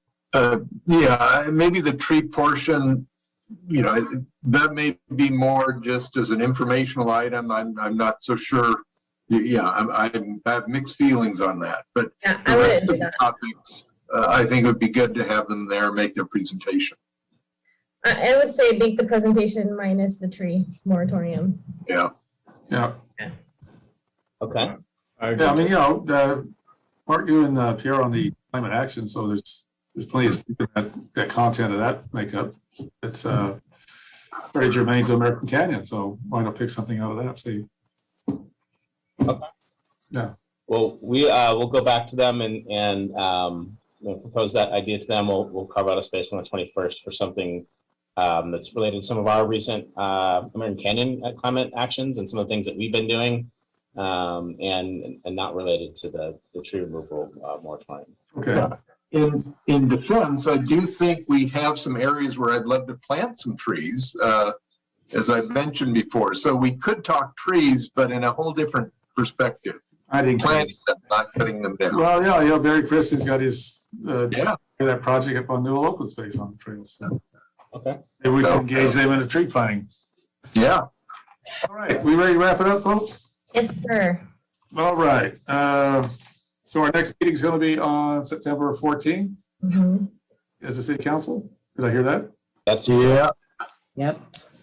maybe the tree portion, that may be more just as an informational item. I'm not so sure. I have mixed feelings on that, but the rest of the topics, I think it would be good to have them there, make their presentation. I would say make the presentation minus the tree moratorium. Yeah. Okay. Mark, you and Pierre on the climate action, so there's plenty of that content of that makeup. It's very germane to American Canyon, so why not pick something out of that? See. Okay. Yeah. Well, we'll go back to them and propose that idea to them. We'll carve out a space on the 21st for something that's related to some of our recent American Canyon climate actions and some of the things that we've been doing, and not related to the tree removal moratorium. Okay. In defense, I do think we have some areas where I'd love to plant some trees, as I mentioned before. So we could talk trees, but in a whole different perspective. I think planting them, not cutting them down. Well, Barry Christie's got his that project up on Newell Open Space on the trails. So. Okay. Maybe we can engage them in a tree planting. Yeah. All right. We ready to wrap it up, folks? Yes, sir. All right. So our next meeting is going to be on September 14th as a city council. Did I hear that? That's Yep.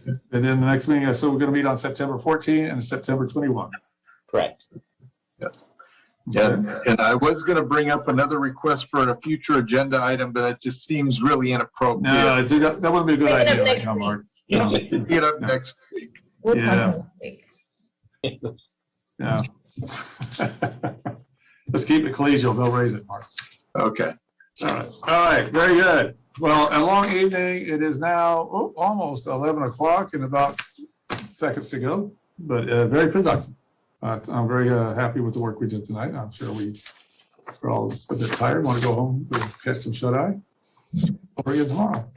And then the next meeting, so we're going to meet on September 14 and September 21. Correct. Yes. And I was going to bring up another request for a future agenda item, but it just seems really inappropriate. No, that wouldn't be a good Bring it up idea right next now, week. Mark. Get up next week. We'll talk Yeah. next week. Yeah. Let's keep it collegial. They'll raise it, Mark. Okay. All right, very good. Well, a long evening. It is now almost 11 o'clock and about seconds to go, but very productive. I'm very happy with the work we did tonight. I'm sure we're all a bit tired, want to go home to catch some shut-eye. Or again tomorrow.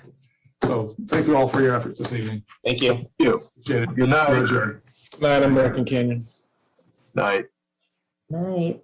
So thank you all for your efforts this evening. Thank you. Thank you. Appreciate it. Good night. We're adjourned. Night, American Canyon. Night. Night.